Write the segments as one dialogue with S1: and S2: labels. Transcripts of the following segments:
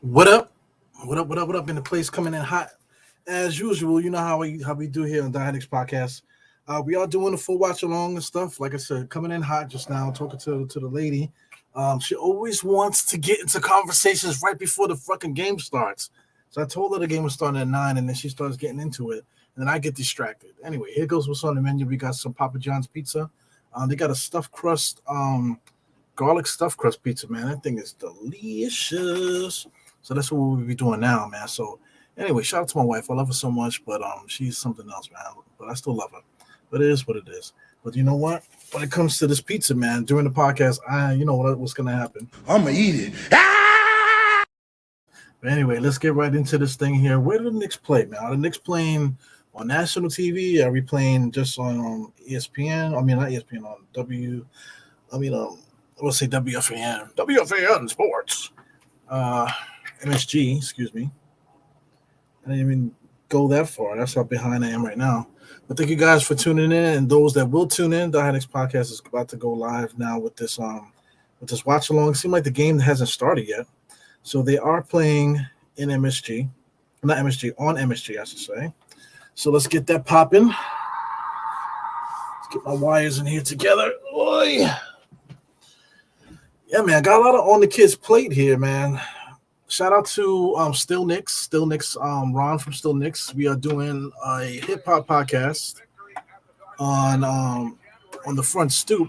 S1: What up? What up? What up? What up? In the place coming in hot as usual. You know how we do here on the Knicks podcast. We are doing a full watch along and stuff. Like I said, coming in hot just now, talking to the lady. She always wants to get into conversations right before the fucking game starts. So I told her the game was starting at 9, and then she starts getting into it, and then I get distracted. Anyway, here goes what's on the menu. We got some Papa John's pizza. They got a stuffed crust, garlic stuffed crust pizza. Man, that thing is delicious. So that's what we'll be doing now, man. So anyway, shout out to my wife. I love her so much, but she's something else, man. But I still love her. But it is what it is. But you know what? When it comes to this pizza, man, during the podcast, you know what's gonna happen.
S2: I'm gonna eat it.
S1: But anyway, let's get right into this thing here. Where do the Knicks play, man? Are the Knicks playing on national TV? Are we playing just on ESPN? I mean, not ESPN, on let's say WFAN. WFAN Sports. MSG, excuse me. I didn't even go that far. That's how behind I am right now. But thank you guys for tuning in, and those that will tune in. The Knicks podcast is about to go live now with this watch along. It seems like the game hasn't started yet, so they are playing in MSG, not MSG, on MSG, I should say. So let's get that popping. Let's get my wires in here together. Oy. Yeah, man, I got a lot on the kids' plate here, man. Shout out to Still Knicks, Ron from Still Knicks. We are doing a hip hop podcast on the front stoop,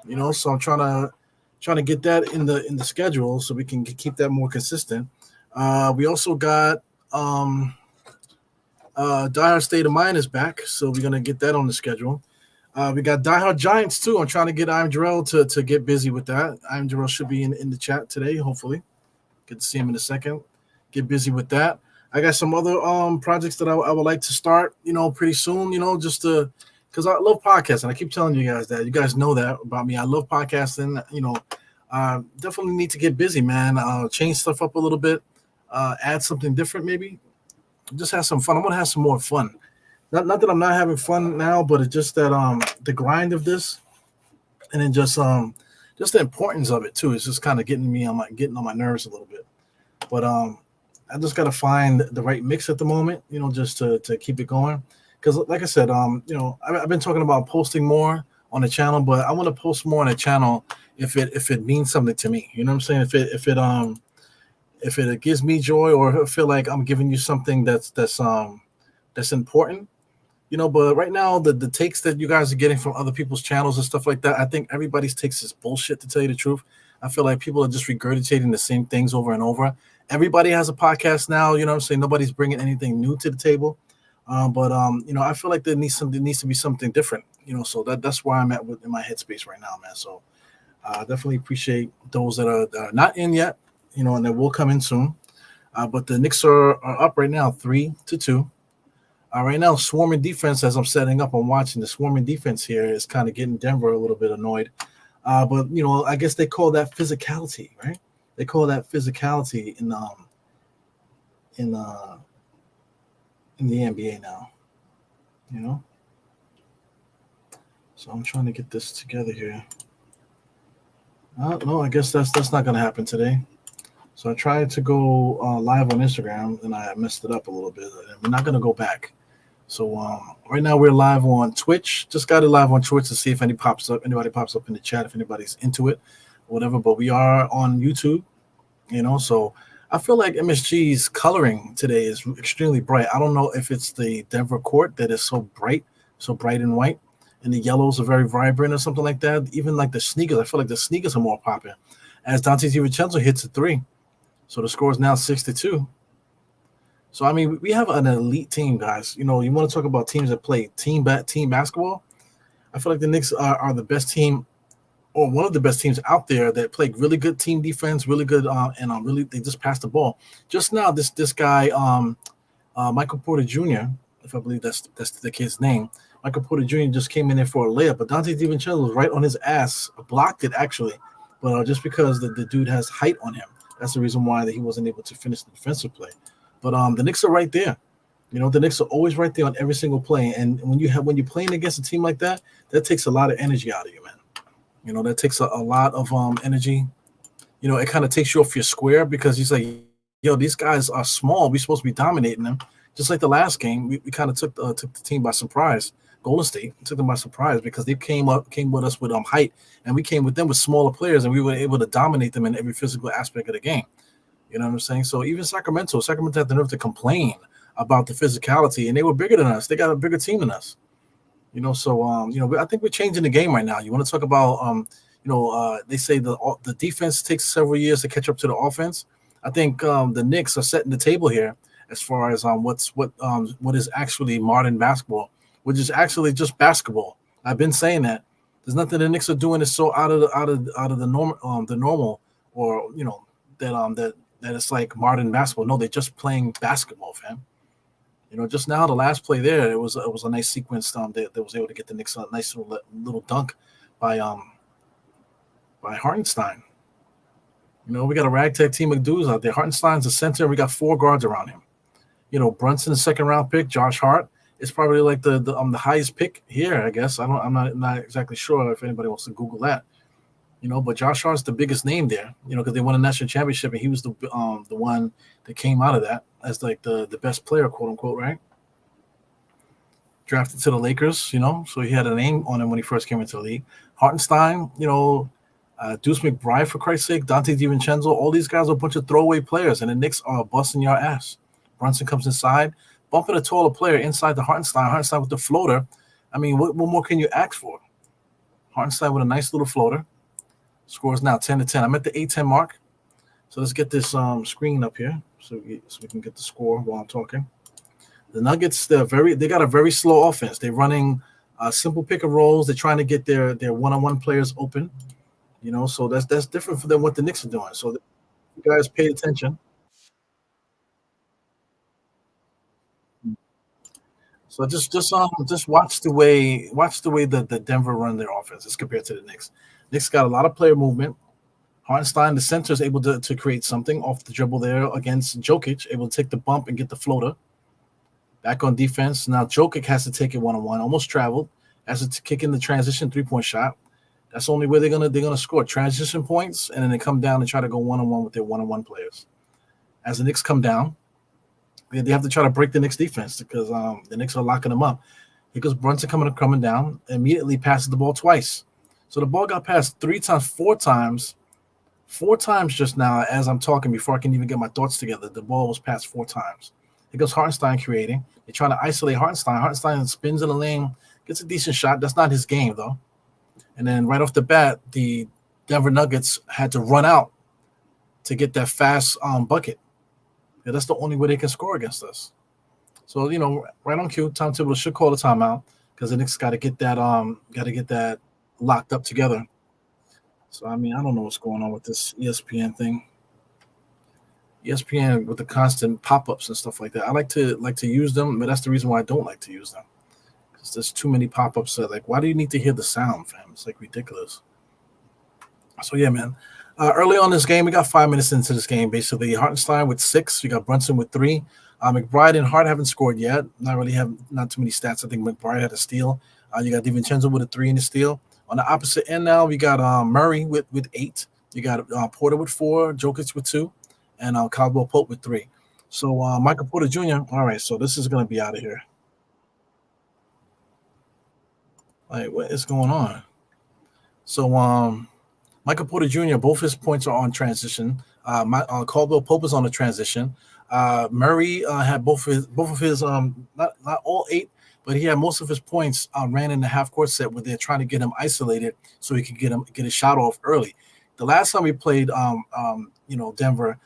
S1: you know. So I'm trying to get that in the schedule so we can keep that more consistent. We also got Die Hard State of Mind is back, so we're gonna get that on the schedule. We got Die Hard Giants too. I'm trying to get Iron Jarrell to get busy with that. Iron Jarrell should be in the chat today, hopefully. Get to see him in a second. Get busy with that. I got some other projects that I would like to start, you know, pretty soon, you know, just because I love podcasting. I keep telling you guys that. You guys know that about me. I love podcasting. You know, definitely need to get busy, man. Change stuff up a little bit. Add something different, maybe. Just have some fun. I'm gonna have some more fun. Not that I'm not having fun now, but it's just that the grind of this, and then just the importance of it too is just kind of getting on my nerves a little bit. But I just got to find the right mix at the moment, you know, just to keep it going. Because like I said, you know, I've been talking about posting more on the channel, but I want to post more on the channel if it means something to me. You know what I'm saying? If it gives me joy, or I feel like I'm giving you something that's important. You know, but right now, the takes that you guys are getting from other people's channels and stuff like that, I think everybody's takes is bullshit, to tell you the truth. I feel like people are just regurgitating the same things over and over. Everybody has a podcast now, you know what I'm saying? Nobody's bringing anything new to the table. But you know, I feel like there needs to be something different, you know, so that's where I'm at in my headspace right now, man. So definitely appreciate those that are not in yet, you know, and that will come in soon. But the Knicks are up right now, 3-2. Right now, swarming defense, as I'm setting up, I'm watching the swarming defense here is kind of getting Denver a little bit annoyed. But, you know, I guess they call that physicality, right? They call that physicality in the NBA now, you know? So I'm trying to get this together here. No, I guess that's not going to happen today. So I tried to go live on Instagram, and I messed it up a little bit. And we're not going to go back. So right now we're live on Twitch. Just got it live on Twitch to see if anybody pops up in the chat, if anybody's into it, or whatever. But we are on YouTube, you know. So I feel like MSG's coloring today is extremely bright. I don't know if it's the Denver court that is so bright and white, and the yellows are very vibrant or something like that. Even like the sneakers, I feel like the sneakers are more popping. As Dante DiVincenzo hits a 3, so the score is now 6-2. So, I mean, we have an elite team, guys. You know, you want to talk about teams that play team basketball? I feel like the Knicks are the best team, or one of the best teams out there that play really good team defense, really good, and really they just pass the ball. Just now, this guy, Michael Porter Jr., if I believe that's the kid's name, Michael Porter Jr. just came in there for a layup, but Dante DiVincenzo was right on his ass, blocked it actually, but just because the dude has height on him, that's the reason why that he wasn't able to finish the defensive play. But the Knicks are right there. The Knicks are always right there on every single play. And when you're playing against a team like that, that takes a lot of energy out of you, man. That takes a lot of energy. It kind of takes you off your square because he's like, yo, these guys are small. We're supposed to be dominating them. Just like the last game, we kind of took the team by surprise. Golden State took them by surprise because they came with us with height, and we came with them with smaller players, and we were able to dominate them in every physical aspect of the game. You know what I'm saying? So even Sacramento had the nerve to complain about the physicality, and they were bigger than us. They got a bigger team than us. So I think we're changing the game right now. You want to talk about they say the defense takes several years to catch up to the offense. I think the Knicks are setting the table here as far as what is actually modern basketball, which is actually just basketball. I've been saying that. There's nothing the Knicks are doing is so out of the normal, or that it's like modern basketball. No, they're just playing basketball, fam. Just now the last play there, it was a nice sequence that was able to get the Knicks a nice little dunk by Hartenstein. We got a ragtag team of dudes out there. Hartenstein's the center, and we got four guards around him. Brunson, the second round pick, Josh Hart is probably like the highest pick here, I guess. I'm not exactly sure if anybody wants to Google that. But Josh Hart's the biggest name there, because they won a national championship, and he was the one that came out of that as like the best player, quote unquote, right? Drafted to the Lakers, so he had a name on him when he first came into the league. Hartenstein, Deuce McBride, for Christ's sake, Dante DiVincenzo, all these guys are a bunch of throwaway players, and the Knicks are busting your ass. Brunson comes inside, bumping a taller player inside the Hartenstein with the floater. I mean, what more can you ask for? Hartenstein with a nice little floater. Scores now 10-10. I'm at the 8-10 mark. So let's get this screen up here so we can get the score while I'm talking. The Nuggets, they got a very slow offense. They're running simple pick and rolls. They're trying to get their one-on-one players open. So that's different than what the Knicks are doing. So you guys pay attention. So just watch the way the Denver run their offense as compared to the Knicks. Knicks got a lot of player movement. Hartenstein, the center, is able to create something off the dribble there against Jokic, able to take the bump and get the floater. Back on defense. Now Jokic has to take it one-on-one, almost traveled, has to kick in the transition three-point shot. That's the only way they're gonna score transition points, and then they come down and try to go one-on-one with their one-on-one players. As the Knicks come down, they have to try to break the Knicks defense because the Knicks are locking them up. Here goes Brunson coming down, immediately passes the ball twice. So the ball got passed four times just now as I'm talking before I can even get my thoughts together. The ball was passed four times. Here goes Hartenstein creating. They're trying to isolate Hartenstein. Hartenstein spins in the lane, gets a decent shot. That's not his game, though. And then right off the bat, the Denver Nuggets had to run out to get that fast bucket. Yeah, that's the only way they can score against us. So, right on cue, Tom Thibodeau should call a timeout because the Knicks got to get that locked up together. So, I mean, I don't know what's going on with this ESPN thing. ESPN with the constant pop-ups and stuff like that. I like to use them, but that's the reason why I don't like to use them. Because there's too many pop-ups. Like, why do you need to hear the sound, fam? It's like ridiculous. So, yeah, man. Early on this game, we got 5 minutes into this game, basically. Hartenstein with 6. We got Brunson with 3. McBride and Hart haven't scored yet. Not too many stats. I think McBride had a steal. You got DiVincenzo with a 3 in the steal. On the opposite end now, we got Murray with 8. You got Porter with 4, Jokic with 2, and Caldwell Pope with 3. So Michael Porter Jr. All right, so this is going to be out of here. Like, what is going on? So Michael Porter Jr., both his points are on transition. Caldwell Pope is on the transition. Murray had both of his not all 8, but he had most of his points ran in the half court set where they're trying to get him isolated so he could get a shot off early. The last time we played Denver,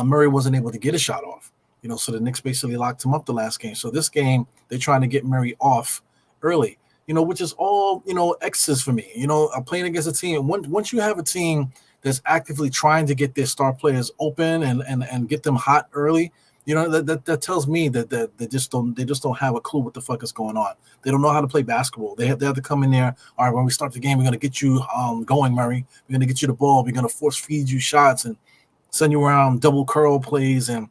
S1: Murray wasn't able to get a shot off. So the Knicks basically locked him up the last game. So this game they're trying to get Murray off early. Which is all, X's for me. Playing against a team. Once you have a team that's actively trying to get their star players open and get them hot early, That tells me that they just don't have a clue what the fuck is going on. They don't know how to play basketball. They have to come in there. All right, when we start the game, we're gonna get you going, Murray. We're gonna get you the ball. We're gonna force feed you shots and send you around double curl plays and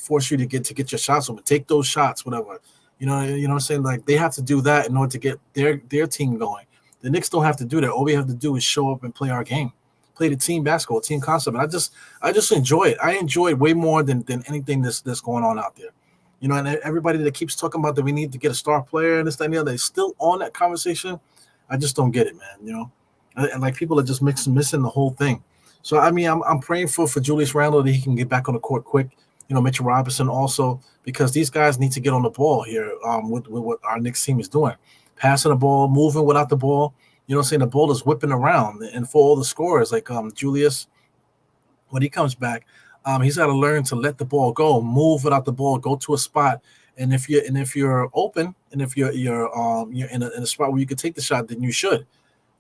S1: force you to get your shots over. Take those shots, whatever. What I'm saying? Like they have to do that in order to get their team going. The Knicks don't have to do that. All we have to do is show up and play our game, play the team basketball, team concept. And I just enjoy it. I enjoy it way more than anything that's going on out there. And everybody that keeps talking about that we need to get a star player and this, that, and the other, they're still on that conversation. I just don't get it, man. And like people are just missing the whole thing. So I mean, I'm praying for Julius Randle that he can get back on the court quick. Mitchell Robinson also, because these guys need to get on the ball here with what our Knicks team is doing, passing the ball, moving without the ball. Saying the ball is whipping around, and for all the scorers like Julius, when he comes back, he's got to learn to let the ball go, move without the ball, go to a spot, and if you're open, and if you're in a spot where you can take the shot, then you should.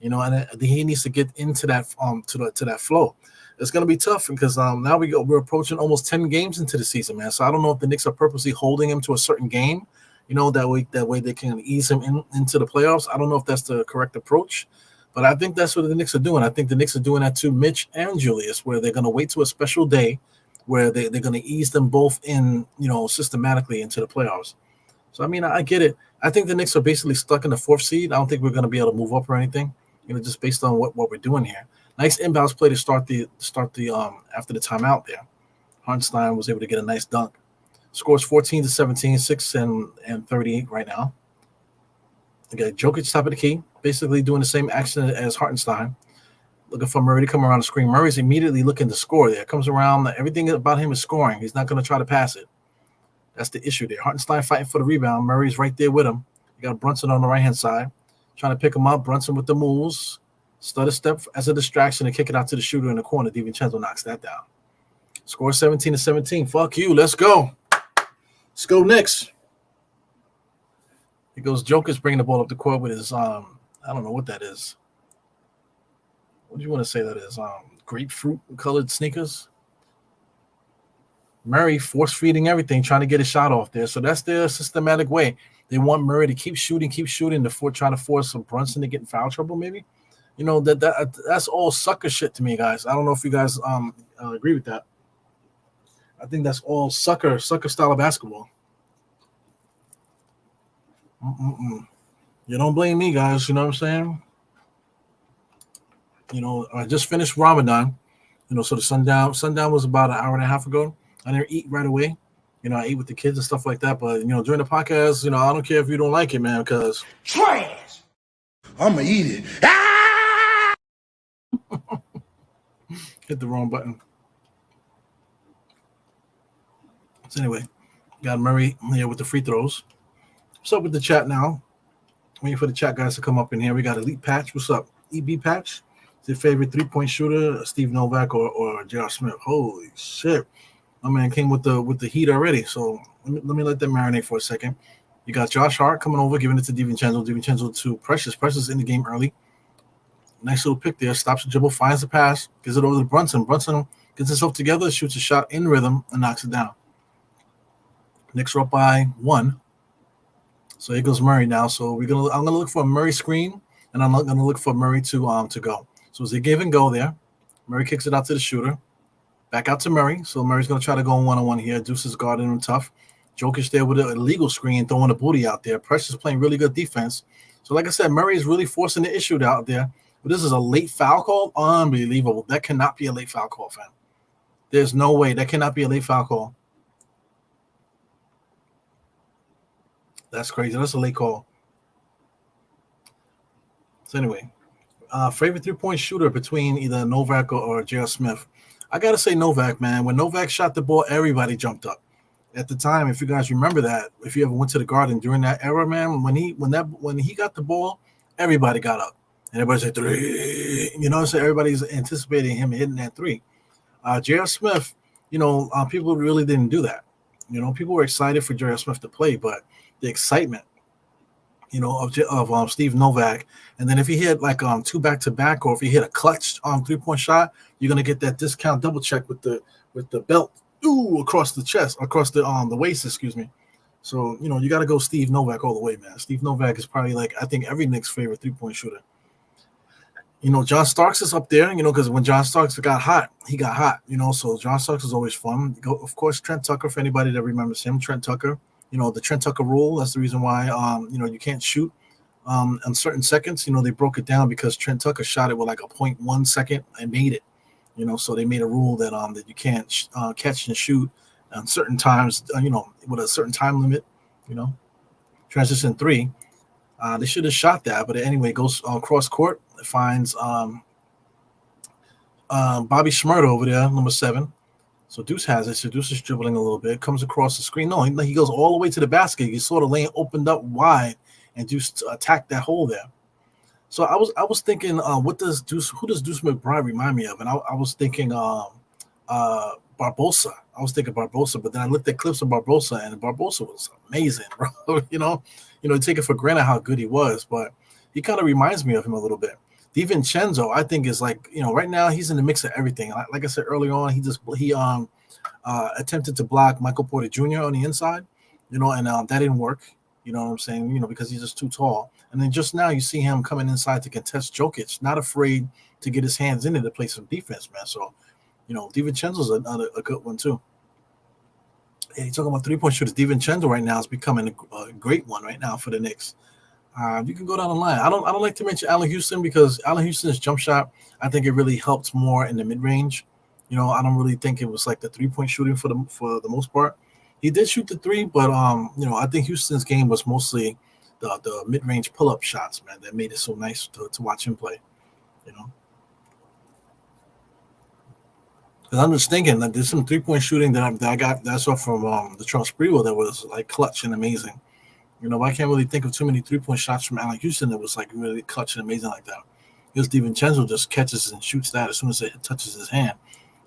S1: And he needs to get into that to that flow. It's going to be tough because now we're approaching almost 10 games into the season, man. So I don't know if the Knicks are purposely holding him to a certain game, that way they can ease him into the playoffs. I don't know if that's the correct approach, but I think that's what the Knicks are doing. I think the Knicks are doing that to Mitch and Julius, where they're going to wait to a special day where they're going to ease them both in, systematically into the playoffs. So, I mean, I get it. I think the Knicks are basically stuck in the 4th seed. I don't think we're going to be able to move up or anything, just based on what we're doing here. Nice inbounds play to start the after the timeout there. Hartenstein was able to get a nice dunk. Scores 14-17, 6 and 38 right now. Okay, Jokic top of the key, basically doing the same action as Hartenstein. Looking for Murray to come around the screen. Murray's immediately looking to score there. Comes around, everything about him is scoring. He's not going to try to pass it. That's the issue there. Hartenstein fighting for the rebound. Murray's right there with him. You got Brunson on the right-hand side, trying to pick him up. Brunson with the moves. Stutter step as a distraction and kick it out to the shooter in the corner. DiVincenzo knocks that down. Score 17-17. Fuck you. Let's go. Let's go Knicks. Here goes Jokic bringing the ball up the court with his I don't know what that is. What do you want to say that is? Grapefruit colored sneakers. Murray force feeding everything, trying to get a shot off there. So that's their systematic way. They want Murray to keep shooting, trying to force some Brunson to get in foul trouble, maybe. That's all sucker shit to me, guys. I don't know if you guys agree with that. I think that's all sucker style of basketball. You don't blame me, guys. You know what I'm saying? I just finished Ramadan. So the sundown was about an hour and a half ago. I didn't eat right away. I ate with the kids and stuff like that. But during the podcast, I don't care if you don't like it, man, because
S2: trash. I'ma eat it.
S1: Hit the wrong button. So anyway, got Murray here with the free throws. What's up with the chat now? Waiting for the chat guys to come up in here. We got Elite Patch. What's up? EB Patch. Is your favorite 3-point shooter, Steve Novak or J.R. Smith? Holy shit. My man came with the heat already. So let me let that marinate for a second. You got Josh Hart coming over, giving it to DiVincenzo. DiVincenzo to Precious. Precious in the game early. Nice little pick there. Stops the dribble, finds the pass, gives it over to Brunson. Brunson gets himself together, shoots a shot in rhythm, and knocks it down. Knicks are up by 1. So here goes Murray now. So I'm gonna look for a Murray screen, and I'm gonna look for Murray to go. So it's a give and go there. Murray kicks it out to the shooter. Back out to Murray. So Murray's gonna try to go one-on-one here. Deuce is guarding him tough. Jokic there with an illegal screen, throwing the booty out there. Precious playing really good defense. So like I said, Murray is really forcing the issue out there. But this is a late foul call. Unbelievable. That cannot be a late foul call, fam. There's no way. That cannot be a late foul call. That's crazy. That's a late call. So anyway, favorite 3-point shooter between either Novak or J.R. Smith. I got to say Novak, man. When Novak shot the ball, everybody jumped up. At the time, if you guys remember that, if you ever went to the Garden during that era, man, when he got the ball, everybody got up. And everybody said 3. So everybody's anticipating him hitting that 3. J.R. Smith, people really didn't do that. People were excited for J.R. Smith to play, but the excitement, of Steve Novak, and then if he hit like 2 back-to-back, or if he hit a clutch 3-point shot, you're gonna get that discount double check with the belt Ooh, across the chest, across the waist, excuse me. So, you got to go Steve Novak all the way, man. Steve Novak is probably like, I think, every Knicks favorite 3-point shooter. John Starks is up there, because when John Starks got hot, he got hot, so John Starks is always fun. Of course, Trent Tucker, for anybody that remembers him, Trent Tucker, the Trent Tucker rule. That's the reason why, you can't shoot on certain seconds. They broke it down because Trent Tucker shot it with like a 0.1 second and made it, so they made a rule that you can't catch and shoot on certain times, with a certain time limit, you know, transition three. They should have shot that, but anyway, goes cross court, finds Bobby Schmurda over there, number 7. So Deuce has it. So Deuce is dribbling a little bit, comes across the screen. No, he goes all the way to the basket. He's sort of lane opened up wide, and Deuce attacked that hole there. So I was thinking, who does Deuce McBride remind me of? And I was thinking Barbosa. I was thinking Barbosa, but then I looked at clips of Barbosa, and Barbosa was amazing, bro. Take it for granted how good he was, but he kind of reminds me of him a little bit. DiVincenzo, I think, is like, right now he's in the mix of everything. Like I said earlier on, he attempted to block Michael Porter Jr. on the inside, and that didn't work. You know what I'm saying? Because he's just too tall. And then just now you see him coming inside to contest Jokic, not afraid to get his hands in it to play some defense, man. So, DiVincenzo's a good one too. Yeah, you're talking about 3-point shooters. DiVincenzo right now is becoming a great one right now for the Knicks. You can go down the line. I don't like to mention Allen Houston because Allen Houston's jump shot, I think it really helped more in the mid range. I don't really think it was like the 3-point shooting for the most part. He did shoot the 3, but I think Houston's game was mostly the mid range pull up shots, man, that made it so nice to watch him play. Because I'm just thinking that there's some 3-point shooting that I saw from the Charles Sprewell that was like clutch and amazing. I can't really think of too many 3-point shots from Allen Houston that was like really clutch and amazing like that. Here's DiVincenzo just catches and shoots that as soon as it touches his hand.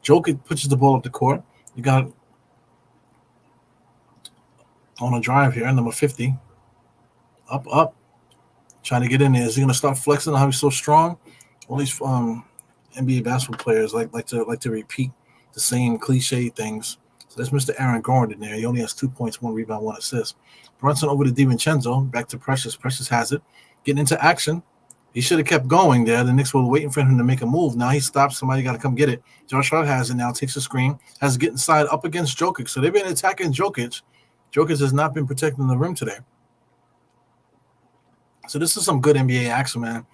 S1: Jokic pushes the ball up the court. You got on a drive here, number 50. Up. Trying to get in there. Is he going to start flexing on how he's so strong? All these NBA basketball players like to repeat the same cliche things. So that's Mr. Aaron Gordon there. He only has 2 points, 1 rebound, 1 assist. Brunson over to DiVincenzo. Back to Precious. Precious has it. Getting into action. He should have kept going there. The Knicks were waiting for him to make a move. Now he stops. Somebody got to come get it. Josh Hart has it now. Takes the screen. Has to get inside up against Jokic. So they've been attacking Jokic. Jokic has not been protecting the rim today. So this is some good NBA action, man.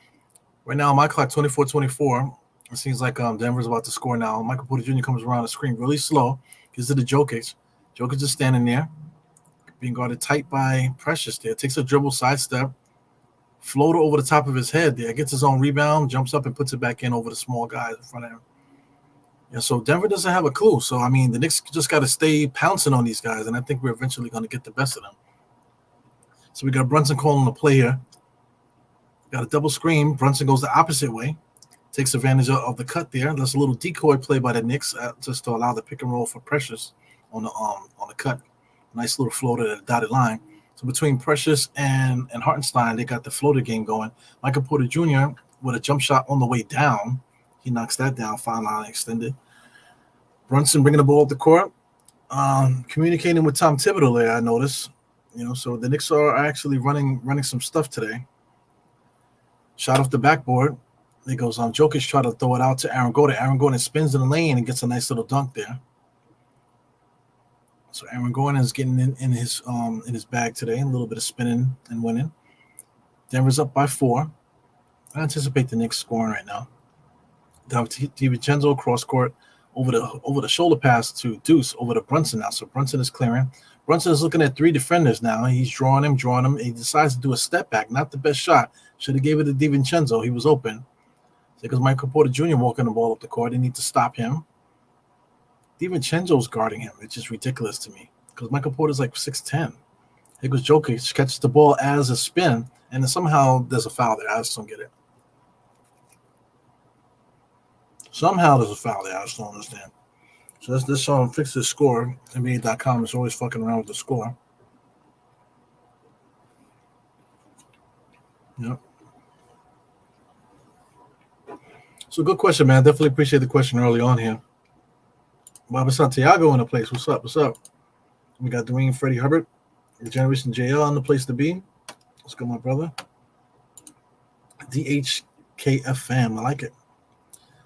S1: Right now, my clock 24-24. It seems like Denver's about to score now. Michael Porter Jr. comes around the screen really slow. Gives it to Jokic. Jokic is standing there, being guarded tight by Precious there. Takes a dribble, sidestep, floater over the top of his head there. Gets his own rebound, jumps up and puts it back in over the small guy in front of him. Yeah, so Denver doesn't have a clue. So, I mean, the Knicks just got to stay pouncing on these guys, and I think we're eventually going to get the best of them. So we got Brunson calling the play here. Got a double screen. Brunson goes the opposite way. Takes advantage of the cut there. That's a little decoy play by the Knicks just to allow the pick and roll for Precious on the cut. Nice little floater at the dotted line. So between Precious and Hartenstein, they got the floater game going. Michael Porter Jr. with a jump shot on the way down. He knocks that down, foul line extended. Brunson bringing the ball up the court. Communicating with Tom Thibodeau there, I noticed. So the Knicks are actually running some stuff today. Shot off the backboard. It goes on. Jokic try to throw it out to Aaron Gordon. Aaron Gordon spins in the lane and gets a nice little dunk there. So Aaron Gordon is getting in his bag today. A little bit of spinning and winning. Denver's up by 4. I anticipate the Knicks scoring right now. DiVincenzo cross court over the shoulder pass to Deuce over to Brunson now. So Brunson is clearing. Brunson is looking at 3 defenders now. He's drawing him. He decides to do a step back. Not the best shot. Should have gave it to DiVincenzo. He was open. Because Michael Porter Jr. walking the ball up the court. They need to stop him. DiVincenzo's guarding him. It's just ridiculous to me. Because Michael Porter's like 6'10". Here goes Jokic, catches the ball as a spin, and then somehow there's a foul there. I just don't get it. Somehow there's a foul there. I just don't understand. So let's fix the score. NBA.com is always fucking around with the score. Yep. So good question, man. Definitely appreciate the question early on here. Bobby Santiago in the place. What's up? What's up? We got Dwayne Freddie Hubbard, Generation JL in the place to be. Let's go, my brother. DHKF fam. I like it.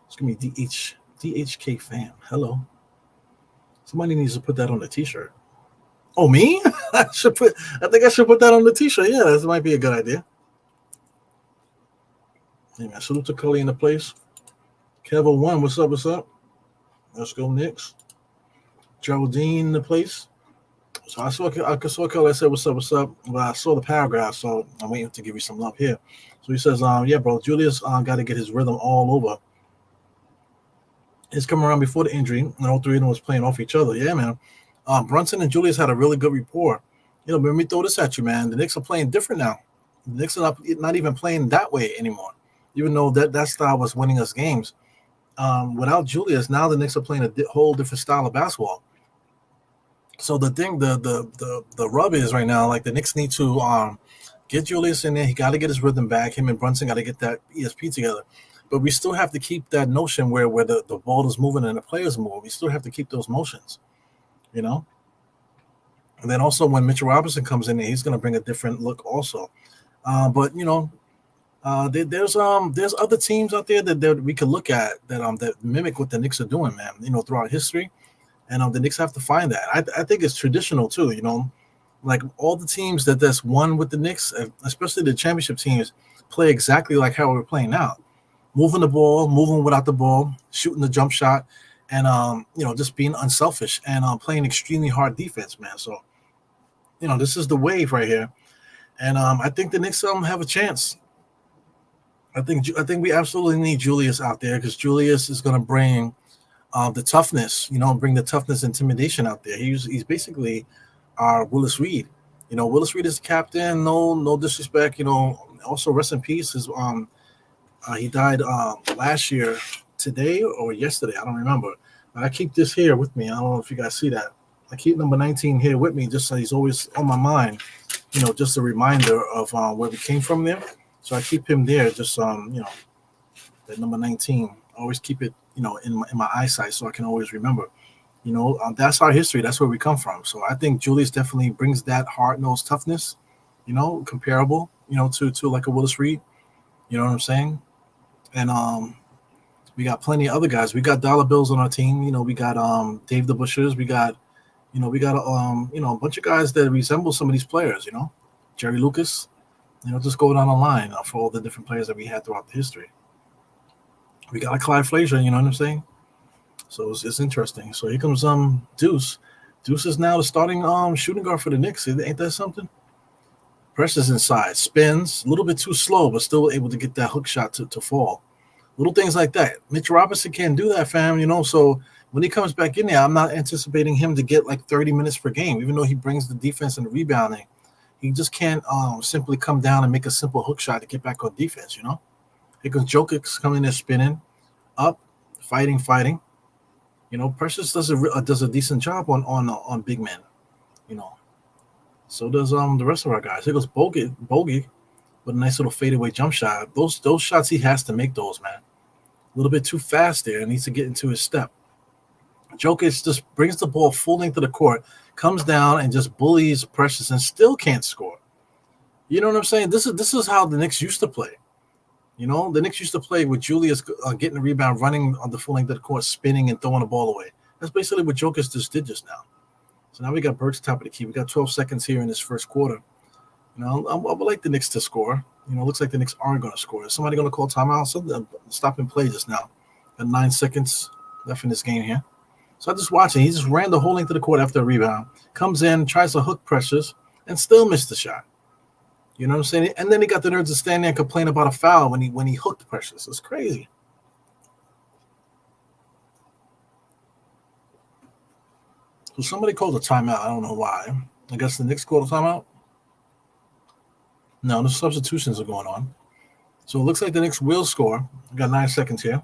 S1: It's gonna be DHK fam. Hello. Somebody needs to put that on the t-shirt. Oh, me? I think I should put that on the t-shirt. Yeah, that might be a good idea. Hey man, salute to Cully in the place. Kevin one, what's up? What's up? Let's go, Knicks. Geraldine in the place. So I saw Kelly. I said, "What's up? What's up?" But I saw the paragraph, so I'm waiting to give you some love here. So he says, "Yeah, bro, Julius got to get his rhythm all over. He's coming around before the injury, and all three of them was playing off each other. Yeah, man. Brunson and Julius had a really good rapport. You know, let me throw this at you, man. The Knicks are playing different now. The Knicks are not even playing that way anymore, even though that style was winning us games. Without Julius, now the Knicks are playing a whole different style of basketball. So the thing, the rub is right now, like the Knicks need to get Julius in there. He got to get his rhythm back. Him and Brunson got to get that ESP together. But we still have to keep that notion where the ball is moving and the players move. We still have to keep those motions, you know. And then also when Mitchell Robinson comes in there, he's going to bring a different look also. But you know, there's other teams out there that we can look at that mimic what the Knicks are doing, man. You know, throughout history. And the Knicks have to find that. I think it's traditional too, you know, like all the teams that's won with the Knicks, especially the championship teams, play exactly like how we're playing now, moving the ball, moving without the ball, shooting the jump shot, and you know, just being unselfish and playing extremely hard defense, man. So, you know, this is the wave right here, and I think the Knicks have a chance. I think we absolutely need Julius out there because Julius is going to bring the toughness, you know, bring the toughness, intimidation out there. He's basically our Willis Reed. You know, Willis Reed is the captain. No disrespect. You know, also rest in peace. He died last year, today or yesterday. I don't remember. But I keep this here with me. I don't know if you guys see that. I keep number 19 here with me, just so he's always on my mind. You know, just a reminder of where we came from there. So I keep him there, just you know, that number 19. I always keep it, you know, in my eyesight, so I can always remember. You know, that's our history. That's where we come from. So I think Julius definitely brings that hard-nosed toughness. You know, comparable, you know, to like a Willis Reed. You know what I'm saying? And we got plenty of other guys. We got dollar bills on our team. You know, we got Dave the Bushers. We got you know a bunch of guys that resemble some of these players. You know, Jerry Lucas. You know, just go down the line for all the different players that we had throughout the history. We got a Clyde Frazier, you know what I'm saying? So it's interesting. So here comes Deuce. Deuce is now the starting shooting guard for the Knicks. Ain't that something? Presses inside, spins, a little bit too slow, but still able to get that hook shot to fall. Little things like that. Mitch Robinson can't do that, fam, you know. So when he comes back in there, I'm not anticipating him to get like 30 minutes per game, even though he brings the defense and the rebounding. He just can't simply come down and make a simple hook shot to get back on defense, you know? Here comes Jokic coming in spinning, up, fighting. You know, Precious does a decent job on big men. You know, so does the rest of our guys. Here goes Bogey with a nice little fadeaway jump shot. Those shots he has to make those, man. A little bit too fast there. Needs to get into his step. Jokic just brings the ball full length of the court, comes down and just bullies Precious and still can't score. You know what I'm saying? This is how the Knicks used to play. You know, the Knicks used to play with Julius getting the rebound, running on the full length of the court, spinning and throwing the ball away. That's basically what Jokic just did just now. So now we got Burks top of the key. We got 12 seconds here in this first quarter. You know, I would like the Knicks to score. You know, it looks like the Knicks aren't going to score. Is somebody going to call timeout? Something stop and play just now. Got 9 seconds left in this game here. So I just watching. He just ran the whole length of the court after a rebound. Comes in, tries to hook Precious, and still missed the shot. You know what I'm saying? And then he got the nerves to stand there and complain about a foul when he hooked Precious. It's crazy. So somebody called a timeout. I don't know why. I guess the Knicks called a timeout. No, the substitutions are going on. So it looks like the Knicks will score. We got 9 seconds here.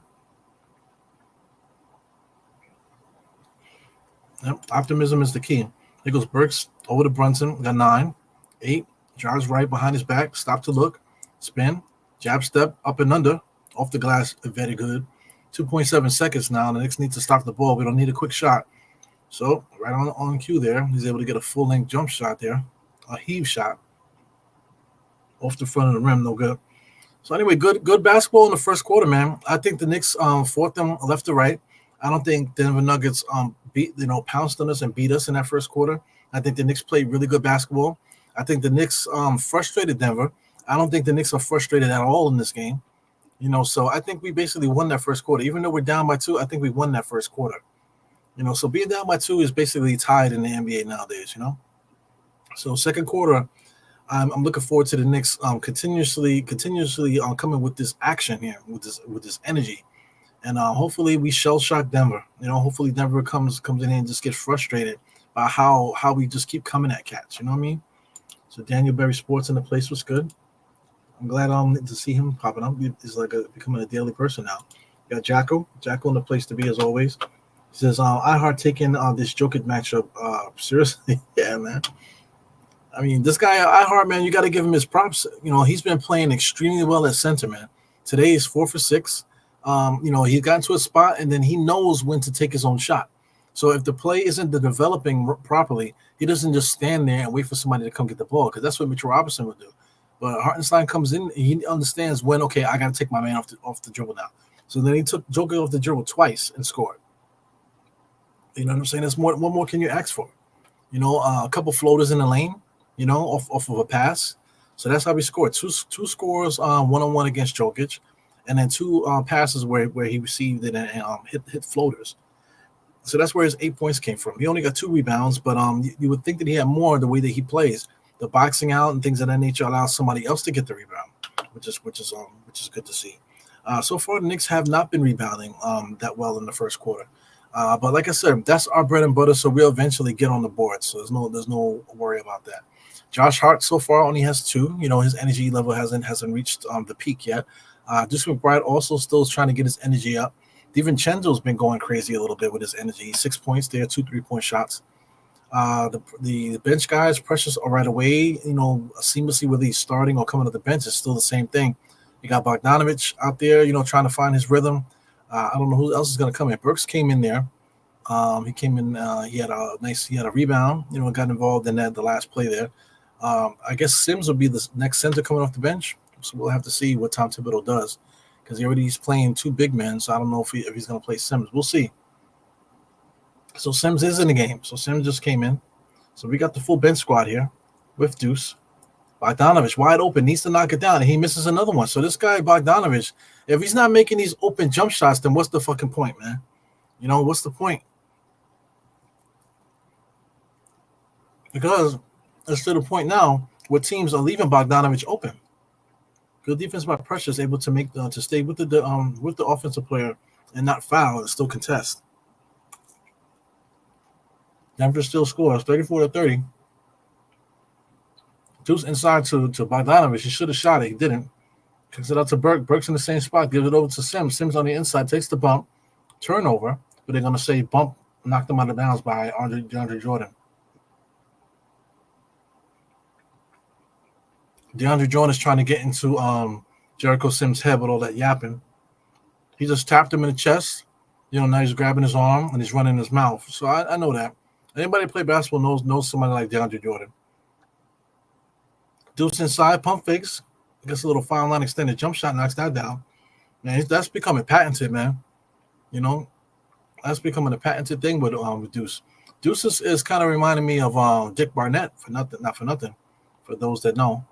S1: Yep, optimism is the key. Here goes Burks over to Brunson. We got 9, 8. Drives right behind his back. Stop to look. Spin. Jab step up and under. Off the glass. Very good. 2.7 seconds now. The Knicks need to stop the ball. We don't need a quick shot. So right on cue there, he's able to get a full length jump shot there, a heave shot off the front of the rim, no good. So anyway, good basketball in the first quarter, man. I think the Knicks fought them left to right. I don't think Denver Nuggets pounced on us and beat us in that first quarter. I think the Knicks played really good basketball. I think the Knicks frustrated Denver. I don't think the Knicks are frustrated at all in this game. So I think we basically won that first quarter. Even though we're down by 2, I think we won that first quarter. So being down by 2 is basically tied in the NBA nowadays. So second quarter, I'm looking forward to the Knicks continuously coming with this action here, with this energy, and hopefully we shell shock Denver. Hopefully Denver comes in here and just gets frustrated by how we just keep coming at cats. You know what I mean? So Daniel Berry Sports in the place was good. I'm glad to see him popping up. He's like becoming a daily person now. Got Jacko in the place to be as always. He says, I heart taking this Jokic matchup seriously. Yeah, man. I mean, this guy, iHeart, man, you got to give him his props. He's been playing extremely well at center, man. Today is 4 for 6. He got into a spot, and then he knows when to take his own shot. So if the play isn't developing properly, he doesn't just stand there and wait for somebody to come get the ball, because that's what Mitchell Robinson would do. But Hartenstein comes in, he understands when, okay, I got to take my man off the dribble now. So then he took Joker off the dribble twice and scored. You know what I'm saying? That's what more can you ask for? A couple floaters in the lane, off of a pass. So that's how we scored. Two scores one-on-one against Jokic, and then 2 passes where he received it and hit floaters. So that's where his 8 points came from. He only got 2 rebounds, but you would think that he had more the way that he plays. The boxing out and things of that nature allows somebody else to get the rebound, which is good to see. So far, the Knicks have not been rebounding that well in the first quarter. But like I said, that's our bread and butter, so we'll eventually get on the board. So there's no worry about that. Josh Hart so far only has 2. His energy level hasn't reached the peak yet. Deuce McBride also still is trying to get his energy up. DiVincenzo's been going crazy a little bit with his energy. 6 points there, 2 3-point shots. The bench guys, Precious right away, seamlessly whether he's starting or coming to the bench, is still the same thing. You got Bogdanovich out there, trying to find his rhythm. I don't know who else is going to come in. Burks came in there. He came in. He had a rebound. Got involved in the last play there. I guess Sims will be the next center coming off the bench. So we'll have to see what Tom Thibodeau does, because he's playing 2 big men. So I don't know if he's going to play Sims. We'll see. So Sims is in the game. So Sims just came in. So we got the full bench squad here with Deuce. Bogdanovich wide open, needs to knock it down, and he misses another one. So this guy Bogdanovich, if he's not making these open jump shots, then what's the fucking point, man? What's the point? Because it's to the point now where teams are leaving Bogdanovich open. Good defense by Precious, able to make to stay with the offensive player and not foul and still contest. Denver still scores 34-30. Deuce inside to Bogdanovich. He should have shot it. He didn't. Kicks it out to Burke. Burke's in the same spot. Gives it over to Sims. Sims on the inside takes the bump. Turnover. But they're going to say bump knocked him out of bounds by DeAndre Jordan. DeAndre Jordan is trying to get into Jericho Sims' head with all that yapping. He just tapped him in the chest. Now he's grabbing his arm and he's running his mouth. So I know that. Anybody play basketball knows somebody like DeAndre Jordan. Deuce inside, pump fakes. Gets a little foul line extended jump shot, knocks that down. Man, that's becoming patented, man. That's becoming a patented thing with Deuce. Deuce is kind of reminding me of Dick Barnett, not for nothing, for those that know.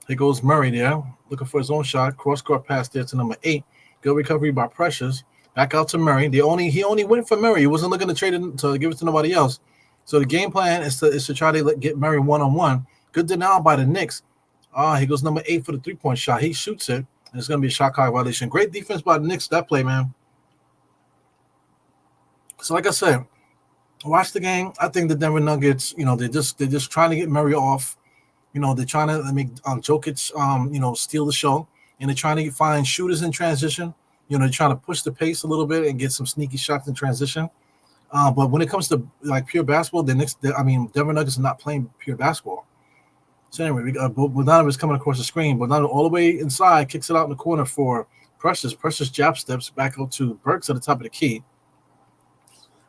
S1: Here goes Murray there, looking for his own shot. Cross-court pass there to number 8. Good recovery by Precious. Back out to Murray. He only went for Murray. He wasn't looking to trade it to give it to nobody else. So the game plan is to try to get Murray one-on-one. Good denial by the Knicks. He goes number 8 for the 3-point shot. He shoots it, and it's going to be a shot clock violation. Great defense by the Knicks, that play, man. So like I said, watch the game. I think the Denver Nuggets, they're just trying to get Murray off. They're trying to make Jokic, steal the show, and they're trying to find shooters in transition. They're trying to push the pace a little bit and get some sneaky shots in transition. But when it comes to like pure basketball, Denver Nuggets are not playing pure basketball. So anyway, we got Bogdanovich coming across the screen. Bogdanovich all the way inside, kicks it out in the corner for Precious jab steps back out to Burks at the top of the key.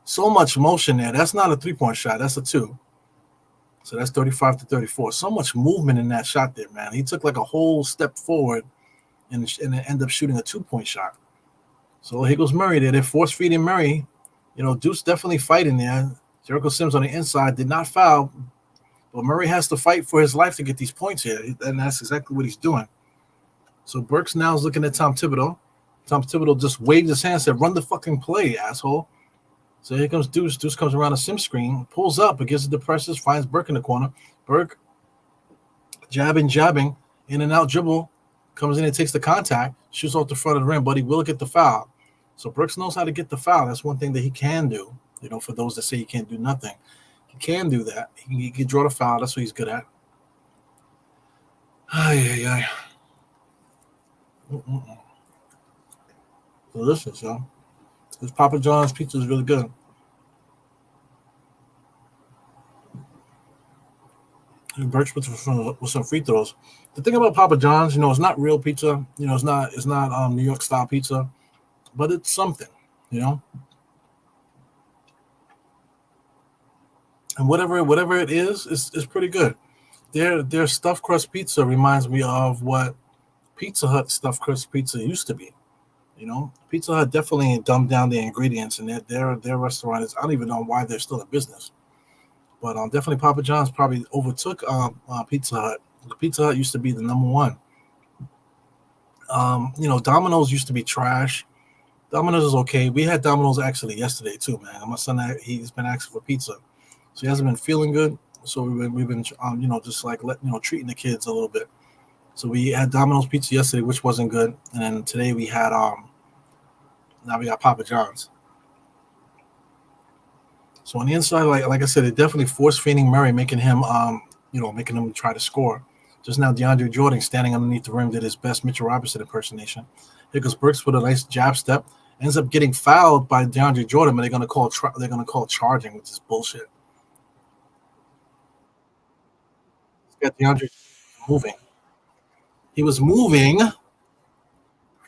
S1: So much motion there. That's not a 3-point shot. That's a 2. So that's 35-34. So much movement in that shot there, man. He took like a whole step forward and ended up shooting a 2-point shot. So here goes Murray there. They're force feeding Murray. Deuce definitely fighting there. Jericho Sims on the inside did not foul, but Murray has to fight for his life to get these points here, and that's exactly what he's doing. So Burks now is looking at Tom Thibodeau. Tom Thibodeau just waved his hand and said, "Run the fucking play, asshole." So here comes Deuce. Deuce comes around a sim screen, pulls up, against the presses, finds Burke in the corner. Burke jabbing, in and out dribble, comes in and takes the contact, shoots off the front of the rim, but he will get the foul. So Burks knows how to get the foul. That's one thing that he can do. For those that say he can't do nothing, he can do that. He can draw the foul. That's what he's good at. Ay. Delicious, yo. This Papa John's pizza is really good. And Burks with some free throws. The thing about Papa John's, it's not real pizza. It's not New York style pizza, but it's something, And whatever it is, it's pretty good. Their stuffed crust pizza reminds me of what Pizza Hut stuffed crust pizza used to be. Pizza Hut definitely dumbed down the ingredients, and their restaurant is, I don't even know why they're still in business. But definitely Papa John's probably overtook Pizza Hut. Pizza Hut used to be the number one. Domino's used to be trash. Domino's is okay. We had Domino's actually yesterday too, man. My son, he's been asking for pizza, so he hasn't been feeling good. So we've been just like treating the kids a little bit. So we had Domino's pizza yesterday, which wasn't good, and then today we had now we got Papa John's. So on the inside, like I said, it definitely force feeding Murray, making him try to score. Just now, DeAndre Jordan standing underneath the rim did his best Mitchell Robinson impersonation. Here goes Burks with a nice jab step, ends up getting fouled by DeAndre Jordan, but they're gonna call charging, which is bullshit. He's got DeAndre moving. He was moving.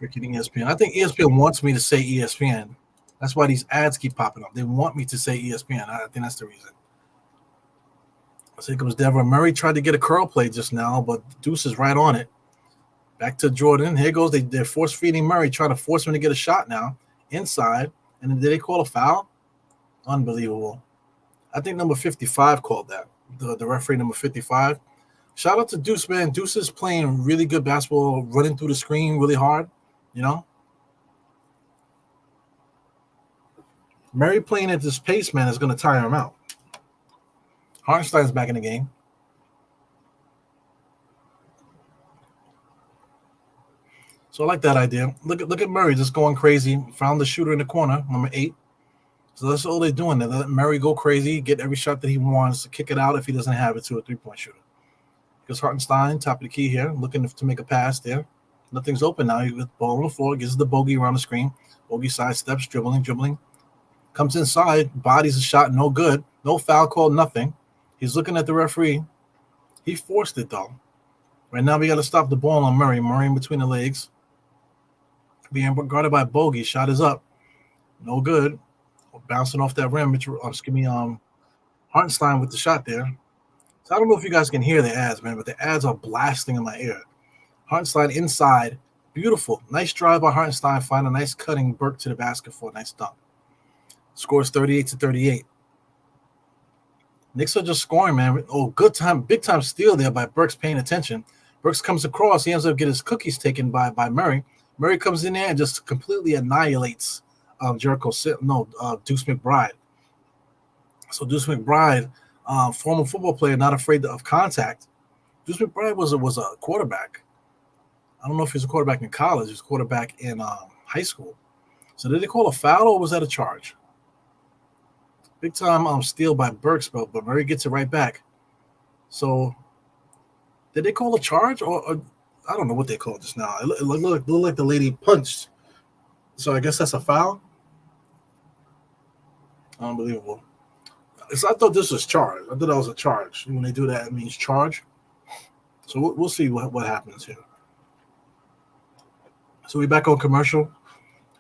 S1: Freaking ESPN. I think ESPN wants me to say ESPN. That's why these ads keep popping up. They want me to say ESPN. I think that's the reason. So here comes Devin. Murray tried to get a curl play just now, but Deuce is right on it. Back to Jordan. Here goes. They're force feeding Murray, trying to force him to get a shot now inside. And then did they call a foul? Unbelievable. I think number 55 called that. The referee number 55. Shout out to Deuce, man. Deuce is playing really good basketball, running through the screen really hard. Murray playing at this pace, man, is going to tire him out. Hartenstein's back in the game. So I like that idea. Look at Murray just going crazy. Found the shooter in the corner, number 8. So that's all they're doing. They let Murray go crazy, get every shot that he wants, to kick it out if he doesn't have it to a 3-point shooter. Because Hartenstein, top of the key here, looking to make a pass there. Nothing's open now. He with the ball on the floor, gives the bogey around the screen. Bogey side steps, dribbling. Comes inside, bodies a shot, no good. No foul call, nothing. He's looking at the referee. He forced it, though. Right now, we got to stop the ball on Murray. Murray in between the legs. Being guarded by Bogey. Shot is up. No good. Bouncing off that rim. Hartenstein with the shot there. So I don't know if you guys can hear the ads, man, but the ads are blasting in my ear. Hartenstein inside. Beautiful. Nice drive by Hartenstein. Find a nice cutting Burke to the basket for a nice dunk. Scores 38-38. Knicks are just scoring, man. Oh, good time. Big time steal there by Burks paying attention. Burks comes across. He ends up getting his cookies taken by Murray. Murray comes in there and just completely annihilates Deuce McBride. So Deuce McBride, former football player, not afraid of contact. Deuce McBride was a quarterback. I don't know if he was a quarterback in college. He was a quarterback in high school. So did they call a foul or was that a charge? Big time steal by Burks, but Murray gets it right back. So did they call a charge or I don't know what they called just now. It looked like the lady punched. So I guess that's a foul. Unbelievable. So I thought this was charge. I thought that was a charge. When they do that, it means charge. So we'll see what happens here. So we back on commercial.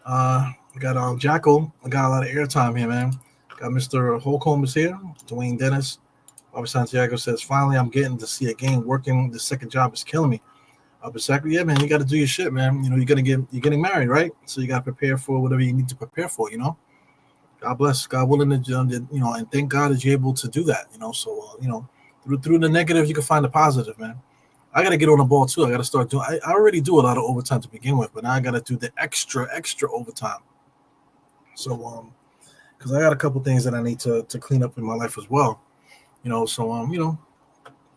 S1: We got Jackal. I got a lot of airtime here, man. Got Mr. Holcomb is here. Dwayne Dennis. Bobby Santiago says, finally, I'm getting to see a game working. The second job is killing me. Exactly, yeah, man. You got to do your shit, man. You know, you're getting married, right? So you got to prepare for whatever you need to prepare for. You know, God bless, God willing to, and thank God that you're able to do that. You know, so through the negative, you can find the positive, man. I got to get on the ball too. I got to start doing. I already do a lot of overtime to begin with, but now I got to do the extra overtime. So because I got a couple things that I need to clean up in my life as well.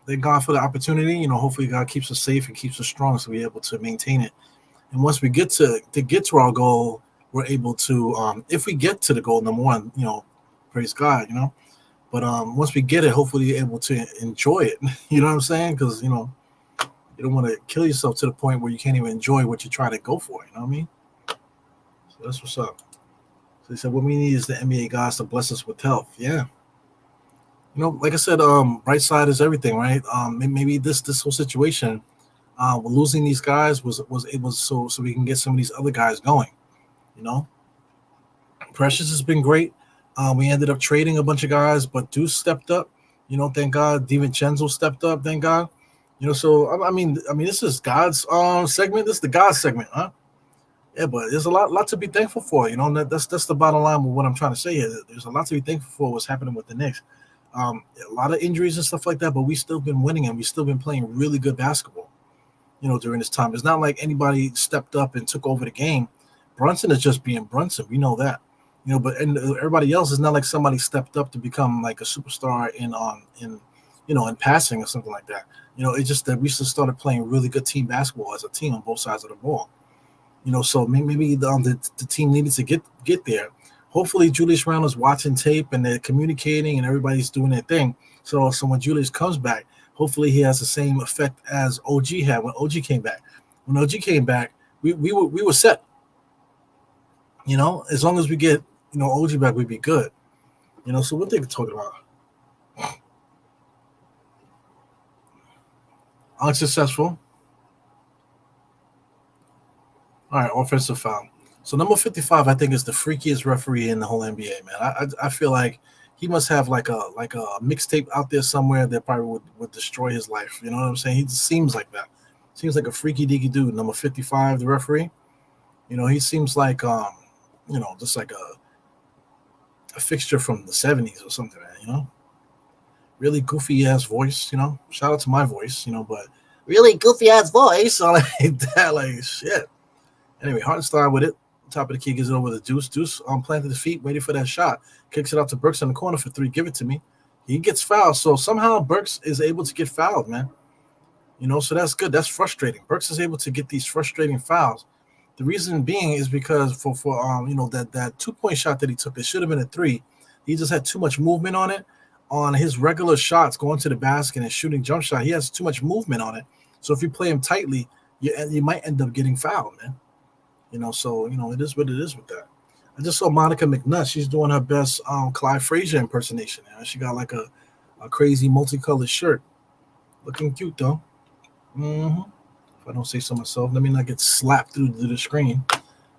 S1: Thank God for the opportunity. You know, hopefully God keeps us safe and keeps us strong, so we're able to maintain it. And once we get to our goal, we're able to, if we get to the goal, number one, praise God, But once we get it, hopefully you're able to enjoy it. You know what I'm saying? Because you don't want to kill yourself to the point where you can't even enjoy what you try to go for. You know what I mean? So that's what's up. So he said, what we need is the NBA guys to bless us with health. Yeah. Like I said, bright side is everything, right? Maybe this whole situation, losing these guys was able so we can get some of these other guys going. You know, Precious has been great. We ended up trading a bunch of guys, but Deuce stepped up. Thank God. DiVincenzo stepped up. Thank God. So I mean, this is God's segment. This is the God segment, huh? Yeah, but there's a lot to be thankful for. That's the bottom line with what I'm trying to say here. There's a lot to be thankful for what's happening with the Knicks. A lot of injuries and stuff like that, but we still been winning and we still been playing really good basketball. During this time, it's not like anybody stepped up and took over the game. Brunson is just being Brunson. We know that. But everybody else is not like somebody stepped up to become like a superstar in passing or something like that. It's just that we just started playing really good team basketball as a team on both sides of the ball. So maybe the team needed to get there. Hopefully, Julius Randle's watching tape and they're communicating and everybody's doing their thing. So when Julius comes back, hopefully he has the same effect as OG had when OG came back. When OG came back, we were set. As long as we get OG back, we'd be good. So what they talking about? Unsuccessful. All right, offensive foul. So number 55, I think, is the freakiest referee in the whole NBA, man. I feel like he must have like a mixtape out there somewhere that probably would destroy his life. You know what I'm saying? He just seems like that. Seems like a freaky deaky dude. Number 55, the referee. He seems like just like a fixture from the 70s or something, man. Really goofy ass voice. Shout out to my voice. But really goofy ass voice. I like that, like shit. Anyway, Hartenstein with it. Top of the key gives it over to Deuce. Deuce planted the feet, waiting for that shot. Kicks it out to Burks in the corner for three. Give it to me. He gets fouled. So somehow Burks is able to get fouled, man. So that's good. That's frustrating. Burks is able to get these frustrating fouls. The reason being is because for that 2-point shot that he took, it should have been a three. He just had too much movement on it. On his regular shots, going to the basket and shooting jump shot, he has too much movement on it. So if you play him tightly, you might end up getting fouled, man. So it is what it is with that. I just saw Monica McNutt. She's doing her best Clyde Frazier impersonation. She got like a crazy multicolored shirt. Looking cute though. Mm-hmm. If I don't say so myself, let me not get slapped through the screen.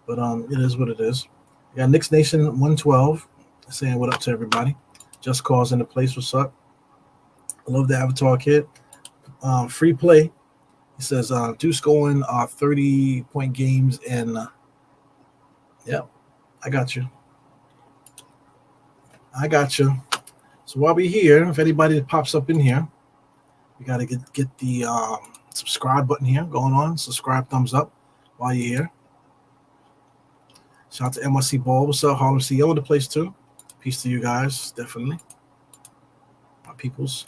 S1: But it is what it is. We got Knicks Nation 112 saying what up to everybody. Just Cause in the place. What's up? I love the Avatar kid. Free play. He says, Deuce going 30-point games and yeah, I got you. So while we're here, if anybody pops up in here, we got to get the subscribe button here going on. Subscribe, thumbs up while you're here. Shout out to NYC Ball. What's up, Harlem CEO in the place too. Peace to you guys, definitely. My peoples.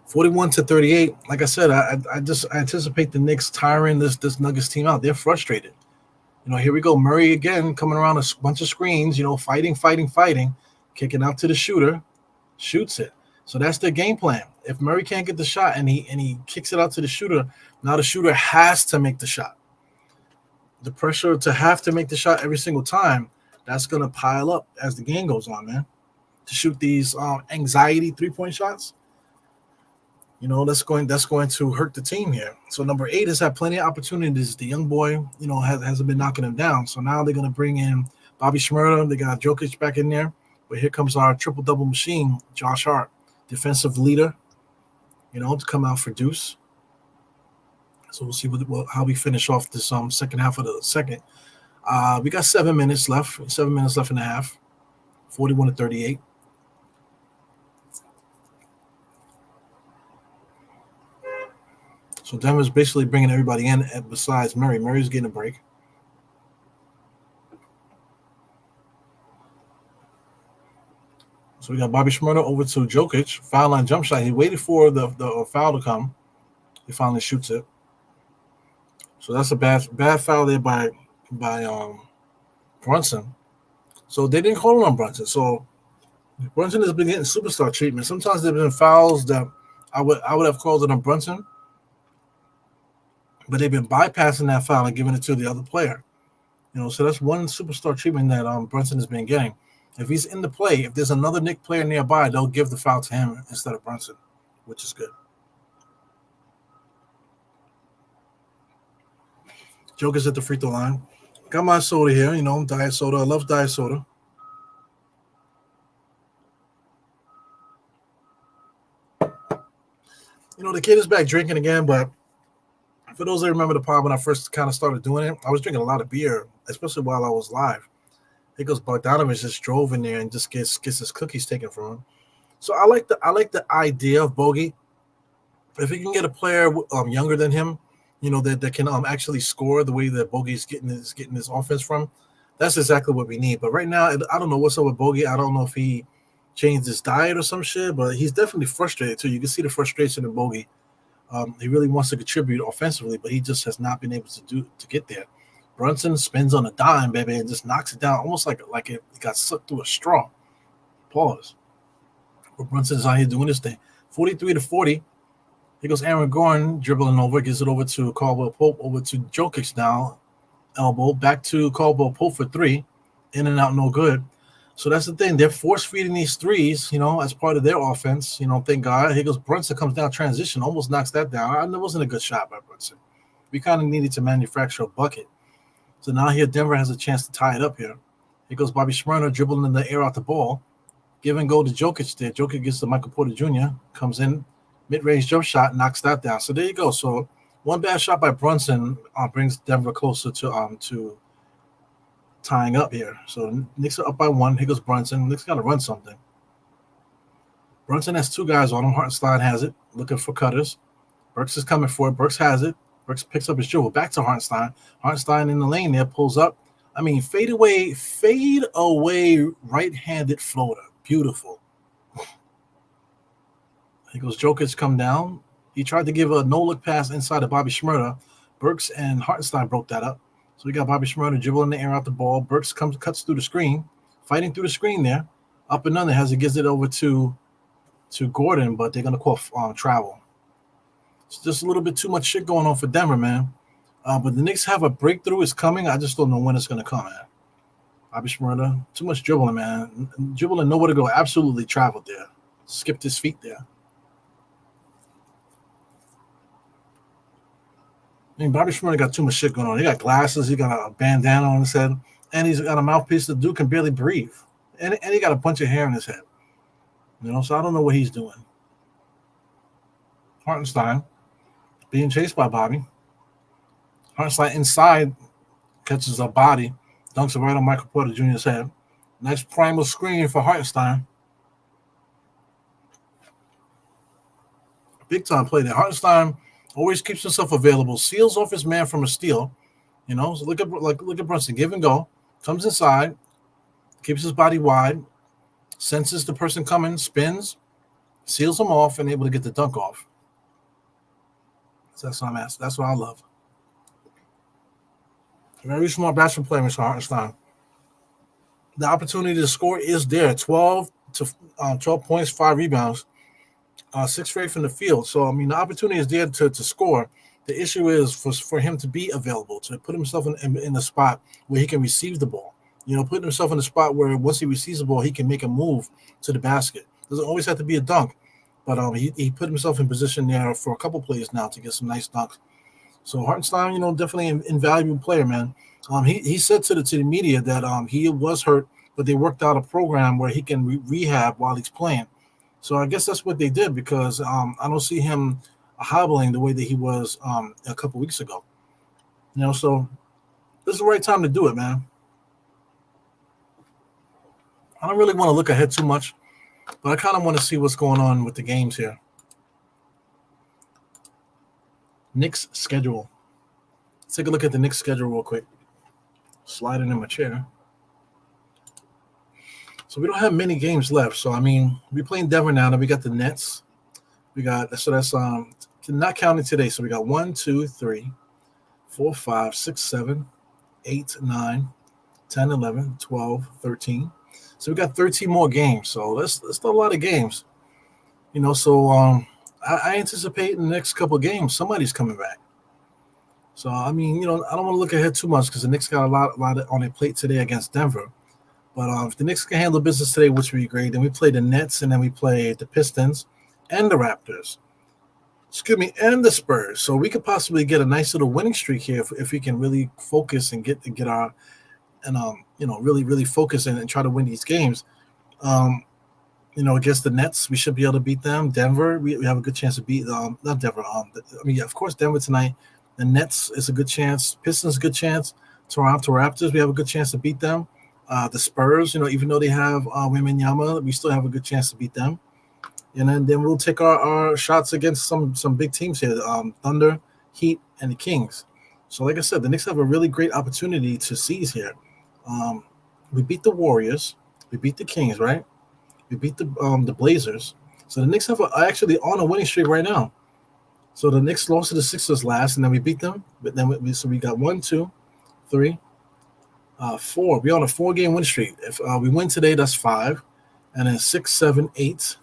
S1: 41-38. Like I said, I anticipate the Knicks tiring this Nuggets team out. They're frustrated. Here we go. Murray again coming around a bunch of screens, fighting, kicking out to the shooter, shoots it. So that's their game plan. If Murray can't get the shot and he kicks it out to the shooter, now the shooter has to make the shot. The pressure to have to make the shot every single time, that's going to pile up as the game goes on, man. To shoot these anxiety 3-point shots. That's going to hurt the team here. So number 8 has had plenty of opportunities. The young boy, hasn't been knocking him down. So now they're going to bring in Bobby Shmurda. They got Jokic back in there. But here comes our triple double machine, Josh Hart, defensive leader. To come out for Deuce. So we'll see how we finish off this second half of the second. We got 7 minutes left. 7 minutes left in the half. 41-38. So Denver's basically bringing everybody in besides Murray. Murray's getting a break. So we got Bobby Shmurda over to Jokic. Foul line jump shot. He waited for the foul to come. He finally shoots it. So that's a bad foul there by Brunson. So they didn't call on Brunson. So Brunson has been getting superstar treatment. Sometimes there have been fouls that I would have called it on Brunson, but they've been bypassing that foul and giving it to the other player. So that's one superstar treatment that Brunson has been getting. If he's in the play, if there's another Knicks player nearby, they'll give the foul to him instead of Brunson, which is good. Joker's at the free throw line. Got my soda here, diet soda. I love diet soda. The kid is back drinking again, but for those that remember the pod when I first kind of started doing it, I was drinking a lot of beer, especially while I was live. It goes Bogdanovich just drove in there and just gets his cookies taken from him. So I like the idea of Bogey. If he can get a player younger than him, that can actually score the way that Bogey's getting his offense from, that's exactly what we need. But right now, I don't know what's up with Bogey. I don't know if he changed his diet or some shit, but he's definitely frustrated too. You can see the frustration in Bogey. He really wants to contribute offensively, but he just has not been able to get there. Brunson spins on a dime, baby, and just knocks it down almost like it got sucked through a straw. Pause. But Brunson's out here doing this thing. 43-40. Here goes Aaron Gordon dribbling over, gives it over to Caldwell Pope, over to Jokic now. Elbow, back to Caldwell Pope for 3. In and out, no good. So that's the thing. They're force-feeding these threes, as part of their offense. Thank God. Here goes Brunson, comes down transition, almost knocks that down. It wasn't a good shot by Brunson. We kind of needed to manufacture a bucket. So now here Denver has a chance to tie it up here. Here goes Bobby Shmurda dribbling in the air out the ball. Give and go to Jokic there. Jokic gets to Michael Porter Jr., comes in, mid-range jump shot, knocks that down. So there you go. So one bad shot by Brunson brings Denver closer to tying up here. So Knicks are up by 1. Here goes Brunson. Knicks got to run something. Brunson has 2 guys on him. Hartenstein has it, looking for cutters. Burks is coming for it. Burks has it. Burks picks up his dribble. Back to Hartenstein. Hartenstein in the lane there, pulls up. Fade away, right-handed floater. Beautiful. Here goes Jokic, come down. He tried to give a no-look pass inside of Bobby Shmurda. Burks and Hartenstein broke that up. So we got Bobby Shmurda dribbling the air out the ball. Burks cuts through the screen, fighting through the screen there. Up and under, gives it over to Gordon, but they're going to call travel. It's just a little bit too much shit going on for Denver, man. But the Knicks have a breakthrough. It's coming. I just don't know when it's going to come, man. Bobby Shmurda, too much dribbling, man. Dribbling, nowhere to go. Absolutely traveled there. Skipped his feet there. Bobby Shmurda got too much shit going on. He got glasses. He got a bandana on his head. And he's got a mouthpiece. The dude can barely breathe. And he got a bunch of hair in his head. So I don't know what he's doing. Hartenstein being chased by Bobby. Hartenstein inside catches a body, dunks it right on Michael Porter Jr.'s head. Nice primal screen for Hartenstein. Big time play there. Hartenstein always keeps himself available, seals off his man from a steal. So look at Brunson, give and go, comes inside, keeps his body wide, senses the person coming, spins, seals him off, and able to get the dunk off. So that's what I'm asking. That's what I love. Very smart basketball player, Mr. Hartenstein. The opportunity to score is there. 12 points, 5 rebounds, 6 for 8 from the field. So, the opportunity is there to score. The issue is for him to be available, to put himself in the spot where he can receive the ball. Putting himself in the spot where once he receives the ball, he can make a move to the basket. Doesn't always have to be a dunk. but he put himself in position there for a couple plays now to get some nice dunks. So Hartenstein, definitely an invaluable player, man. He said to the media that he was hurt, but they worked out a program where he can rehab while he's playing. So I guess that's what they did because I don't see him hobbling the way that he was a couple weeks ago. So this is the right time to do it, man. I don't really want to look ahead too much, but I kind of want to see what's going on with the games here. Knicks schedule. Let's take a look at the Knicks schedule real quick. Sliding in my chair. So we don't have many games left. So we're playing Denver now. Then we got the Nets. That's not counting today. So we got 1, 2, 3, 4, 5, 6, 7, 8, 9, 10, 11, 12, 13. So we got 13 more games. So that's still a lot of games. So I anticipate in the next couple of games somebody's coming back. So I don't want to look ahead too much because the Knicks got a lot on their plate today against Denver. But if the Knicks can handle business today, which would be great, then we play the Nets and then we play the Pistons and the Raptors. And the Spurs. So we could possibly get a nice little winning streak here if we can really focus and get our really focus and try to win these games. Against the Nets, we should be able to beat them. Denver, we have a good chance to beat not Denver. Of course, Denver tonight. The Nets is a good chance. Pistons, a good chance. Toronto Raptors, we have a good chance to beat them. The Spurs, even though they have Wembanyama, we still have a good chance to beat them. And then we'll take our shots against some big teams here, Thunder, Heat, and the Kings. So like I said, the Knicks have a really great opportunity to seize here. We beat the Warriors. We beat the Kings, right? We beat the Blazers. So the Knicks have actually on a winning streak right now. So the Knicks lost to the Sixers last, and then we beat them. But then we got 1, 2, 3, 4. We're on a 4-game win streak. If we win today, that's 5. And then 6, 7, 8,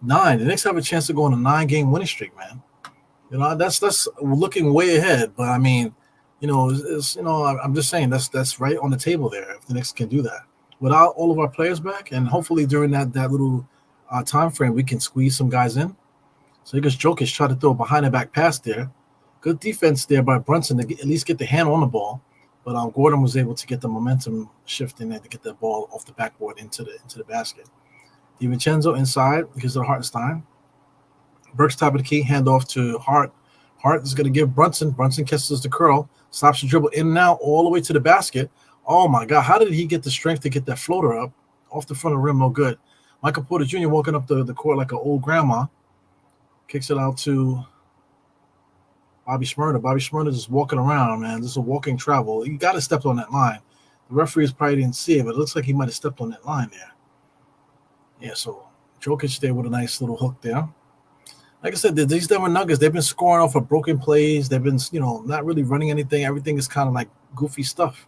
S1: 9. The Knicks have a chance to go on a 9-game winning streak, man. That's looking way ahead. But I'm just saying that's right on the table there. If the Knicks can do that without all of our players back, and hopefully during that little time frame, we can squeeze some guys in. So because Jokic tried to throw a behind the back pass there, good defense there by Brunson to at least get the hand on the ball. But Gordon was able to get the momentum shifting and to get the ball off the backboard into the basket. DiVincenzo inside because of Hartenstein. Burks top of the key, hand off to Hart. Hart is going to give Brunson. Brunson catches the curl, stops the dribble in and out all the way to the basket. Oh, my God. How did he get the strength to get that floater up off the front of the rim? No good. Michael Porter Jr. walking up the court like an old grandma. Kicks it out to Bobby Shmurda. Bobby Shmurda just walking around, man. This is a walking travel. You got to step on that line. The referees probably didn't see it, but it looks like he might have stepped on that line there. Yeah, so Jokic there with a nice little hook there. Like I said, these Denver Nuggets, they've been scoring off of broken plays. They've been, not really running anything. Everything is kind of like goofy stuff.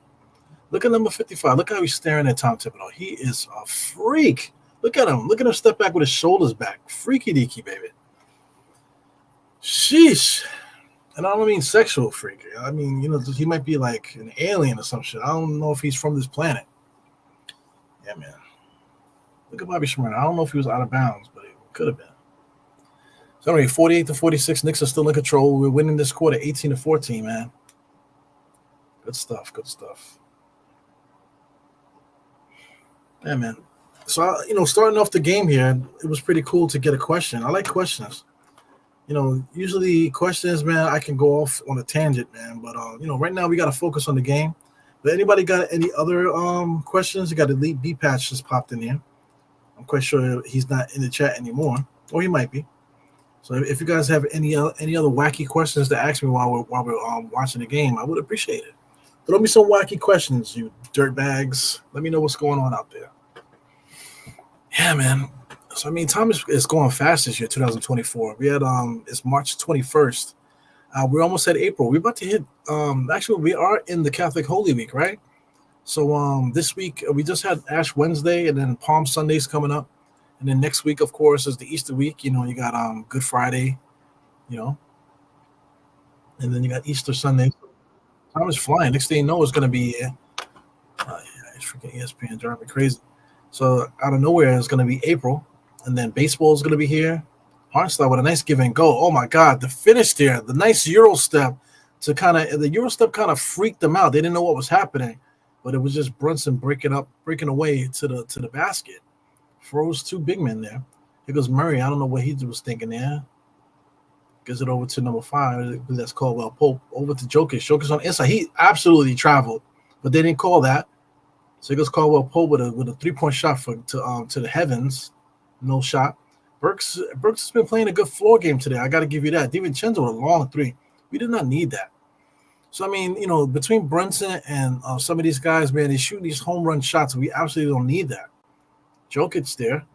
S1: Look at number 55. Look how he's staring at Tom Thibodeau. He is a freak. Look at him. Look at him step back with his shoulders back. Freaky deaky, baby. Sheesh. And I don't mean sexual freak. I mean, he might be like an alien or some shit. I don't know if he's from this planet. Yeah, man. Look at Bobby Shmurda. I don't know if he was out of bounds, but it could have been. So anyway, 48-46. Knicks are still in control. We're winning this quarter 18-14, man. Good stuff. Good stuff. Yeah, man. So, starting off the game here, it was pretty cool to get a question. I like questions. Usually questions, man, I can go off on a tangent, man. But, right now we got to focus on the game. But anybody got any other questions? You got Elite B-Patch just popped in here. I'm quite sure he's not in the chat anymore. Or he might be. So if you guys have any other wacky questions to ask me while we're watching the game, I would appreciate it. Throw me some wacky questions, you dirtbags. Let me know what's going on out there. Yeah, man. So, time is going fast this year, 2024. We had it's March 21st. We're almost at April. We're about to hit actually we are in the Catholic Holy Week, right? So this week we just had Ash Wednesday and then Palm Sunday's coming up. And then next week, of course, is the Easter week. You got Good Friday, and then you got Easter Sunday. Time is flying. Next thing you know, it's going to be it's freaking ESPN driving me crazy. So out of nowhere, it's going to be April. And then baseball is going to be here. Hartenstein with a nice give and go. Oh my God, the finish there, the nice Euro step the Euro step kind of freaked them out. They didn't know what was happening, but it was just Brunson breaking away to the basket. Froze two big men there. Here goes Murray. I don't know what he was thinking there. Gives it over to number 5. That's Caldwell Pope. Over to Jokic. Jokic on the inside. He absolutely traveled, but they didn't call that. So he goes Caldwell Pope with a 3-point shot to the heavens. No shot. Burks has been playing a good floor game today. I got to give you that. DiVincenzo with a long 3. We did not need that. So, I mean, between Brunson and some of these guys, man, they shoot these home run shots. We absolutely don't need that. Jokic there.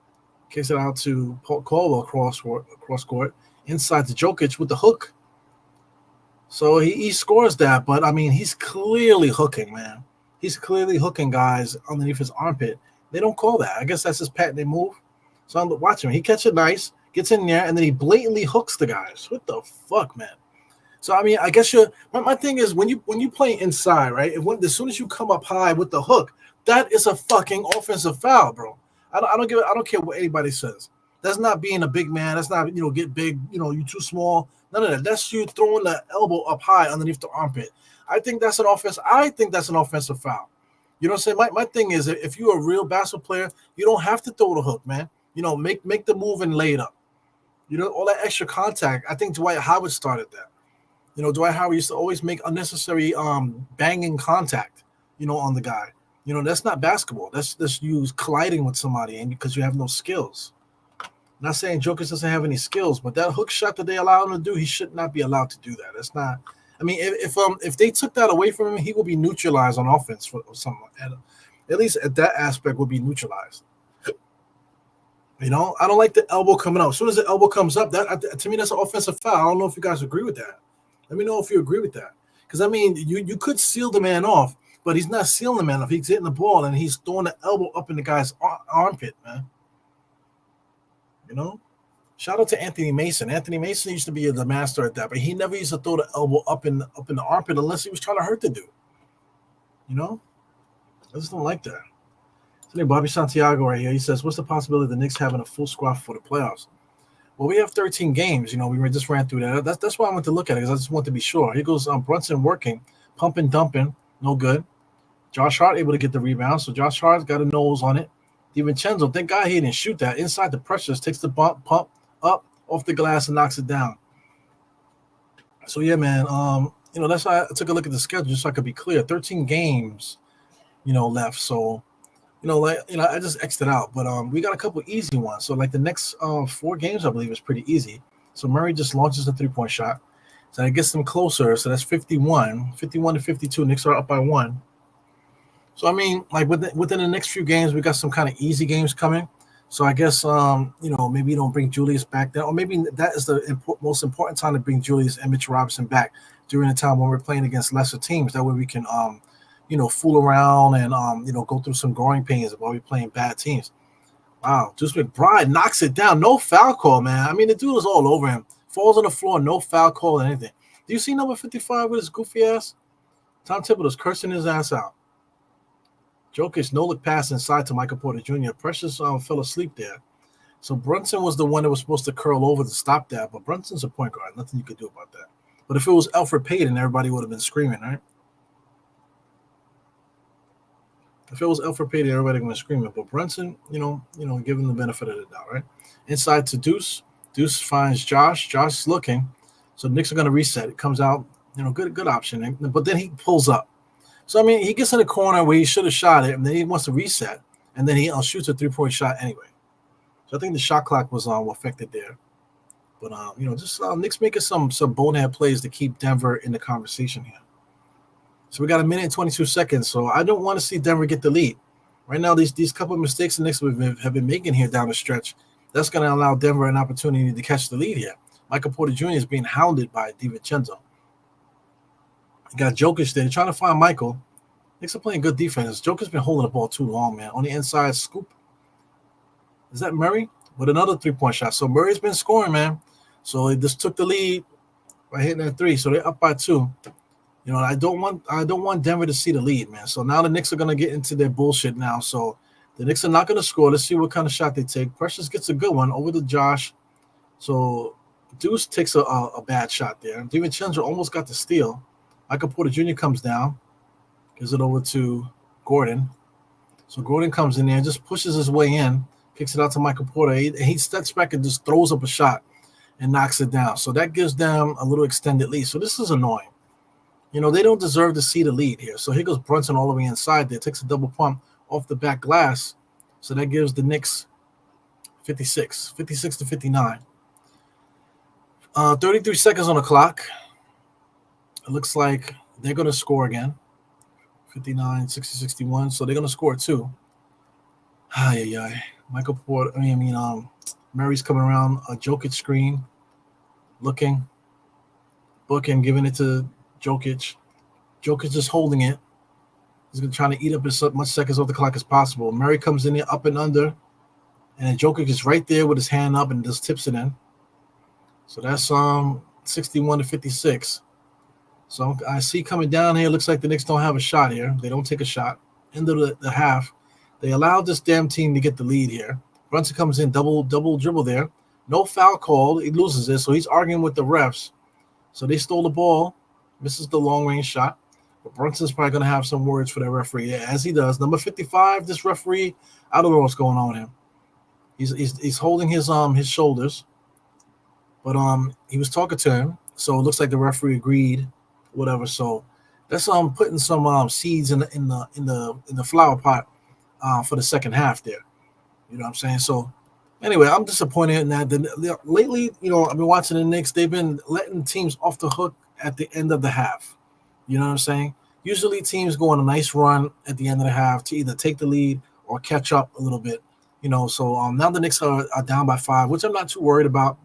S1: Kicks it out to Caldwell cross court. Inside to Jokic with the hook. So he scores that. But, I mean, he's clearly hooking, man. He's clearly hooking guys underneath his armpit. They don't call that. I guess that's his patented move. So I'm watching him. He catches it nice, gets in there, and then he blatantly hooks the guys. What the fuck, man? So I mean, I guess my thing is when you play inside, right? As soon as you come up high with the hook, that is a fucking offensive foul, bro. I don't care what anybody says. That's not being a big man. That's not get big. You too small. None of that. That's you throwing the elbow up high underneath the armpit. I think that's an offensive foul. You know what I'm saying? My thing is, if you're a real basketball player, you don't have to throw the hook, man. Make the move and lay it up. All that extra contact. I think Dwight Howard started that. Dwight Howard used to always make unnecessary banging contact, on the guy. That's not basketball. That's just you colliding with somebody and because you have no skills. I'm not saying Jokic doesn't have any skills, but that hook shot that they allow him to do, he should not be allowed to do that. That's not. I mean, if they took that away from him, he will be neutralized on offense for something. At least at that aspect will be neutralized. I don't like the elbow coming up. As soon as the elbow comes up, that to me that's an offensive foul. I don't know if you guys agree with that. Let me know if you agree with that. Because, I mean, you could seal the man off, but he's not sealing the man off. He's hitting the ball, and he's throwing the elbow up in the guy's armpit, man. Shout out to Anthony Mason. Anthony Mason used to be the master at that, but he never used to throw the elbow up in the armpit unless he was trying to hurt the dude. I just don't like that. So Bobby Santiago right here. He says, what's the possibility of the Knicks having a full squad for the playoffs? Well, we have 13 games. We just ran through that. That's why I went to look at it, because I just want to be sure. Here goes Brunson working, pumping, dumping, no good. Josh Hart able to get the rebound, so Josh Hart's got a nose on it. DiVincenzo, thank God he didn't shoot that. Inside the pressures, takes the pump up off the glass and knocks it down. So, yeah, man, that's why I took a look at the schedule just so I could be clear. 13 games, left, so – I just X'd it out, but we got a couple easy ones. So, the next 4 games, I believe, is pretty easy. So, Murray just launches a 3-point shot. So, that gets them closer. So, that's 51 to 52. Knicks are up by 1. So, I mean, within the next few games, we got some kind of easy games coming. So, I guess, maybe you don't bring Julius back then. Or maybe that is the most important time to bring Julius and Mitch Robinson back during the time when we're playing against lesser teams. That way we can fool around and go through some growing pains while we're playing bad teams. Wow, Deuce McBride knocks it down. No foul call, man. I mean, the dude is all over him. Falls on the floor, no foul call or anything. Do you see number 55 with his goofy ass? Tom Thibodeau's cursing his ass out. Jokic no-look pass inside to Michael Porter Jr. Precious fell asleep there. So Brunson was the one that was supposed to curl over to stop that, but Brunson's a point guard. Nothing you could do about that. But if it was Elfrid Payton, everybody would have been screaming, right? If it was Elfrid Payton, everybody would have been screaming. But Brunson, give him the benefit of the doubt, right? Inside to Deuce. Deuce finds Josh. Josh is looking. So the Knicks are going to reset. It comes out, good option. But then he pulls up. So, I mean, he gets in the corner where he should have shot it, and then he wants to reset, and then he shoots a 3-point shot anyway. So I think the shot clock was affected there. But, just Knicks making some bonehead plays to keep Denver in the conversation here. So we got 1 minute and 22 seconds. So I don't want to see Denver get the lead. Right now, these couple of mistakes the Knicks have been making here down the stretch, that's going to allow Denver an opportunity to catch the lead here. Michael Porter Jr. is being hounded by DiVincenzo. You got Jokic there. They're trying to find Michael. Knicks are playing good defense. Jokic's been holding the ball too long, man. On the inside scoop. Is that Murray? With another 3-point shot. So Murray's been scoring, man. So they just took the lead by hitting that 3. So they're up by 2. I don't want Denver to see the lead, man. So now the Knicks are going to get into their bullshit now. So the Knicks are not going to score. Let's see what kind of shot they take. Precious gets a good one over to Josh. So Deuce takes a bad shot there. DiVincenzo almost got the steal. Michael Porter Jr. comes down, gives it over to Gordon. So Gordon comes in there, just pushes his way in, kicks it out to Michael Porter. He steps back and just throws up a shot and knocks it down. So that gives them a little extended lead. So this is annoying. They don't deserve to see the lead here. So here goes Brunson all the way inside there, takes a double pump off the back glass. So that gives the Knicks 56 to 59. 33 seconds on the clock. It looks like they're going to score again. 59, 60, 61. So they're going to score two. Michael Porter, Murray's coming around a Jokic screen, looking, booking, giving it to Jokic. Jokic just holding it. He's trying to eat up as much seconds off the clock as possible. Murray comes in there up and under, and then Jokic is right there with his hand up and just tips it in. So that's 61 to 56. So I see coming down here, looks like the Knicks don't have a shot here. They don't take a shot. End of the half. They allowed this damn team to get the lead here. Brunson comes in, double dribble there. No foul call. He loses it, so he's arguing with the refs. So they stole the ball. Misses the long-range shot. But Brunson's probably going to have some words for that referee, as he does. Number 55, this referee, I don't know what's going on with him. He's holding his shoulders. But he was talking to him, so it looks like the referee agreed, whatever. So that's putting some seeds in the flower pot for the second half there. You know what I'm saying? So anyway, I'm disappointed in that. Lately, I've been watching the Knicks. They've been letting teams off the hook at the end of the half. You know what I'm saying? Usually teams go on a nice run at the end of the half to either take the lead or catch up a little bit. So now the Knicks are down by 5, which I'm not too worried about.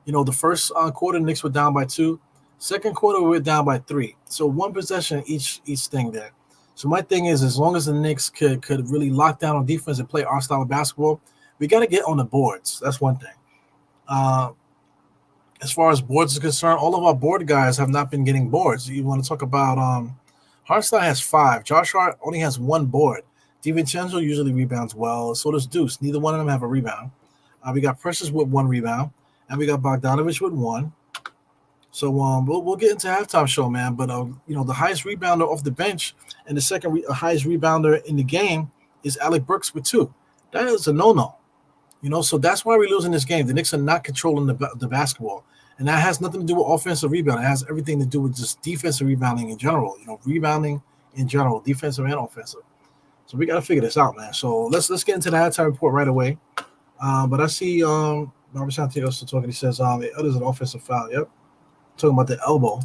S1: The first quarter, the Knicks were down by 2. Second quarter, we were down by 3. So one possession each thing there. So my thing is, as long as the Knicks could really lock down on defense and play our style of basketball, we got to get on the boards. That's one thing. As far as boards is concerned, all of our board guys have not been getting boards. You want to talk about Hartenstein has 5. Josh Hart only has 1 board. DiVincenzo usually rebounds well. So does Deuce. Neither one of them have a rebound. We got Precious with 1 rebound. And we got Bogdanovich with 1. So we'll get into halftime show, man. But the highest rebounder off the bench and the second highest rebounder in the game is Alec Burks with 2. That is a no-no. So that's why we're losing this game. The Knicks are not controlling the basketball, and that has nothing to do with offensive rebounding. It has everything to do with just defensive rebounding in general. Rebounding in general, defensive and offensive. So we got to figure this out, man. So let's get into the halftime report right away. But I see Robert Santiago still talking. He says, it is an offensive foul. Yep. Talking about the elbow.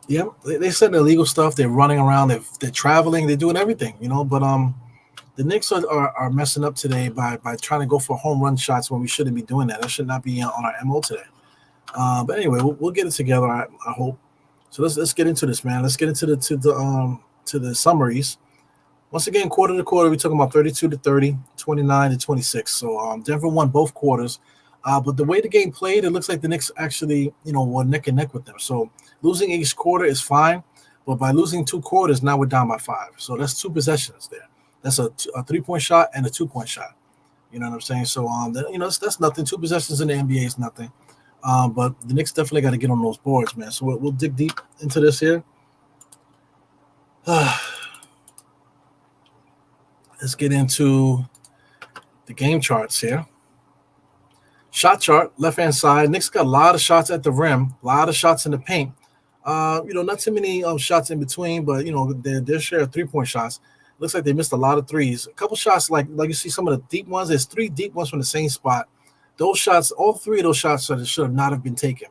S1: Yep. They said illegal stuff. They're running around. They're traveling. They're doing everything, But the Knicks are messing up today by trying to go for home run shots when we shouldn't be doing that. That should not be on our MO today. But anyway, we'll get it together, I hope. So let's get into this, man. Let's get into the summaries. Once again, quarter to quarter, we're talking about 32 to 30, 29 to 26. So Denver won both quarters. But the way the game played, it looks like the Knicks actually, were neck and neck with them. So losing each quarter is fine. But by losing 2 quarters, now we're down by 5. So that's 2 possessions there. That's a 3-point shot and a 2-point shot. You know what I'm saying? So, that's nothing. 2 possessions in the NBA is nothing. But the Knicks definitely got to get on those boards, man. So we'll dig deep into this here. Let's get into the game charts here. Shot chart, left-hand side. Knicks got a lot of shots at the rim, a lot of shots in the paint. Not too many shots in between, but, their share of 3-point shots. Looks like they missed a lot of threes. A couple shots, like you see some of the deep ones. There's 3 deep ones from the same spot. Those shots, all 3 of those shots should not have been taken.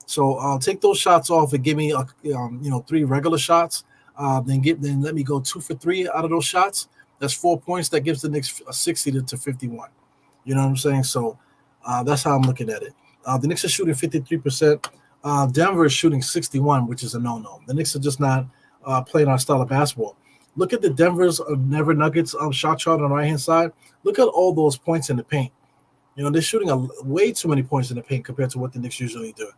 S1: So I'll take those shots off and give me 3 regular shots. Then let me go 2 for 3 out of those shots. That's 4 points. That gives the Knicks 60 to 51. You know what I'm saying? So that's how I'm looking at it. The Knicks are shooting 53%. Denver is shooting 61, which is a no-no. The Knicks are just not playing our style of basketball. Look at the Denver's Denver Nuggets shot chart on the right-hand side. Look at all those points in the paint. They're shooting way too many points in the paint compared to what the Knicks usually do.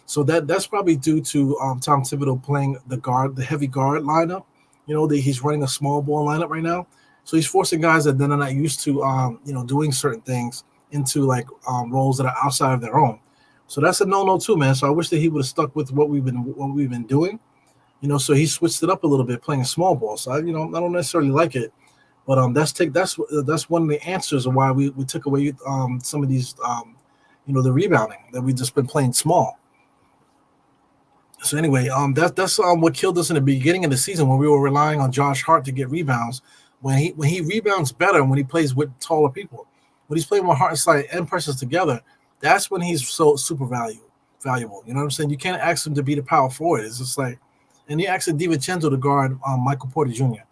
S1: So that's probably due to Tom Thibodeau playing the heavy guard lineup. He's running a small ball lineup right now. So he's forcing guys that then are not used to, doing certain things into like roles that are outside of their own. So that's a no-no too, man. So I wish that he would have stuck with what we've been doing. So he switched it up a little bit, playing small ball. So I don't necessarily like it, but that's one of the answers of why we took away some of these the rebounding that we just been playing small. So anyway, that's what killed us in the beginning of the season when we were relying on Josh Hart to get rebounds. When he rebounds better when he plays with taller people, when he's playing with Hart and Precious together, that's when he's so super valuable. You know what I'm saying? You can't ask him to be the power forward. It's just like, and you asked DiVincenzo to guard Michael Porter Jr.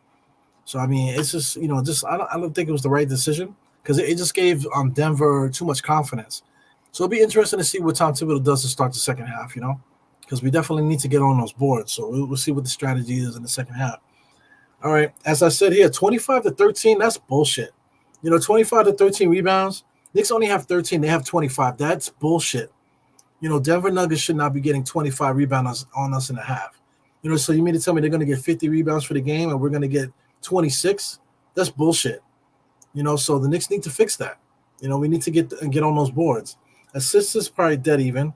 S1: So I mean, it's just just I don't think it was the right decision because it just gave Denver too much confidence. So it'll be interesting to see what Tom Thibodeau does to start the second half. Because we definitely need to get on those boards. So we'll see what the strategy is in the second half. All right, as I said here, 25-13. That's bullshit. 25 to 13 rebounds. Knicks only have 13. They have 25. That's bullshit. Denver Nuggets should not be getting 25 rebounds on us in a half. So you mean to tell me they're going to get 50 rebounds for the game and we're going to get 26? That's bullshit. So the Knicks need to fix that. We need to get on those boards. Assists is probably dead even.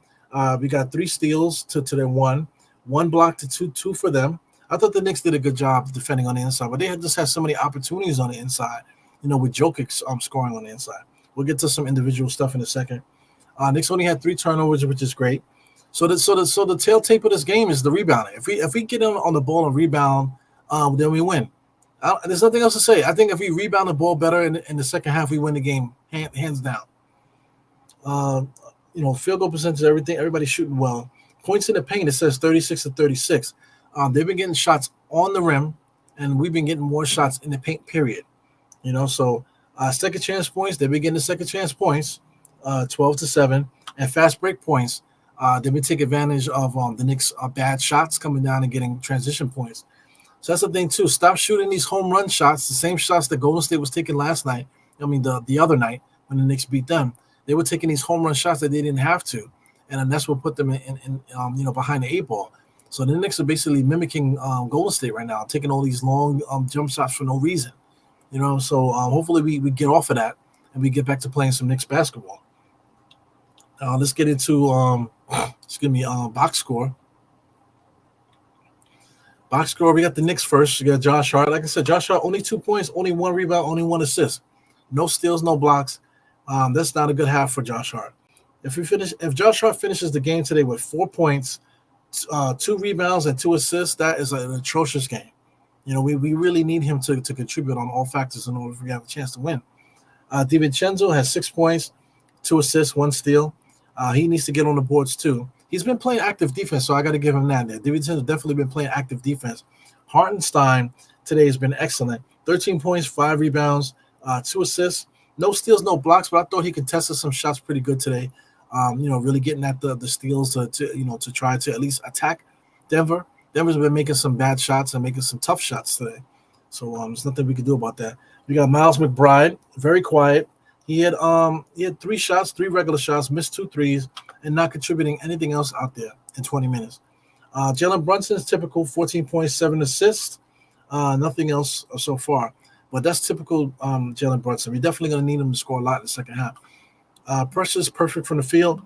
S1: We got 3 steals to their one block to two for them. I thought the Knicks did a good job defending on the inside, but they just had so many opportunities on the inside, with Jokic scoring on the inside. We'll get to some individual stuff in a second. Knicks only had 3 turnovers, which is great. So the tail tape of this game is the rebounding. If we get on the ball and rebound, then we win. There's nothing else to say. I think if we rebound the ball better in the second half, we win the game hands down. Field goal percentage, everything, everybody's shooting well. Points in the paint, it says 36-36. They've been getting shots on the rim, and we've been getting more shots in the paint, period. So second chance points, they've been getting the second chance points, 12-7, and fast break points. They've been taking advantage of the Knicks' bad shots coming down and getting transition points. So that's the thing, too. Stop shooting these home run shots, the same shots that Golden State was taking last night. I mean, the other night when the Knicks beat them. They were taking these home run shots that they didn't have to, and that's what put them in behind the 8 ball. So the Knicks are basically mimicking Golden State right now, taking all these long jump shots for no reason. So hopefully we get off of that and we get back to playing some Knicks basketball. Let's get into box score. Box score, we got the Knicks first. We got Josh Hart. Like I said, Josh Hart, only 2 points, only 1 rebound, only 1 assist. No steals, no blocks. That's not a good half for Josh Hart. If Josh Hart finishes the game today with 4 points, 2 rebounds, and 2 assists, that is an atrocious game. We really need him to contribute on all factors in order for we have a chance to win. DiVincenzo has 6 points, 2 assists, 1 steal. He needs to get on the boards too. He's been playing active defense, so I got to give him that. DiVincenzo definitely been playing active defense. Hartenstein today has been excellent. 13 points, 5 rebounds, 2 assists. No steals, no blocks, but I thought he contested some shots pretty good today. Really getting at the steals to try to at least attack Denver. Denver's been making some bad shots and making some tough shots today. So there's nothing we can do about that. We got Miles McBride, very quiet. He had 3 shots, 3 regular shots, missed 2 threes, and not contributing anything else out there in 20 minutes. Jalen Brunson's typical 14 points, 7 assists. Nothing else so far. But that's typical Jalen Brunson. We're definitely going to need him to score a lot in the second half. Precious, perfect from the field.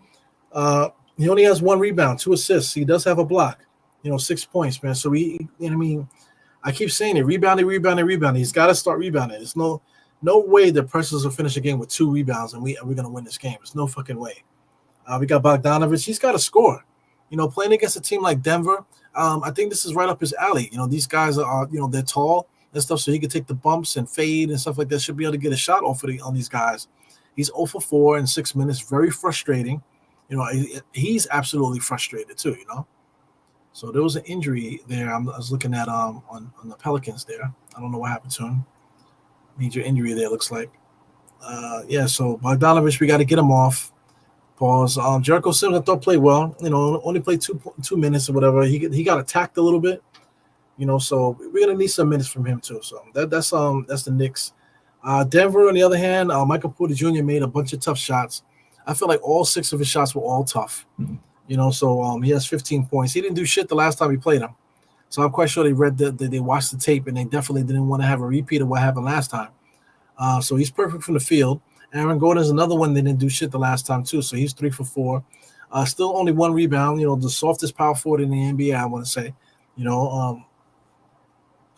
S1: He only has 1 rebound, 2 assists. He does have a block, 6 points, man. So I keep saying it, rebounding. He's got to start rebounding. There's no way that Precious will finish a game with 2 rebounds and we're going to win this game. There's no fucking way. We got Bogdanovich. He's got to score. Playing against a team like Denver, I think this is right up his alley. These guys are, they're tall and stuff, so he can take the bumps and fade and stuff like that. Should be able to get a shot off on these guys. He's 0 for 4 in 6 minutes. Very frustrating. He's absolutely frustrated too. So there was an injury there. I was looking at on the Pelicans there. I don't know what happened to him. Major injury there, looks like. So Bogdanovich, we got to get him off. Pause. Jericho Sims, I thought played well. Only played 2 minutes or whatever. He got attacked a little bit. So we're gonna need some minutes from him too. So that's the Knicks. Denver, on the other hand, Michael Porter Jr. made a bunch of tough shots. I feel like all 6 of his shots were all tough. So he has 15 points. He didn't do shit the last time he played him. So I'm quite sure they watched the tape and they definitely didn't want to have a repeat of what happened last time. So he's perfect from the field. Aaron Gordon's another one that didn't do shit the last time too, so he's 3 for 4. Still only one rebound. The softest power forward in the NBA, I want to say. You know,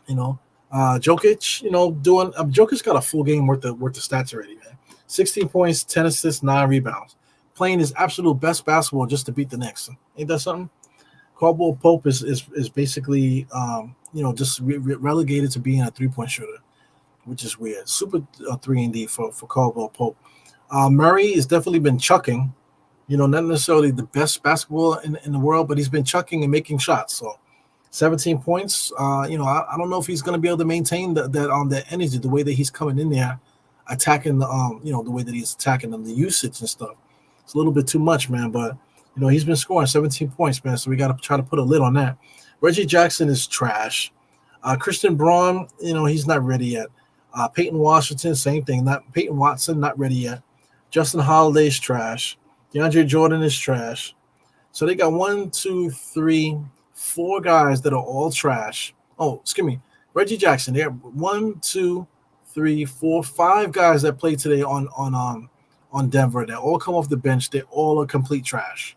S1: you know, Jokic. Doing Jokic got a full game worth of stats already, man. 16 points, 10 assists, 9 rebounds. Playing his absolute best basketball just to beat the Knicks. Ain't that something? Caldwell Pope is basically just relegated to being a 3-point shooter, which is weird. Super 3 and D for Caldwell Pope. Murray has definitely been chucking. Not necessarily the best basketball in the world, but he's been chucking and making shots. So 17 points. I don't know if he's going to be able to maintain that energy the way that he's coming in there, attacking the way that he's attacking them, the usage and stuff. It's a little bit too much, man. But he's been scoring 17 points, man. So we got to try to put a lid on that. Reggie Jackson is trash. Christian Braun, he's not ready yet. Peyton Washington, same thing. Peyton Watson, not ready yet. Justin Holiday's trash. DeAndre Jordan is trash. So they got 1, 2, 3, 4 guys that are all trash. Oh, excuse me. Reggie Jackson. They have 1, 2, 3, 4, 5 guys that played today on Denver. They all come off the bench. They all are complete trash.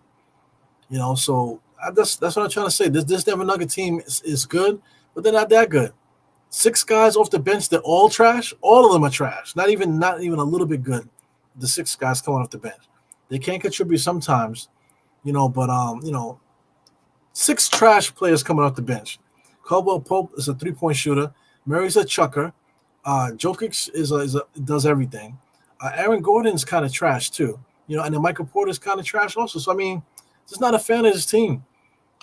S1: So that's what I'm trying to say. This Denver Nugget team is good, but they're not that good. 6 guys off the bench, they're all trash. All of them are trash. Not even a little bit good. The 6 guys coming off the bench. They can't contribute sometimes, but 6 trash players coming off the bench. Caldwell Pope is a 3-point shooter. Murray's a chucker. Jokic does everything. Aaron Gordon's kind of trash too. And then Michael Porter's kind of trash also. So I mean, just not a fan of this team.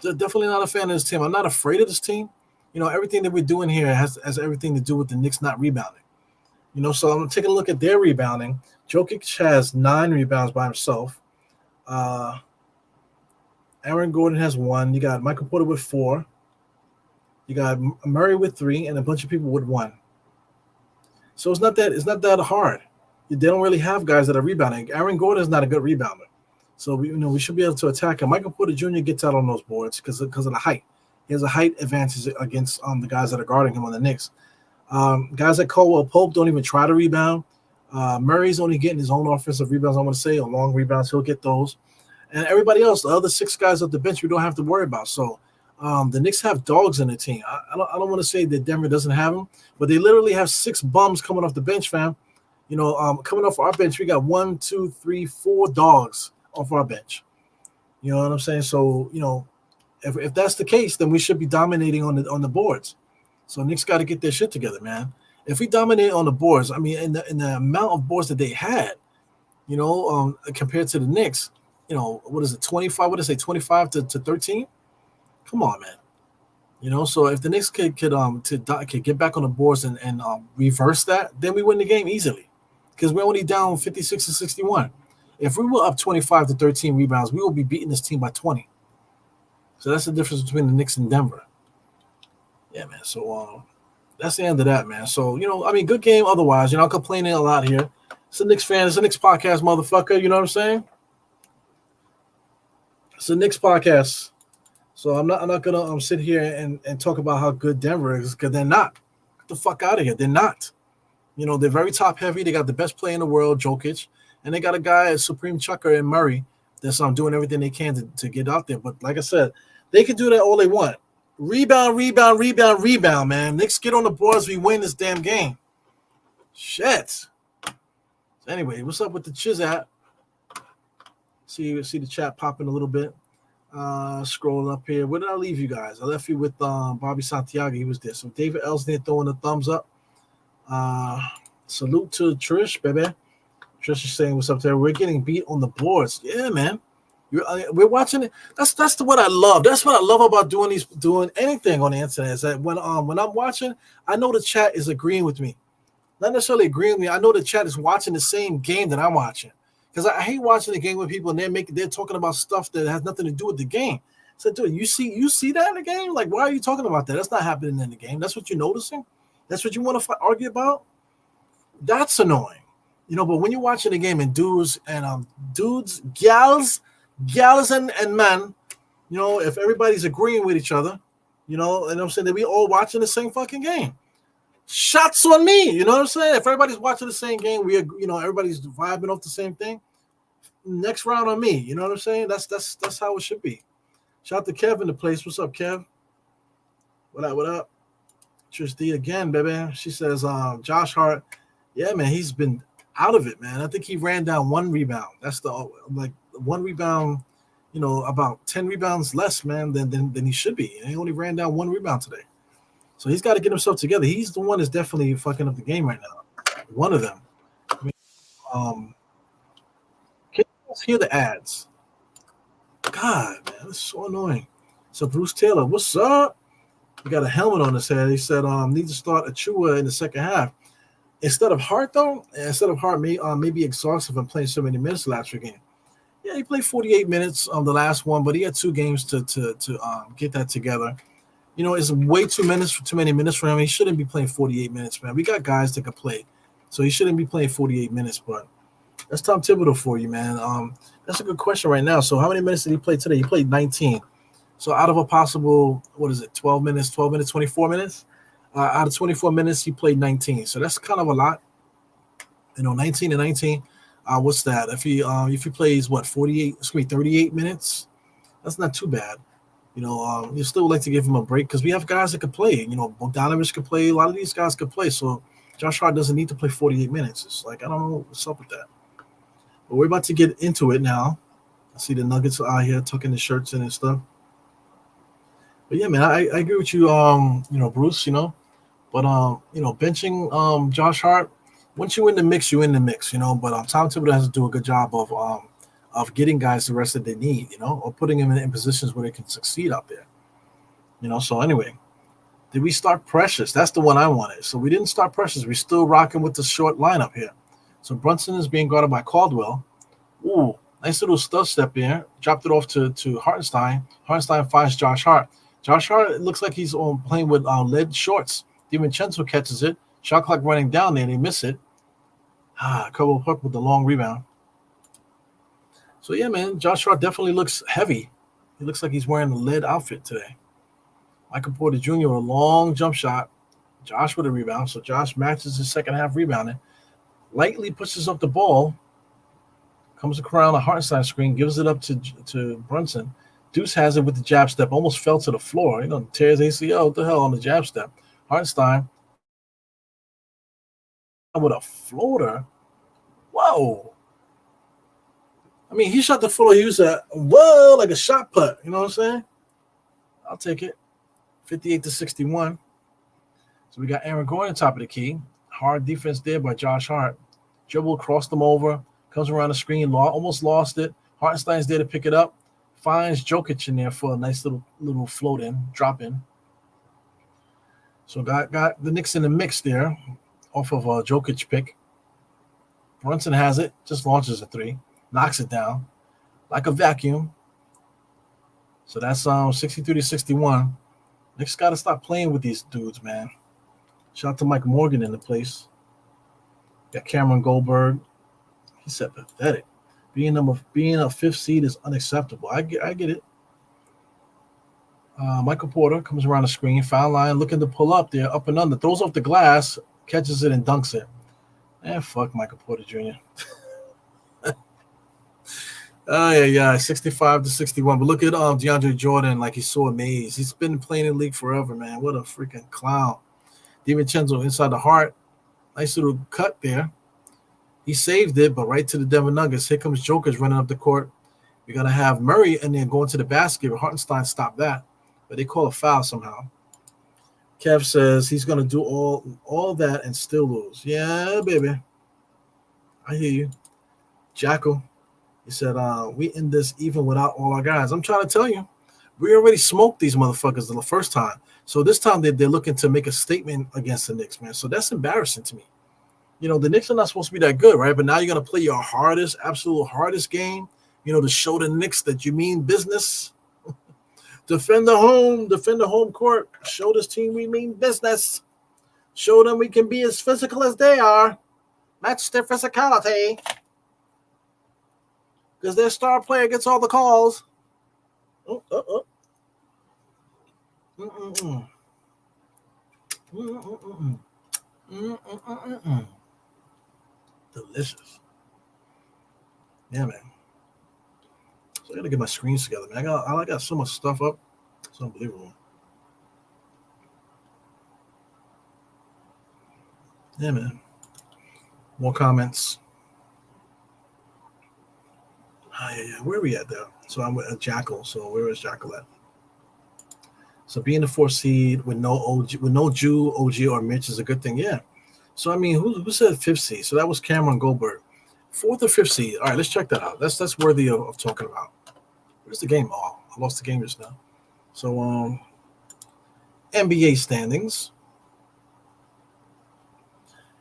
S1: Definitely not a fan of this team. I'm not afraid of this team. Everything that we're doing here has everything to do with the Knicks not rebounding. So I'm taking a look at their rebounding. Jokic has 9 rebounds by himself. Aaron Gordon has 1. You got Michael Porter with 4. You got Murray with 3, and a bunch of people with 1. So it's not that hard. They don't really have guys that are rebounding. Aaron Gordon is not a good rebounder, so we should be able to attack him. Michael Porter Jr. gets out on those boards because of the height. He has a height advantage against the guys that are guarding him on the Knicks. Guys like Caldwell Pope don't even try to rebound. Murray's only getting his own offensive rebounds, I want to say, or long rebounds. He'll get those. And everybody else, the other 6 guys off the bench, we don't have to worry about. So the Knicks have dogs in the team. I don't want to say that Denver doesn't have them, but they literally have 6 bums coming off the bench, fam. Coming off our bench, we got 1, 2, 3, 4 dogs off our bench. You know what I'm saying? So, if that's the case, then we should be dominating on the boards. So Knicks got to get their shit together, man. If we dominate on the boards, I mean, in the amount of boards that they had, compared to the Knicks, what is it, 25? What did I say, 25 to 13? Come on, man. So if the Knicks could get back on the boards and reverse that, then we win the game easily, because we're only down 56 to 61. If we were up 25 to 13 rebounds, we will be beating this team by 20. So that's the difference between the Knicks and Denver. Yeah, man. So that's the end of that, man. So, good game otherwise. I'm complaining a lot here. It's a Knicks fan. It's a Knicks podcast, motherfucker. You know what I'm saying? It's a Knicks podcast. So I'm not gonna sit here and talk about how good Denver is, because they're not. Get the fuck out of here. They're not. They're very top heavy. They got the best player in the world, Jokic, and they got a guy, a supreme chucker in Murray, that's doing everything they can to get out there. But like I said, they can do that all they want. Rebound, man. Knicks get on the boards, we win this damn game. Shit. So anyway, what's up with the Chiz app? See the chat popping a little bit. Scroll up here. Where did I leave you guys? I left you with Bobby Santiago. He was there. So David Elsner throwing a thumbs up. Salute to Trish, baby. Trish is saying, what's up there? We're getting beat on the boards. Yeah, man. We're watching it. That's what I love. That's what I love about doing anything on the internet, is that when I'm watching, I know the chat is agreeing with me. Not necessarily agreeing with me. I know the chat is watching the same game that I'm watching. Because I hate watching the game with people and they're talking about stuff that has nothing to do with the game. So, dude, you see that in the game? Like, why are you talking about that? That's not happening in the game. That's what you're noticing? That's what you want to argue about? That's annoying. But when you're watching the game and dudes, gals and men, if everybody's agreeing with each other, and I'm saying that we all watching the same fucking game. Shots on me. You know what I'm saying? If everybody's watching the same game, everybody's vibing off the same thing. Next round on me. You know what I'm saying? That's how it should be. Shout out to Kev in the place. What's up, Kev? What up? What up? Trish D again, baby. She says, Josh Hart. Yeah, man, he's been out of it, man. I think he ran down one rebound. That's the like one rebound. About 10 rebounds less, man, than he should be. And he only ran down one rebound today. So he's got to get himself together. He's the one that's definitely fucking up the game right now. One of them. I mean, can you guys hear the ads? God, man, that's so annoying. So Bruce Taylor, what's up? He got a helmet on his head. He said, need to start Achua in the second half. Instead of Hart, maybe exhausted from playing so many minutes last week game. Yeah, he played 48 minutes on the last one, but he had 2 games to get that together. It's way too many minutes for him. He shouldn't be playing 48 minutes, man. We got guys that can play, so he shouldn't be playing 48 minutes. But that's Tom Thibodeau for you, man. That's a good question right now. So how many minutes did he play today? He played 19. So out of a possible, 12 minutes, 24 minutes? Out of 24 minutes, he played 19. So that's kind of a lot. 19 and 19. What's that? If he plays 38 minutes, that's not too bad. You still like to give him a break because we have guys that could play. Bogdanovich could play. A lot of these guys could play. So Josh Hart doesn't need to play 48 minutes. It's like, I don't know what's up with that. But we're about to get into it now. I see the Nuggets out here tucking the shirts in and stuff. But yeah, man, I agree with you, Bruce, But benching Josh Hart, once you're in the mix, you're in the mix, But Tom Thibodeau has to do a good job of getting guys the rest that they need, or putting them in positions where they can succeed out there. So anyway, did we start Precious? That's the one I wanted. So we didn't start Precious. We're still rocking with the short lineup here. So Brunson is being guarded by Caldwell. Ooh, nice little stud step there. Dropped it off to Hartenstein. Hartenstein finds Josh Hart. Josh Hart, it looks like he's playing with lead shorts. DiVincenzo catches it. Shot clock running down there, and they miss it. Kobo Puck with the long rebound. So, yeah, man, Josh Hart definitely looks heavy. He looks like he's wearing a lead outfit today. Michael Porter Jr. with a long jump shot. Josh with a rebound. So Josh matches his second half rebounding. Lightly pushes up the ball. Comes around the Hartenstein screen. Gives it up to Brunson. Deuce has it with the jab step. Almost fell to the floor. Tears ACL. What the hell on the jab step? Hartenstein with a floater. Whoa. I mean, he shot the floor. He was like a shot put. You know what I'm saying? I'll take it. 58-61. So we got Aaron Gordon top of the key. Hard defense there by Josh Hart. Dribble, crossed them over. Comes around the screen. Almost lost it. Hartenstein's there to pick it up. Finds Jokic in there for a nice little float in, drop in. So got the Knicks in the mix there off of a Jokic pick. Brunson has it. Just launches a 3. Knocks it down like a vacuum. So that's 63-61. Knicks got to stop playing with these dudes, man. Shout out to Mike Morgan in the place. Got Cameron Goldberg. He said pathetic. Being a fifth seed is unacceptable. I get it. Michael Porter comes around the screen, foul line, looking to pull up there, up and under, throws off the glass, catches it and dunks it. Fuck Michael Porter Jr. Oh, yeah, 65-61. But look at DeAndre Jordan, like he's so amazed. He's been playing in the league forever, man. What a freaking clown. DiVincenzo inside the heart. Nice little cut there. He saved it, but right to the Denver Nuggets. Here comes Jokic running up the court. We're going to have Murray and then going to the basket. Hartenstein stopped that, but they call a foul somehow. Kev says he's going to do all that and still lose. Yeah, baby. I hear you. Jackal. He said, we end this even without all our guys. I'm trying to tell you, we already smoked these motherfuckers the first time. So this time they're looking to make a statement against the Knicks, man. So that's embarrassing to me. The Knicks are not supposed to be that good, right? But now you're going to play your absolute hardest game, to show the Knicks that you mean business. Defend the home court. Show this team we mean business. Show them we can be as physical as they are. Match their physicality. Because their star player gets all the calls. Mm-mm-mm-mm. Delicious. Yeah, man. So I gotta get my screens together, man. I got so much stuff up. It's unbelievable. Yeah, man. More comments. Yeah. Where are we at there? So I'm with Jackal. So where is Jackal at? So being the fourth seed with no OG, with no Jew, OG, or Mitch is a good thing. Yeah. So I mean, who said fifth seed? So that was Cameron Goldberg. Fourth or fifth seed. All right, let's check that out. That's worthy of talking about. Where's the game? Oh, I lost the game just now. So NBA standings,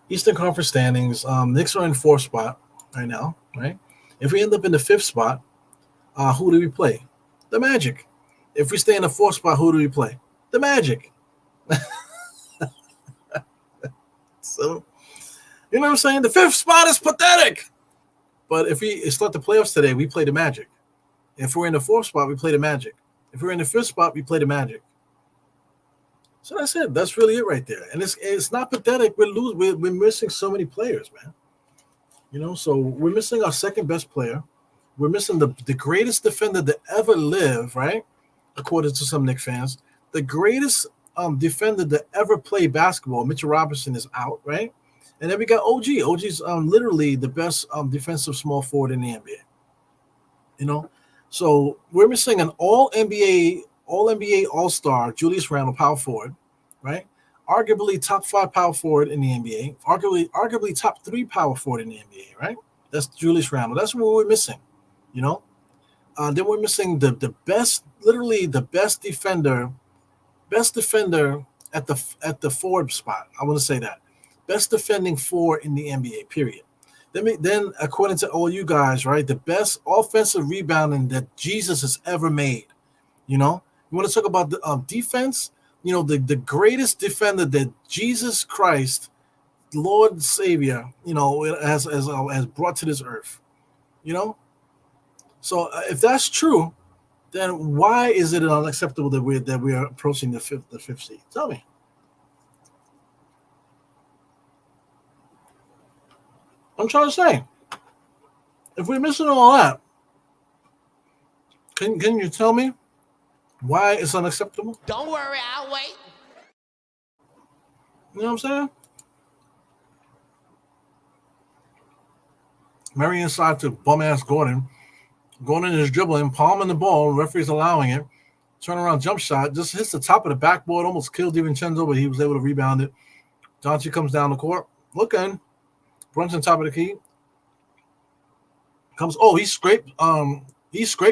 S1: Eastern Conference standings. Knicks are in fourth spot right now. Right. If we end up in the fifth spot, who do we play? The Magic. If we stay in the fourth spot, who do we play? The Magic. So you know what I'm saying? The fifth spot is pathetic. But if we start the playoffs today, we play the Magic. If we're in the fourth spot, we play the Magic. If we're in the fifth spot, we play the Magic. So that's it. That's really it right there. And it's not pathetic. We're missing so many players, man. You know, so we're missing our second best player. We're missing the greatest defender to ever live, right? According to some Knicks fans, the greatest defender to ever play basketball, Mitchell Robinson, is out, right? And then we got OG. OG's literally the best defensive small forward in the NBA. You know, so we're missing an All NBA All Star Julius Randle, power forward, right? Arguably top five power forward in the NBA. Arguably top three power forward in the NBA, right? That's Julius Randle. That's what we're missing. You know, then we're missing the best, literally the best defender at the forward spot. I want to say that best defending four in the NBA. Period. Then according to all you guys, right, the best offensive rebounding that Jesus has ever made. You know, you want to talk about the defense. You know, the greatest defender that Jesus Christ, Lord and Savior, you know, has brought to this earth. You know, so if that's true, then why is it unacceptable that we are approaching the fifth seed? Tell me. I'm trying to say, if we're missing all that, can you tell me why it's unacceptable?
S3: Don't worry, I'll wait.
S1: You know what I'm saying? Murray inside to bum ass Gordon. Gordon is dribbling, palming the ball. Referee's allowing it. Turnaround jump shot just hits the top of the backboard, almost killed DiVincenzo, but he was able to rebound it. Doncic comes down the court, looking. Brunson top of the key. Comes. Oh, he scraped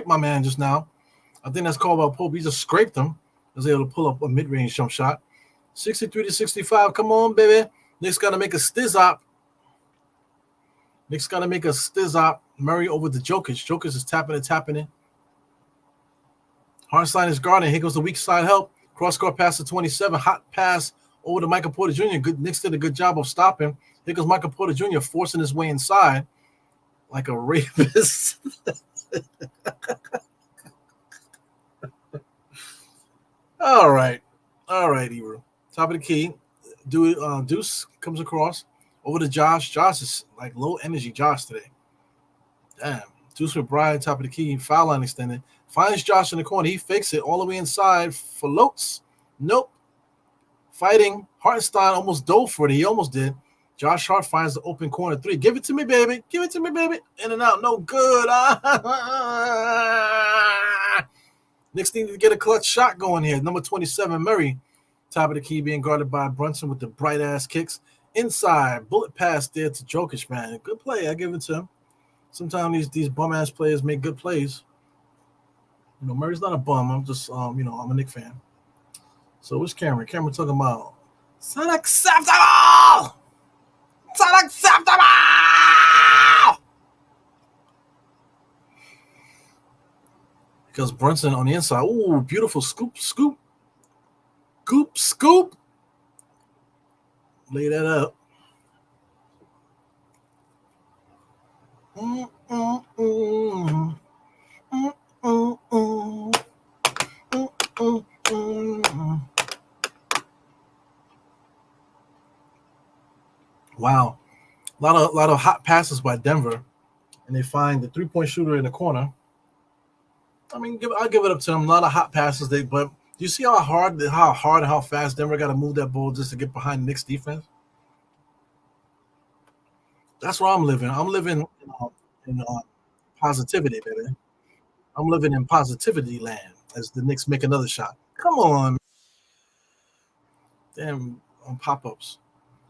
S1: my man just now. I think that's called by Pope. He just scraped him. Was able to pull up a mid-range jump shot. 63-65. Come on, baby. Knicks got to make a stiz-op. Knicks got to make a stiz-op. Murray over to Jokic. Jokic is tapping it. Hartenstein is guarding. Here goes the weak side help. Cross-court pass to 27. Hot pass over to Michael Porter Jr. Knicks did a good job of stopping. Here goes Michael Porter Jr. forcing his way inside like a rapist. All right, Ebro. Top of the key. Deuce comes across over to Josh. Josh is like low energy. Josh today. Damn. Deuce with Brian, top of the key. Foul line extended. Finds Josh in the corner. He fakes it all the way inside. Floats. Nope. Fighting. Hartenstein almost dove for it. He almost did. Josh Hart finds the open corner three. Give it to me, baby. In and out. No good. Knicks need to get a clutch shot going here. Number 27, Murray. Top of the key being guarded by Brunson with the bright-ass kicks. Inside. Bullet pass there to Jokic, man. Good play. I give it to him. Sometimes these bum-ass players make good plays. You know, Murray's not a bum. I'm just, I'm a Knicks fan. So what's Cameron? Cameron talking about, it's unacceptable! It's unacceptable! Because Brunson on the inside. Ooh, beautiful scoop. Lay that up. Wow, a lot of hot passes by Denver, and they find the 3-point shooter in the corner. I mean, I'll give it up to them. A lot of hot passes, but do you see how fast Denver got to move that ball just to get behind Knicks defense? That's where I'm living. I'm living in positivity, baby. I'm living in positivity land as the Knicks make another shot. Come on, damn on pop ups.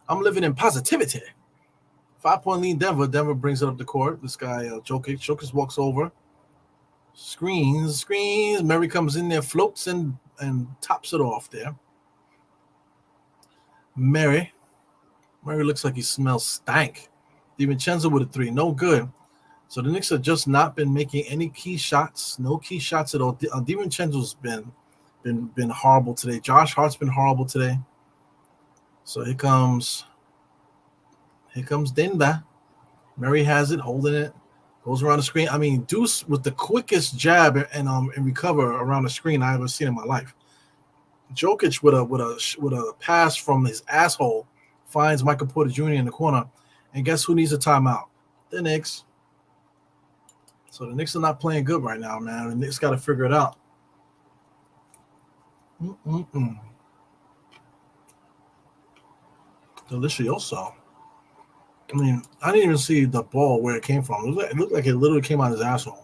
S1: I'm living in positivity. 5-point lead Denver. Denver brings it up the court. This guy, Jokic. Jokic walks over. Screens. Murray comes in there, floats and tops it off there. Murray looks like he smells stank. DiVincenzo with a three. No good. So the Knicks have just not been making any key shots. No key shots at all. DiVincenzo's been horrible today. Josh Hart's been horrible today. So here comes Denver. Murray has it, holding it, goes around the screen. I mean, Deuce with the quickest jab and recover around the screen I've ever seen in my life. Jokic with a pass from his asshole finds Michael Porter Jr. in the corner, and guess who needs a timeout? The Knicks. So the Knicks are not playing good right now, man. The Knicks got to figure it out. Delicioso. I mean, I didn't even see the ball where it came from. It looked like it literally came out of his asshole.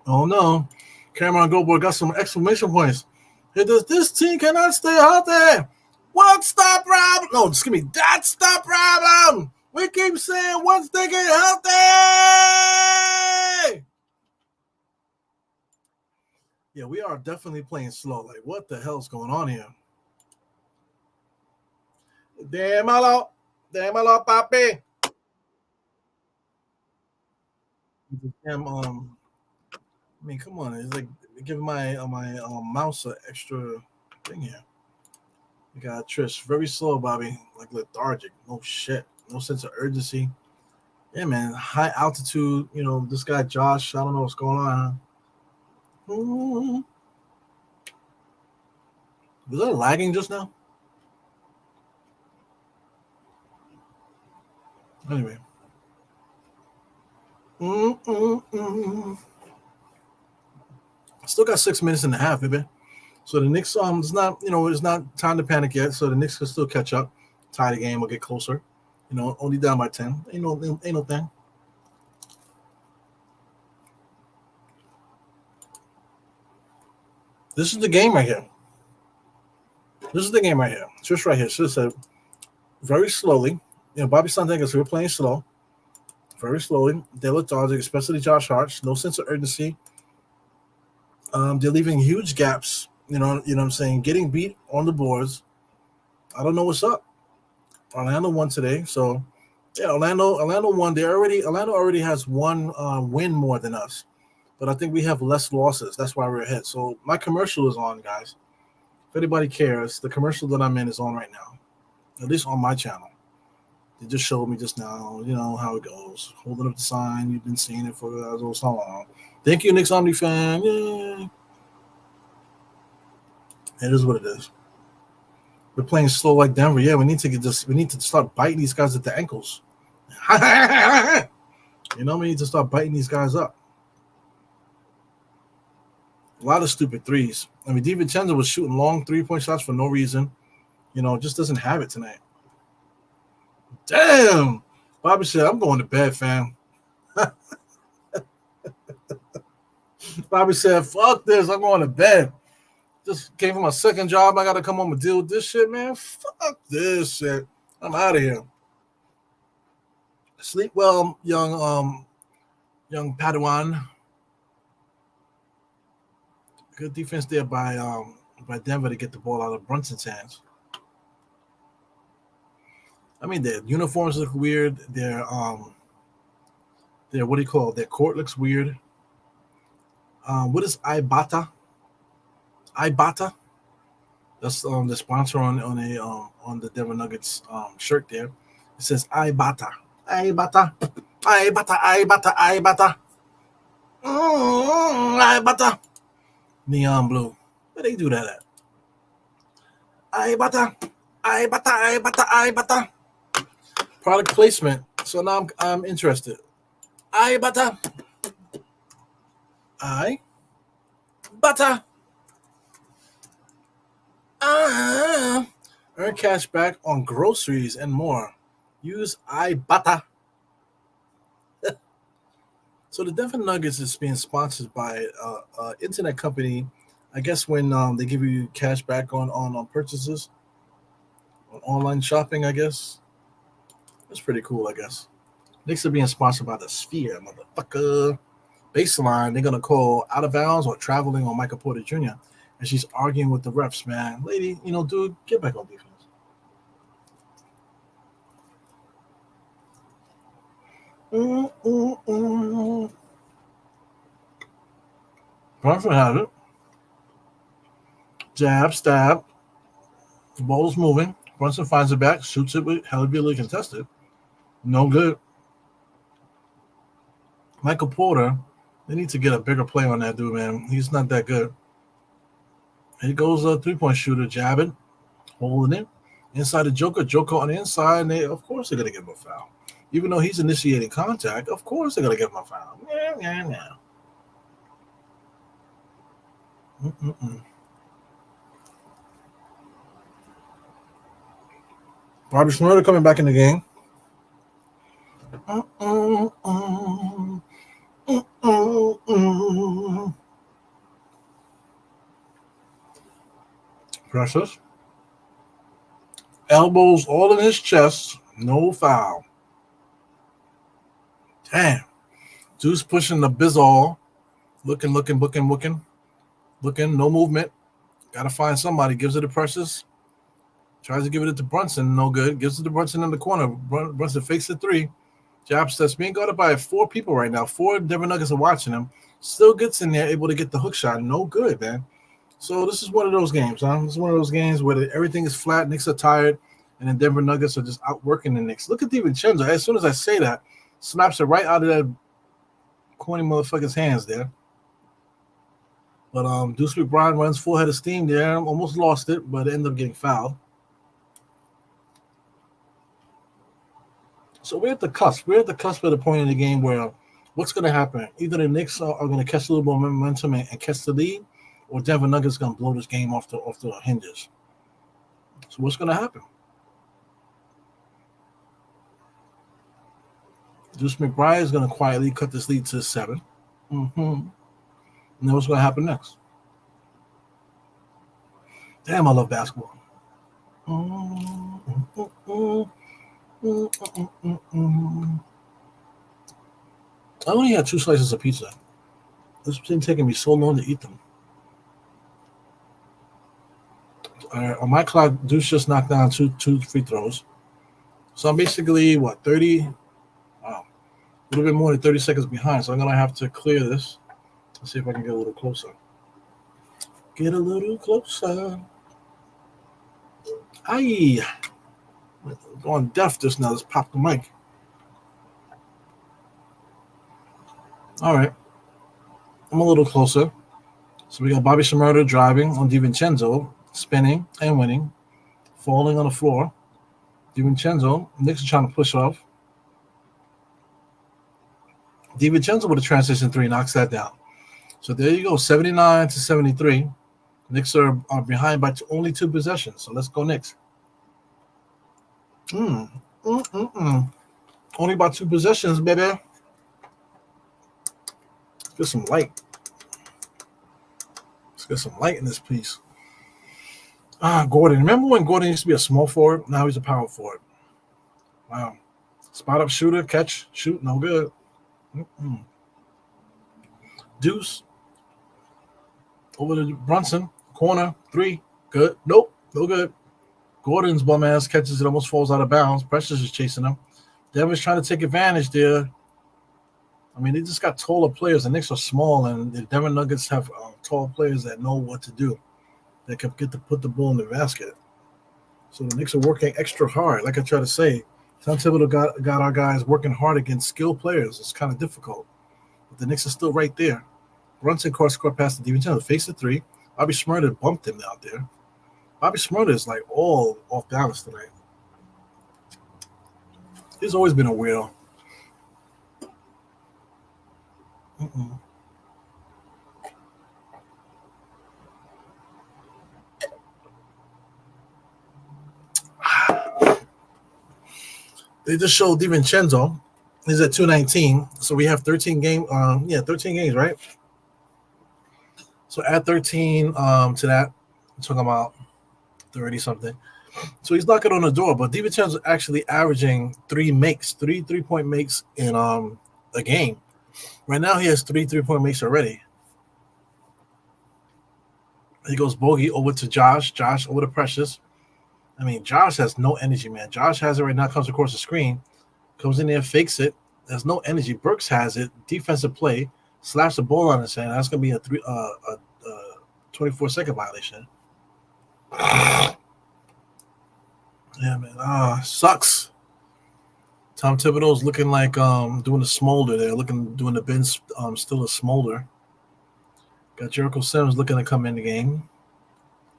S1: Oh no. Cameron Goldberg got some exclamation points. This team cannot stay healthy. What's the problem? No, just give me that's the problem. We keep saying once they get healthy. Yeah, we are definitely playing slow. Like, what the hell's going on here? Démalo, papi. Damn, I mean, come on. It's like giving my mouse an extra thing here. We got Trish. Very slow, Bobby. Like lethargic. No shit. No sense of urgency. Yeah, man. High altitude. You know, this guy Josh. I don't know what's going on. Was that lagging just now? Anyway. Still got 6 minutes and a half, baby. So the Knicks, it's not time to panic yet. So the Knicks can still catch up, tie the game, or get closer. You know, only down by 10. Ain't no thing. This is the game right here. Just right here. Should have said very slowly. You know, Bobby Santegas, we're playing slow. Very slowly. They're lethargic, especially Josh Hart. No sense of urgency. They're leaving huge gaps. You know what I'm saying? Getting beat on the boards. I don't know what's up. Orlando won today, so yeah, Orlando won. Orlando already has one win more than us, but I think we have less losses. That's why we're ahead. So my commercial is on, guys. If anybody cares, the commercial that I'm in is on right now, at least on my channel. They just showed me just now, you know how it goes. Holding up the sign, you've been seeing it for so long. Thank you, Knicks Omni fan. Yay. It is what it is. We're playing slow like Denver. Yeah, we need to start biting these guys at the ankles. You know, we need to start biting these guys up. A lot of stupid threes. I mean, DiVincenzo was shooting long 3-point shots for no reason. You know, just doesn't have it tonight. Damn. Bobby said, I'm going to bed, fam. Bobby said, fuck this. I'm going to bed. Just came from my second job. I got to come home and deal with this shit, man. Fuck this shit. I'm out of here. Sleep well, young Padawan. Good defense there by Denver to get the ball out of Brunson's hands. I mean, their uniforms look weird. Their what do you call it? Their court looks weird. What is Ibata? Ibata. That's the sponsor on the Denver Nuggets shirt there. It says Ibata. Ibata. Ibata. Ibata. Ibata. Ibata. Neon blue. Where they do that at? Ay bata, ay bata, ay bata, ay bata. Product placement. So now I'm interested. Ay bata, ay bata. Ah. Earn cash back on groceries and more. Use iBata. So the Denver Nuggets is being sponsored by internet company. I guess when they give you cash back on purchases on online shopping, I guess that's pretty cool. I guess Knicks are being sponsored by the Sphere, motherfucker. Baseline, they're gonna call out of bounds or traveling on Michael Porter Jr. And she's arguing with the refs, man. Lady, dude, get back on defense. Brunson has it. Jab, stab. The ball is moving. Brunson finds it back, shoots it with heavily contested. No good. Michael Porter, they need to get a bigger play on that dude, man. He's not that good. Here goes a three-point shooter, jabbing, holding it. Inside the Joker. Joker on the inside, and of course they're going to give him a foul. Even though he's initiating contact, of course they're going to give him a foul. Yeah. Bobby Schmurder coming back in the game. Precious. Elbows all in his chest. No foul. Damn. Deuce pushing the Bizzall. Looking. No movement. Got to find somebody. Gives it to Precious. Tries to give it to Brunson. No good. Gives it to Brunson in the corner. Brunson fakes the three. Jab steps. Being guarded by 4 people right now. 4 Denver Nuggets are watching him. Still gets in there, able to get the hook shot. No good, man. So this is one of those games, huh? This is one of those games where everything is flat. Knicks are tired, and then Denver Nuggets are just outworking the Knicks. Look at DiVincenzo. As soon as I say that, snaps it right out of that corny motherfucker's hands there. But Deuce McBride runs full head of steam there. Almost lost it, but ended up getting fouled. So we're at the cusp. We're at the cusp of the point in the game where what's going to happen? Either the Knicks are going to catch a little more momentum and catch the lead, or Denver Nuggets going to blow this game off the hinges. So what's going to happen? Deuce McBride is going to quietly cut this lead to 7. And then what's going to happen next? Damn, I love basketball. I only had 2 slices of pizza. It's been taking me so long to eat them. On my clock, Deuce just knocked down two free throws. So I'm basically, 30? Wow. A little bit more than 30 seconds behind. So I'm going to have to clear this. Let's see if I can get a little closer. Get a little closer. Aye. Going deaf just now. Let's pop the mic. All right. I'm a little closer. So we got Bobby Shmurda driving on DiVincenzo, spinning and winning, falling on the floor. DiVincenzo, Knicks are trying to push off. DiVincenzo with a transition 3 knocks that down. So there you go, 79-73. Knicks are behind by only 2 possessions. So let's go Knicks. Only by 2 possessions, baby. Let's get some light. Let's get some light in this piece. Gordon. Remember when Gordon used to be a small forward? Now he's a power forward. Wow. Spot up shooter, catch, shoot, no good. Deuce. Over to Brunson. Corner, 3. Good. Nope. No good. Gordon's bum ass catches it, almost falls out of bounds. Precious is chasing him. Denver's trying to take advantage there. I mean, they just got taller players. The Knicks are small, and the Denver Nuggets have tall players that know what to do. They can get to put the ball in the basket. So the Knicks are working extra hard. Like I try to say, Tom Thibodeau got our guys working hard against skilled players. It's kind of difficult. But the Knicks are still right there. Brunson cross-court pass to DiVincenzo. Fakes the 3. Bobby Smurder bumped him out there. Bobby Smurder is like all off balance tonight. He's always been a weirdo. Mm-mm. They just showed DiVincenzo. He's at 219. So we have 13 game. 13 games, right? So add 13 to that. I'm talking about 30 something. So he's knocking on the door, but DiVincenzo's actually averaging 3 3-point makes in a game. Right now he has 3 3-point makes already. He goes bogey over to Josh. Josh over to Precious. I mean, Josh has no energy, man. Josh has it right now, comes across the screen, comes in there, fakes it. There's no energy. Burks has it. Defensive play, slaps the ball on his hand. That's gonna be a 24-second violation. Yeah, man. Sucks. Tom Thibodeau's looking like doing a smolder there, doing the Ben still a smolder. Got Jericho Sims looking to come in the game.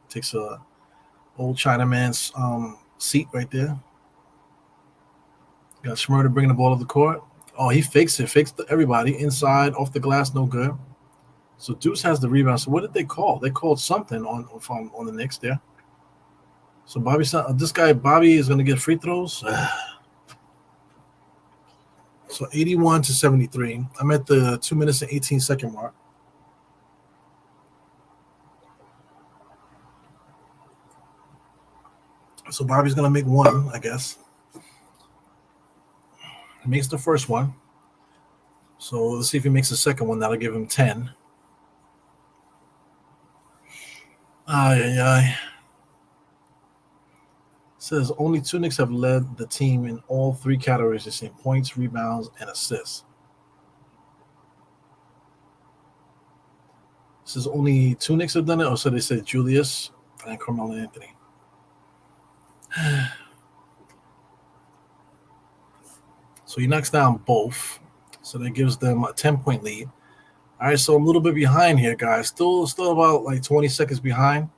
S1: Takes a old Chinaman's seat right there. Got Schmurder bringing the ball to the court. Oh, he fakes it. Fakes everybody. Inside, off the glass, no good. So Deuce has the rebound. So what did they call? They called something on the Knicks there. So Bobby is going to get free throws. So 81 to 73. I'm at the 2 minutes and 18-second mark. So Bobby's going to make one, I guess. He makes the first one. So let's see if he makes the second one. That'll give him 10. Says only 2 Knicks have led the team in all 3 categories this season: points, rebounds, and assists. Says only 2 Knicks have done it, or so they said Julius and Carmelo Anthony. So he knocks down both. So that gives them a 10-point lead. All right, so I'm a little bit behind here, guys. Still about like 20 seconds behind.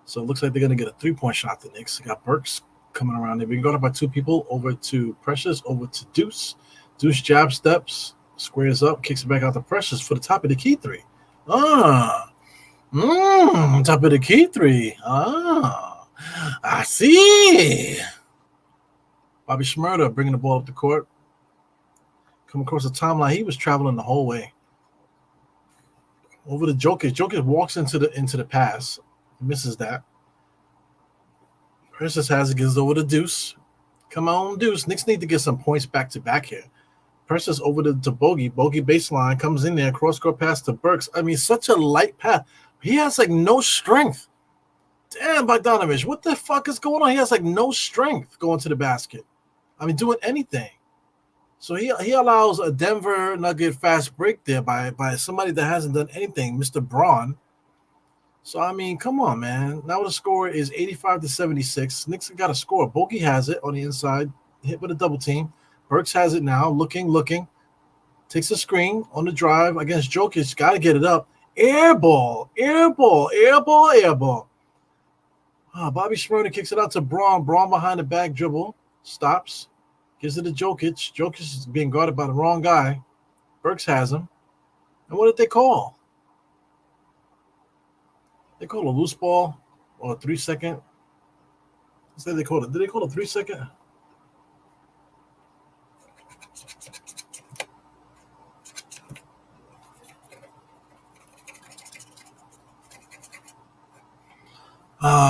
S1: So it looks like they're going to get a 3-point shot, the Knicks. They got Burks coming around. They've been going up by 2 people. Over to Precious, over to Deuce. Deuce jab steps, squares up, kicks it back out to Precious for the top of the key 3. Top of the key 3. I see. Bobby Shmurda bringing the ball up the court. Come across the timeline. He was traveling the whole way. Over to Jokic. Jokic walks into the pass. Misses that. Precious has it. Gives it over to Deuce. Come on, Deuce. Knicks need to get some points back to back here. Precious over to Bogey. Bogey baseline. Comes in there. Cross-court pass to Burks. I mean, such a light pass. He has like no strength. Damn, Bogdanovich. What the fuck is going on? He has like no strength going to the basket. I mean, doing anything. So he allows a Denver Nugget fast break there by somebody that hasn't done anything, Mr. Braun. So, I mean, come on, man. Now the score is 85 to 76. Knicks got a score. Bogey has it on the inside, hit with a double team. Burks has it now, looking. Takes a screen on the drive against Jokic. Got to get it up. Air ball. Bobby Smurda kicks it out to Braun. Braun behind the back dribble. Stops. Gives it to Jokic. Jokic is being guarded by the wrong guy. Burks has him. And what did they call? They called a loose ball or a 3-second. Instead they called it. Did they call a 3-second?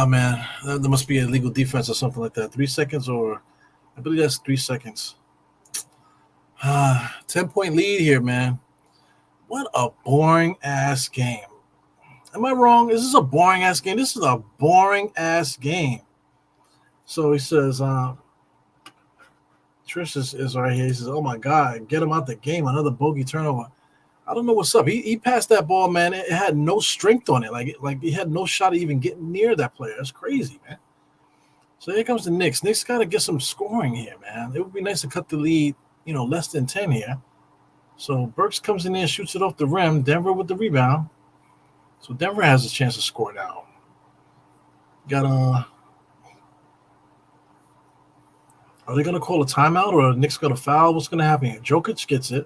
S1: Man. There must be a legal defense or something like that. 3 seconds, or I believe that's 3 seconds. 10-point lead here, man. What a boring-ass game. Am I wrong? Is this a boring-ass game? This is a boring-ass game. So he says, Trish is right here. He says, oh, my God, get him out the game. Another bogey turnover. I don't know what's up. He passed that ball, man. It had no strength on it. Like he had no shot of even getting near that player. That's crazy, man. So here comes the Knicks. Knicks got to get some scoring here, man. It would be nice to cut the lead, less than 10 here. So Burks comes in there, shoots it off the rim. Denver with the rebound. So Denver has a chance to score now. Got Are they gonna call a timeout or are the Knicks gonna foul? What's gonna happen here? Jokic gets it.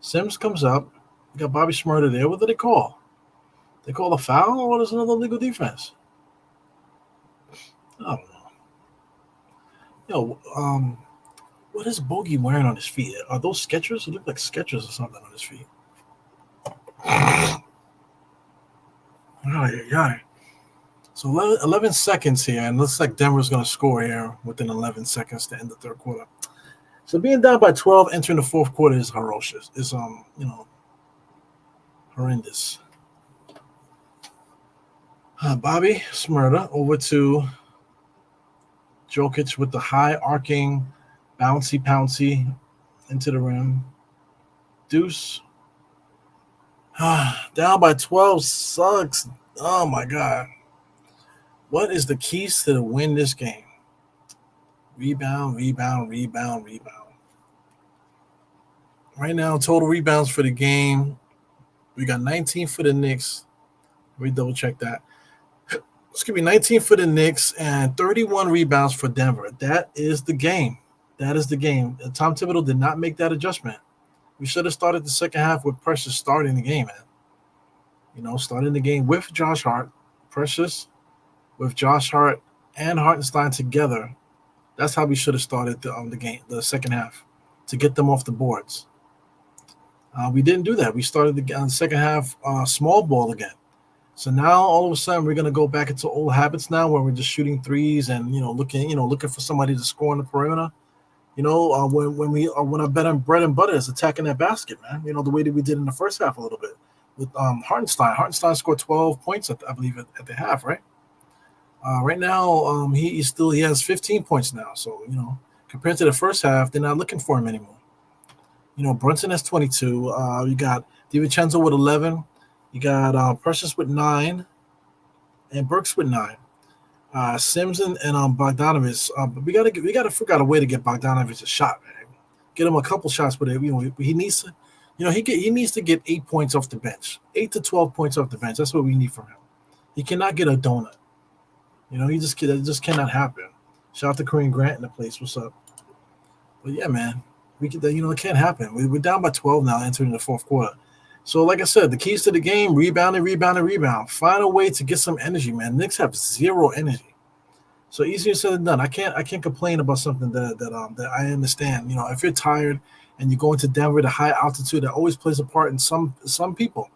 S1: Sims comes up. You got Bobby Smurder there. What do they call? They call a foul or there's another legal defense? I don't know. What is Bogey wearing on his feet? Are those Skechers? It look like Skechers or something on his feet. Oh, yeah, yeah. So 11 seconds here, and looks like Denver's going to score here within 11 seconds to end the third quarter. So being down by 12 entering the fourth quarter is ferocious. Is horrendous. Bobby Smurda over to Jokic with the high arcing, bouncy pouncy into the rim. Deuce. Down by 12 sucks. Oh my God. What is the keys to win this game? Rebound, rebound, rebound, rebound. Right now, total rebounds for the game. We got 19 for the Knicks. Let me double check that. It's going to be 19 for the Knicks and 31 rebounds for Denver. That is the game. That is the game. Tom Thibodeau did not make that adjustment. We should have started the second half with Precious starting the game, man. Starting the game with Josh Hart, Precious, with Josh Hart and Hartenstein together. That's how we should have started the game, the second half, to get them off the boards. We didn't do that. We started the second half small ball again. So now all of a sudden we're going to go back into old habits now, where we're just shooting threes and looking for somebody to score on the perimeter. When our bread and butter is attacking that basket, man. The way that we did in the first half a little bit with Hartenstein. Hartenstein scored 12 points I believe at the half, right? Right now, he has 15 points now. So compared to the first half, they're not looking for him anymore. Brunson has 22. You got DiVincenzo with 11. You got Precious with 9, and Burks with 9. Sims and Bogdanovich. But we gotta figure out a way to get Bogdanovich a shot, man. Get him a couple shots, but he needs to. He needs to get 8 points off the bench, 8 to 12 points off the bench. That's what we need from him. He cannot get a donut. It just cannot happen. Shout out to Kareem Grant in the place. What's up? But yeah, man, it can't happen. We're down by 12 now, entering the fourth quarter. So, like I said, the keys to the game: rebound and rebound and rebound. Find a way to get some energy, man. Knicks have zero energy. So easier said than done. I can't complain about something that I understand. If you're tired and you go into Denver, the high altitude that always plays a part in some people.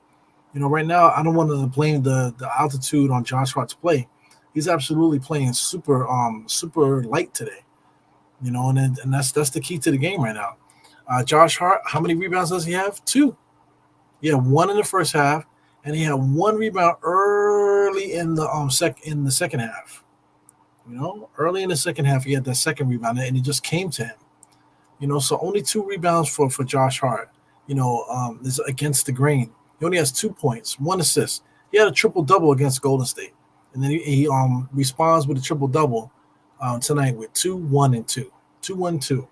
S1: Right now I don't want to blame the altitude on Josh Hart's play. He's absolutely playing super light today. And that's the key to the game right now. Josh Hart, how many rebounds does he have? 2. He had 1 in the first half, and he had 1 rebound early in the second half. Early in the second half, he had that second rebound, and it just came to him. So only 2 rebounds for Josh Hart. Is against the grain. He only has 2 points, 1 assist. He had a triple-double against Golden State, and then he responds with a triple-double tonight with 2, 1, and 2. 2, 1, 2.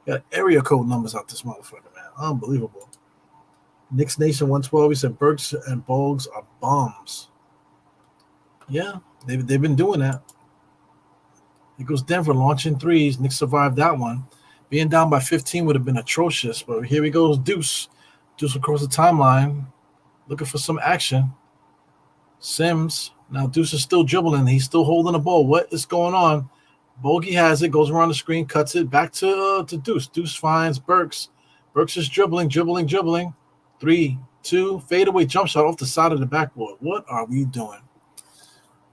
S1: Got area code numbers out this motherfucker, man. Unbelievable. Knicks Nation 112. He said Burks and Bogues are bums. Yeah, they've been doing that. It goes Denver launching threes. Knicks survived that one. Being down by 15 would have been atrocious, but here he goes, Deuce. Deuce across the timeline, looking for some action. Sims. Now Deuce is still dribbling. He's still holding the ball. What is going on? Bogey has it, goes around the screen, cuts it back to Deuce. Deuce finds Burks. Burks is dribbling. 3, 2, fadeaway jump shot off the side of the backboard. What are we doing?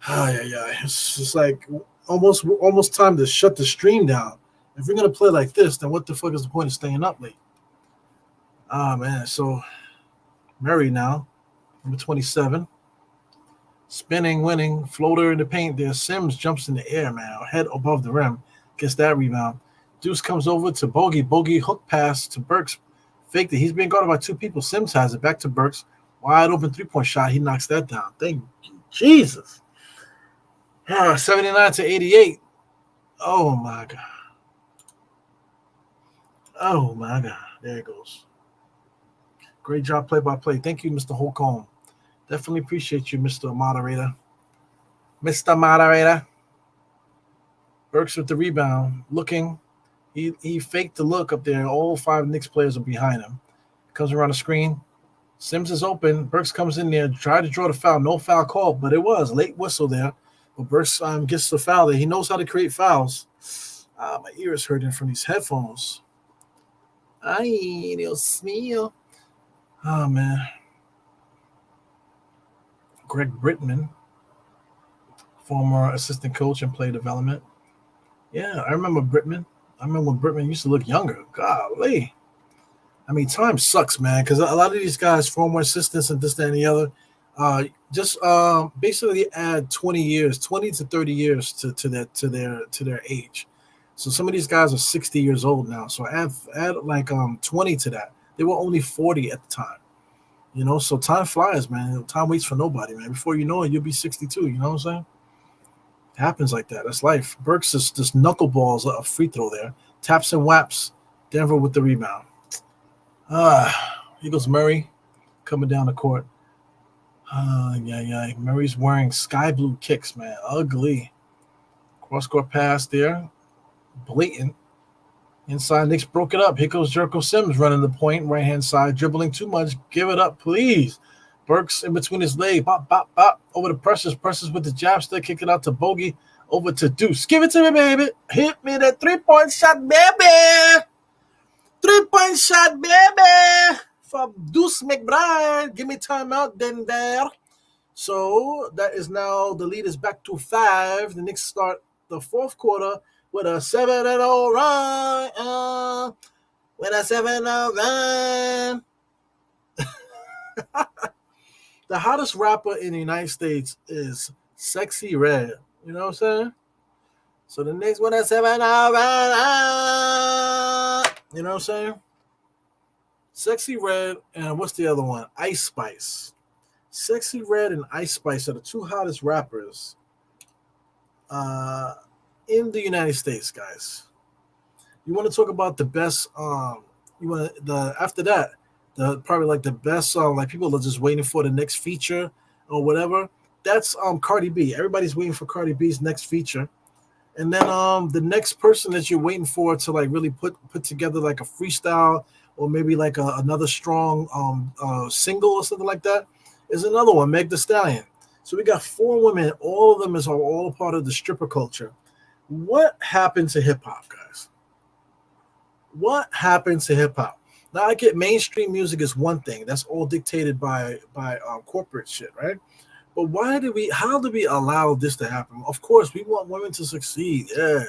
S1: It's just like almost time to shut the stream down. If we're gonna play like this, then what the fuck is the point of staying up late? Man. So Murray now, number 27, spinning, winning, floater in the paint. There, Sims jumps in the air, man, head above the rim, gets that rebound. Deuce comes over to Bogey. Bogey hook pass to Burks. Faked it. He's being guarded by 2 people. Sims has it back to Burks. Wide open 3-point shot. He knocks that down. Thank you, Jesus. 79 to 88. Oh my God. Oh my God. There it goes. Great job play by play. Thank you, Mr. Holcomb. Definitely appreciate you, Mr. Moderator. Mr. Moderator. Burks with the rebound, looking. He faked the look up there. All five Knicks players are behind him. Comes around the screen. Sims is open. Burks comes in there, tried to draw the foul. No foul called, but it was late whistle there. But Burks gets the foul there. He knows how to create fouls. My ear is hurting from these headphones. Ay, Dios mío. Oh, man. Greg Brittman, former assistant coach and player development. Yeah, I remember Brittman. I remember when Brittman used to look younger. Golly. I mean, time sucks, man, because a lot of these guys, former assistants and this, that, and the other, just basically add 20 years, 20 to 30 years to their age. So some of these guys are 60 years old now. So add like 20 to that. They were only 40 at the time. So time flies, man. Time waits for nobody, man. Before you know it, you'll be 62. You know what I'm saying? It happens like that. That's life. Burks just knuckleballs a free throw there. Taps and whaps. Denver with the rebound. Here goes Murray coming down the court. Yeah. Murray's wearing sky blue kicks, man. Ugly. Cross court pass there. Blatant. Inside, Knicks broke it up. Here goes Jericho Sims running the point, right hand side, dribbling too much. Give it up, please. Burks in between his legs. Bop, bop, bop. Over to Precious. Precious with the jab stick. Kick it out to Bogey. Over to Deuce. Give it to me, baby. Hit me that 3-point shot, baby. 3-point shot, baby. For Deuce McBride. Give me timeout, then there. So that is now the lead is back to 5. The Knicks start the fourth quarter with a 7-0 run. With a 7-0 run. The hottest rapper in the United States is Sexy Red. You know what I'm saying? So the Knicks with a 7-0 run. You know what I'm saying? Sexy Red and what's the other one? Ice Spice. Sexy Red and Ice Spice are the two hottest rappers in the United States, guys. You want to talk about the best? After that, the probably like the best song. Like people are just waiting for the next feature or whatever. That's Cardi B. Everybody's waiting for Cardi B's next feature, and then the next person that you're waiting for to like really put together like a freestyle or maybe like another strong single or something like that is another one, Meg Thee Stallion. So we got 4 women. All of them is all a part of the stripper culture. What happened to hip hop, guys? What happened to hip hop? Now I get mainstream music is one thing. That's all dictated by corporate shit, right? But how do we allow this to happen? Of course, we want women to succeed. Yeah,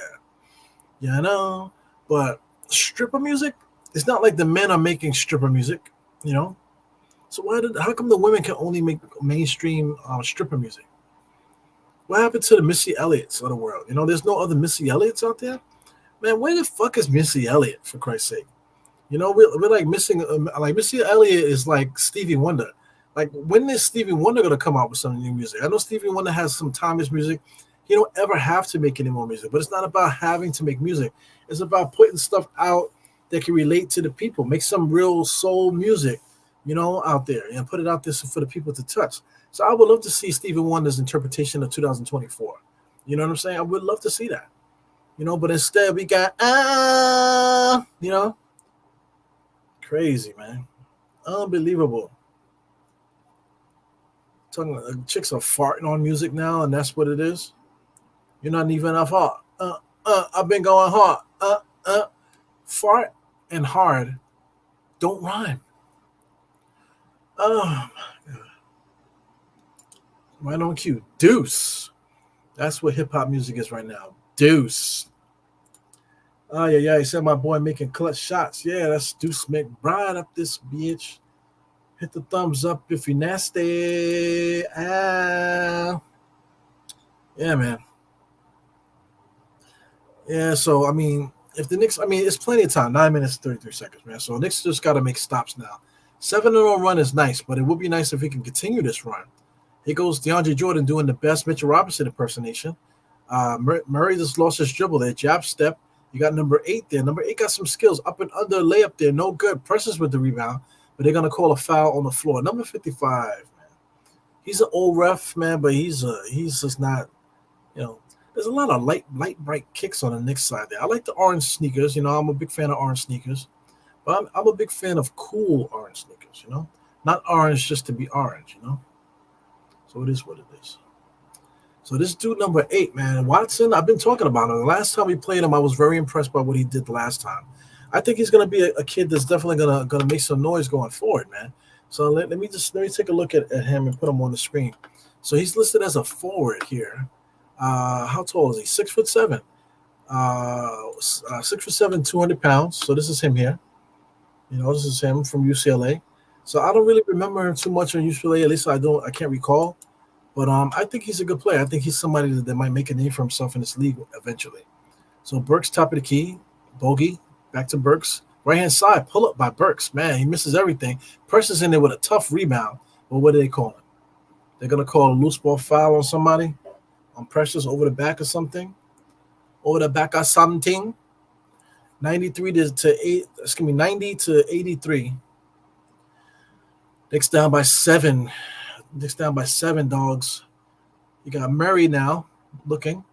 S1: I know. But stripper music, it's not like the men are making stripper music, you know? So how come the women can only make mainstream stripper music? What happened to the Missy Elliott's of the world? You know, there's no other Missy Elliott's out there. Man, where the fuck is Missy Elliott, for Christ's sake? You know, we're like missing, like Missy Elliott is like Stevie Wonder. Like, when is Stevie Wonder going to come out with some new music? I know Stevie Wonder has some timeless music. He don't ever have to make any more music, but it's not about having to make music. It's about putting stuff out that can relate to the people. Make some real soul music, you know, out there and put it out there for the people to touch. So I would love to see Stevie Wonder's interpretation of 2024. You know what I'm saying? I would love to see that. You know, but instead we got, you know, crazy, man. Unbelievable. Chicks are farting on music now, and that's what it is. You're not even enough hard. I've been going hard. Fart and hard don't rhyme. Oh, my God. Right on cue. Deuce. That's what hip-hop music is right now. Deuce. Oh, yeah. He said my boy making clutch shots. Yeah, that's Deuce McBride up this bitch. Hit the thumbs up if you're nasty. Yeah, man. Yeah, so, I mean, if the Knicks, I mean, it's plenty of time. 9 minutes, 33 seconds, man. So, Knicks just got to make stops now. 7-0 run is nice, but it would be nice if we can continue this run. Here goes DeAndre Jordan doing the best Mitchell Robinson impersonation. Murray just lost his dribble there. Jab step. You got number 8 there. Number 8 got some skills. Up and under layup there. No good. Precious with the rebound. But they're going to call a foul on the floor. Number 55, man. he's an old ref, man, but he's just not, you know. There's a lot of light bright kicks on the Knicks side there. I like the orange sneakers. I'm a big fan of orange sneakers, but I'm a big fan of cool orange sneakers. Not orange just to be orange. So it is what it is. So this dude number 8, man, Watson. I've been talking about him. The last time we played him, I was very impressed by what he did the last time. I think he's gonna be a kid that's definitely gonna make some noise going forward, man. So let me take a look at him and put him on the screen. So he's listed as a forward here. How tall is he? 6'7". 6'7", 200 pounds. So this is him here. This is him from UCLA. So I don't really remember him too much on UCLA. At least I can't recall. But I think he's a good player. I think he's somebody that might make a name for himself in this league eventually. So Burks, top of the key, bogey, back to Burks. Right hand side, pull up by Burks. Man, he misses everything. Precious in there with a tough rebound. But what do they call it? They're gonna call a loose ball foul on somebody, on Precious over the back or something, over the back or something. 93 to 8. Excuse me, 90 to 83. Knicks down by 7. Knicks down by 7, dogs. You got Murray now looking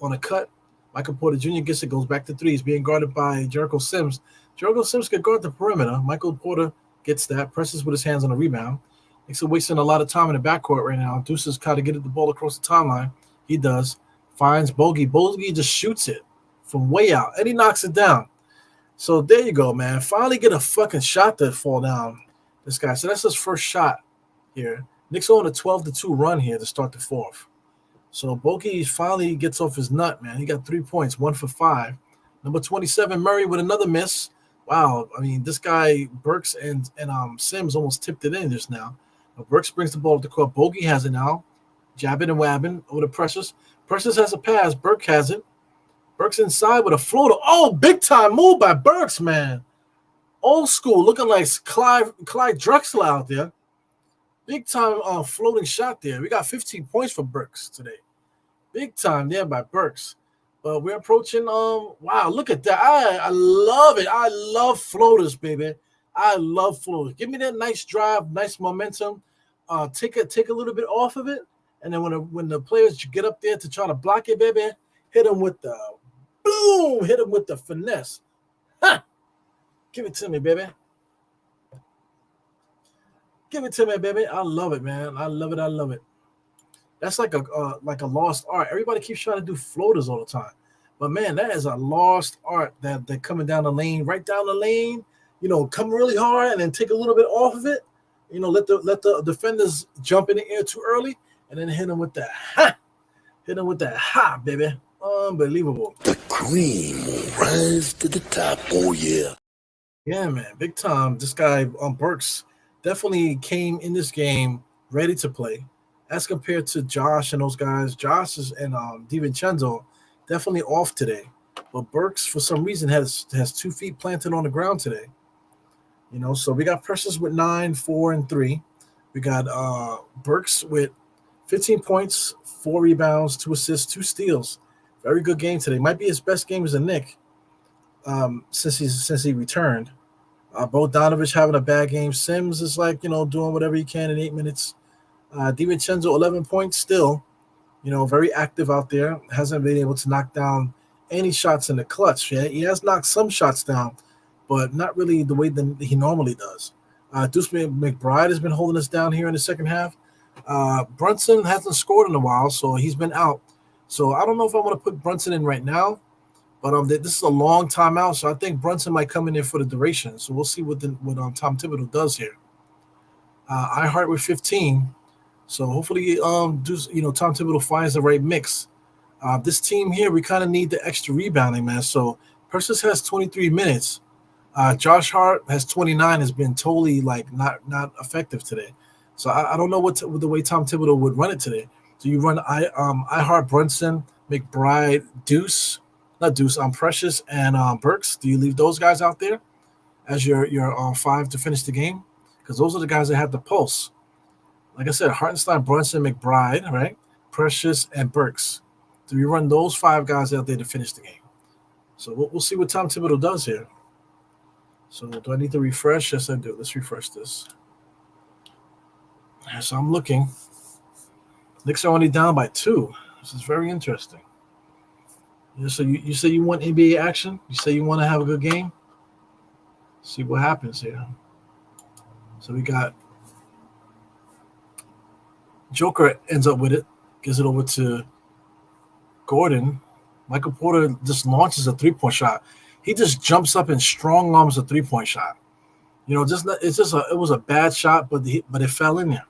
S1: on a cut. Michael Porter Jr. gets it, goes back to 3. He's being guarded by Jericho Sims. Jericho Sims can guard the perimeter. Michael Porter gets that, presses with his hands on the rebound. Knicks are wasting a lot of time in the backcourt right now. Deuces kind of get the ball across the timeline. He does. Finds Bogey. Bogey just shoots it from way out, and he knocks it down. So there you go, man. Finally get a fucking shot to fall down, this guy. So that's his first shot here. Knicks on a 12-2 run here to start the fourth. So Bogey finally gets off his nut, man. He got 3 points, 1 for 5. Number 27, Murray with another miss. Wow, I mean, this guy, Burks and Sims almost tipped it in just now. But Burks brings the ball up the court. Bogey has it now. Jabbing and wabbing over to Precious. Precious has a pass. Burke has it. Burks inside with a floater. Oh, big time move by Burks, man. Old school, looking like Clyde Drexler out there. Big time floating shot there. We got 15 points for Burks today. Big time there by Burks. But we're approaching, wow, look at that. I love it. I love floaters, baby. I love floaters. Give me that nice drive, nice momentum. Take a little bit off of it. And then when the players get up there to try to block it, baby, hit them with the boom, hit them with the finesse. Ha! Give it to me, baby. Give it to me, baby. I love it, man. I love it. I love it. That's like a lost art. Everybody keeps trying to do floaters all the time, but man, that is a lost art. That they're coming down the lane, right down the lane. Come really hard and then take a little bit off of it. Let the defenders jump in the air too early and then hit them with that ha, hit them with that ha, baby. Unbelievable.
S2: The cream will rise to the top. Oh yeah.
S1: Yeah, man, big time. This guy Burks definitely came in this game ready to play, as compared to Josh and those guys. Josh and DiVincenzo definitely off today, but Burks for some reason has 2 feet planted on the ground today. So we got Precious with 9, 4, and 3. We got Burks with 15 points, 4 rebounds, 2 assists, 2 steals. Very good game today. Might be his best game as a Knick since he returned. Bogdanovich having a bad game. Sims is doing whatever he can in 8 minutes. DiVincenzo 11 points still, very active out there. Hasn't been able to knock down any shots in the clutch. Yeah, he has knocked some shots down, but not really the way that he normally does. Deuce McBride has been holding us down here in the second half. Brunson hasn't scored in a while, so he's been out. So I don't know if I want to put Brunson in right now, but this is a long timeout, so I think Brunson might come in there for the duration. So we'll see what Tom Thibodeau does here. I Heart with 15. So hopefully, Tom Thibodeau finds the right mix. This team here, we kind of need the extra rebounding, man. So Persis has 23 minutes. Josh Hart has 29. Has been totally not effective today. So I don't know what the way Tom Thibodeau would run it today. Do you run I Heart, Brunson, McBride, Deuce, not Deuce, Precious, and Burks? Do you leave those guys out there as your 5 to finish the game? Because those are the guys that have the pulse. Like I said, Hartenstein, Brunson, McBride, right? Precious, and Burks. Do we run those 5 guys out there to finish the game? So we'll see what Tom Thibodeau does here. So do I need to refresh? Yes, I do. Let's refresh this. So I'm looking. Knicks are only down by 2. This is very interesting. So you say you want NBA action? You say you want to have a good game? See what happens here. So we got Joker ends up with it, gives it over to Gordon. Michael Porter just launches a 3-point shot. He just jumps up and strong arms a 3-point shot. It was a bad shot, but it fell in there.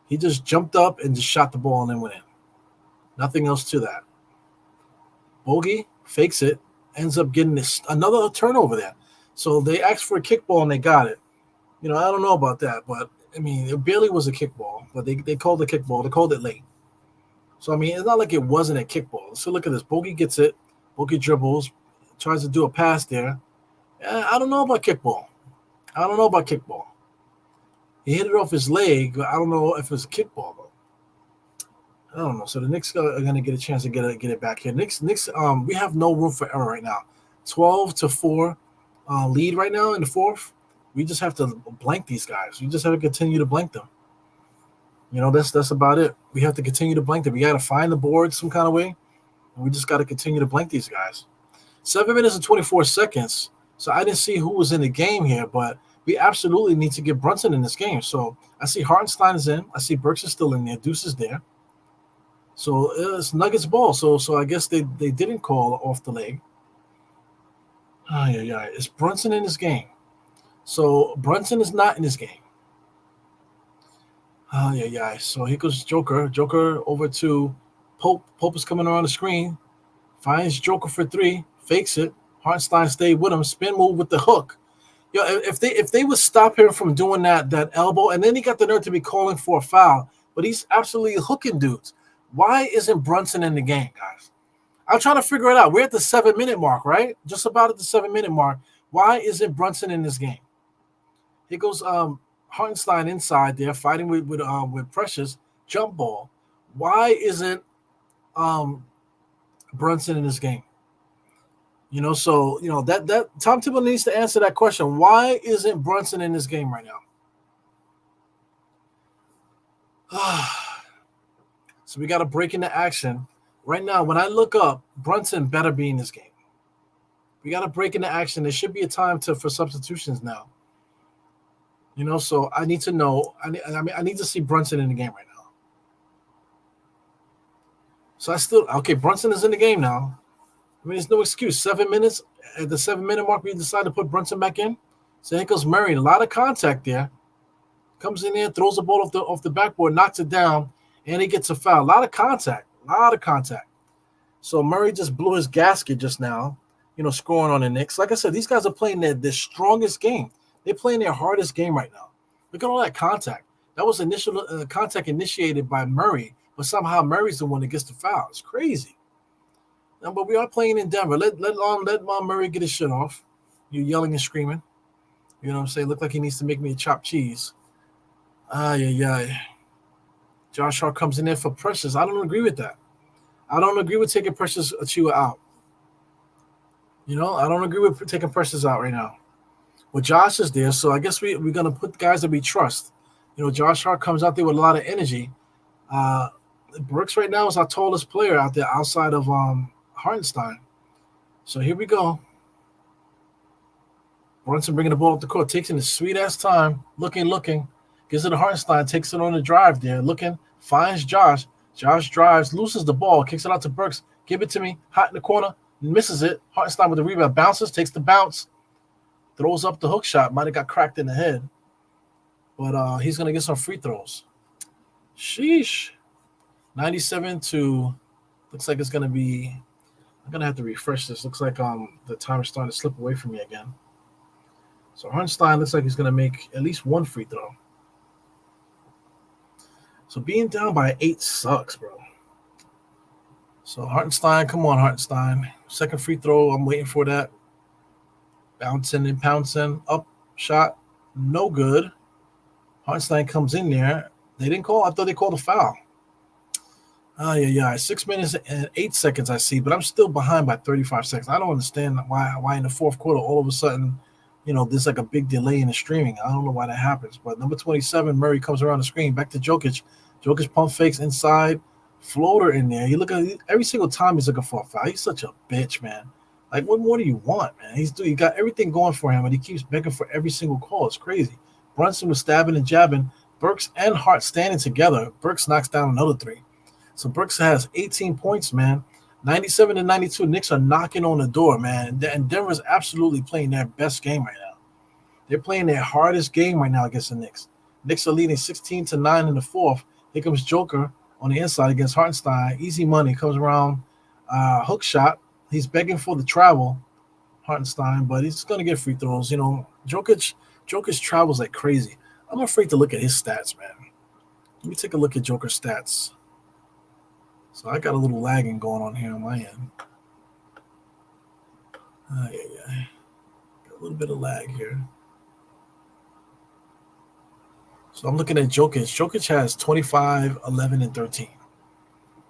S1: He just jumped up and just shot the ball and then went in. Nothing else to that. Bogey fakes it, ends up getting another turnover there. So they asked for a kickball and they got it. I don't know about that, but I mean, it barely was a kickball, but they called it a kickball. They called it late. So I mean, it's not like it wasn't a kickball. So look at this. Bogey gets it. Bogey dribbles, tries to do a pass there. I don't know about kickball. He hit it off his leg, but I don't know if it's a kickball though. I don't know. So the Knicks are going to get a chance to get it back here. Knicks. We have no room for error right now. 12-4 lead right now in the fourth. We just have to blank these guys. We just have to continue to blank them. That's about it. We have to continue to blank them. We got to find the board some kind of way, and we just got to continue to blank these guys. 7 minutes and 24 seconds. So I didn't see who was in the game here, but we absolutely need to get Brunson in this game. So I see Hartenstein is in. I see Burks is still in there. Deuce is there. So it's Nuggets ball. So I guess they didn't call off the leg. Yeah. Is Brunson in this game? So Brunson is not in this game. Yeah. So here goes Joker. Joker over to Pope. Pope is coming around the screen. Finds Joker for 3. Fakes it. Hartenstein stayed with him. Spin move with the hook. If they would stop him from doing that elbow, and then he got the nerve to be calling for a foul, but he's absolutely hooking dudes. Why isn't Brunson in the game, guys? I'm trying to figure it out. We're at the 7-minute mark, right? Just about at the 7-minute mark. Why isn't Brunson in this game? Here goes Hartenstein inside there fighting with Precious. Jump ball. Why isn't Brunson in this game? That Tom Thibodeau needs to answer that question. Why isn't Brunson in this game right now? So we got to break into action. Right now, when I look up, Brunson better be in this game. We got to break into action. There should be a time for substitutions now. So I need to know. I need to see Brunson in the game right now. So Brunson is in the game now. I mean, there's no excuse. 7 minutes. At the 7-minute mark, we decide to put Brunson back in. So here goes Murray. A lot of contact there. Comes in there, throws the ball off the backboard, knocks it down, and he gets a foul. A lot of contact. So Murray just blew his gasket just now, scoring on the Knicks. Like I said, these guys are playing their strongest game. They're playing their hardest game right now. Look at all that contact. That was initial contact initiated by Murray, but somehow Murray's the one that gets the foul. It's crazy. No, but we are playing in Denver. Let Murray get his shit off. You're yelling and screaming. You know what I'm saying? Look like he needs to make me a chopped cheese. Yeah. Josh Hart comes in there for Precious. I don't agree with that. I don't agree with taking Precious Achiuwa out. I don't agree with taking Precious out right now. Well, Josh is there, so I guess we're going to put guys that we trust. Josh Hart comes out there with a lot of energy. Brooks right now is our tallest player out there outside of Hartenstein. So here we go. Brunson bringing the ball up the court, takes in his sweet-ass time, looking. Gives it to Hartenstein, takes it on the drive there, looking, finds Josh. Josh drives, loses the ball, kicks it out to Burks. Give it to me, hot in the corner, misses it. Hartenstein with the rebound, bounces, takes the bounce, throws up the hook shot. Might have got cracked in the head. But he's going to get some free throws. Sheesh. 97 to, looks like it's going to be, I'm going to have to refresh this. Looks like the time is starting to slip away from me again. So Hartenstein looks like he's going to make at least one free throw. So being down by 8 sucks, bro. So Hartenstein, come on, Hartenstein. Second free throw, I'm waiting for that. Bouncing and pouncing. Up, shot, no good. Hartenstein comes in there. They didn't call. I thought they called a foul. Yeah. 6 minutes and 8 seconds I see, but I'm still behind by 35 seconds. I don't understand why in the fourth quarter all of a sudden, there's like a big delay in the streaming. I don't know why that happens. But number 27, Murray comes around the screen. Back to Jokic. Jokic pump fakes inside, floater in there. You look at every single time he's looking for a foul. He's such a bitch, man. Like, what more do you want, man? He got everything going for him, and he keeps begging for every single call. It's crazy. Brunson was stabbing and jabbing. Burks and Hart standing together. Burks knocks down another three. So Brooks has 18 points, man. 97 to 92. Knicks are knocking on the door, man. And Denver's absolutely playing their best game right now. They're playing their hardest game right now against the Knicks. Knicks are leading 16 to 9 in the fourth. Here comes Joker on the inside against Hartenstein. Easy money comes around. Hook shot. He's begging for the travel, Hartenstein, but he's going to get free throws. You know, Jokic travels like crazy. I'm afraid to look at his stats, man. Let me take a look at Joker's stats. So I got a little lagging going on here on my end. Yeah. Got a little bit of lag here. So I'm looking at Jokic. Jokic has 25, 11, and 13.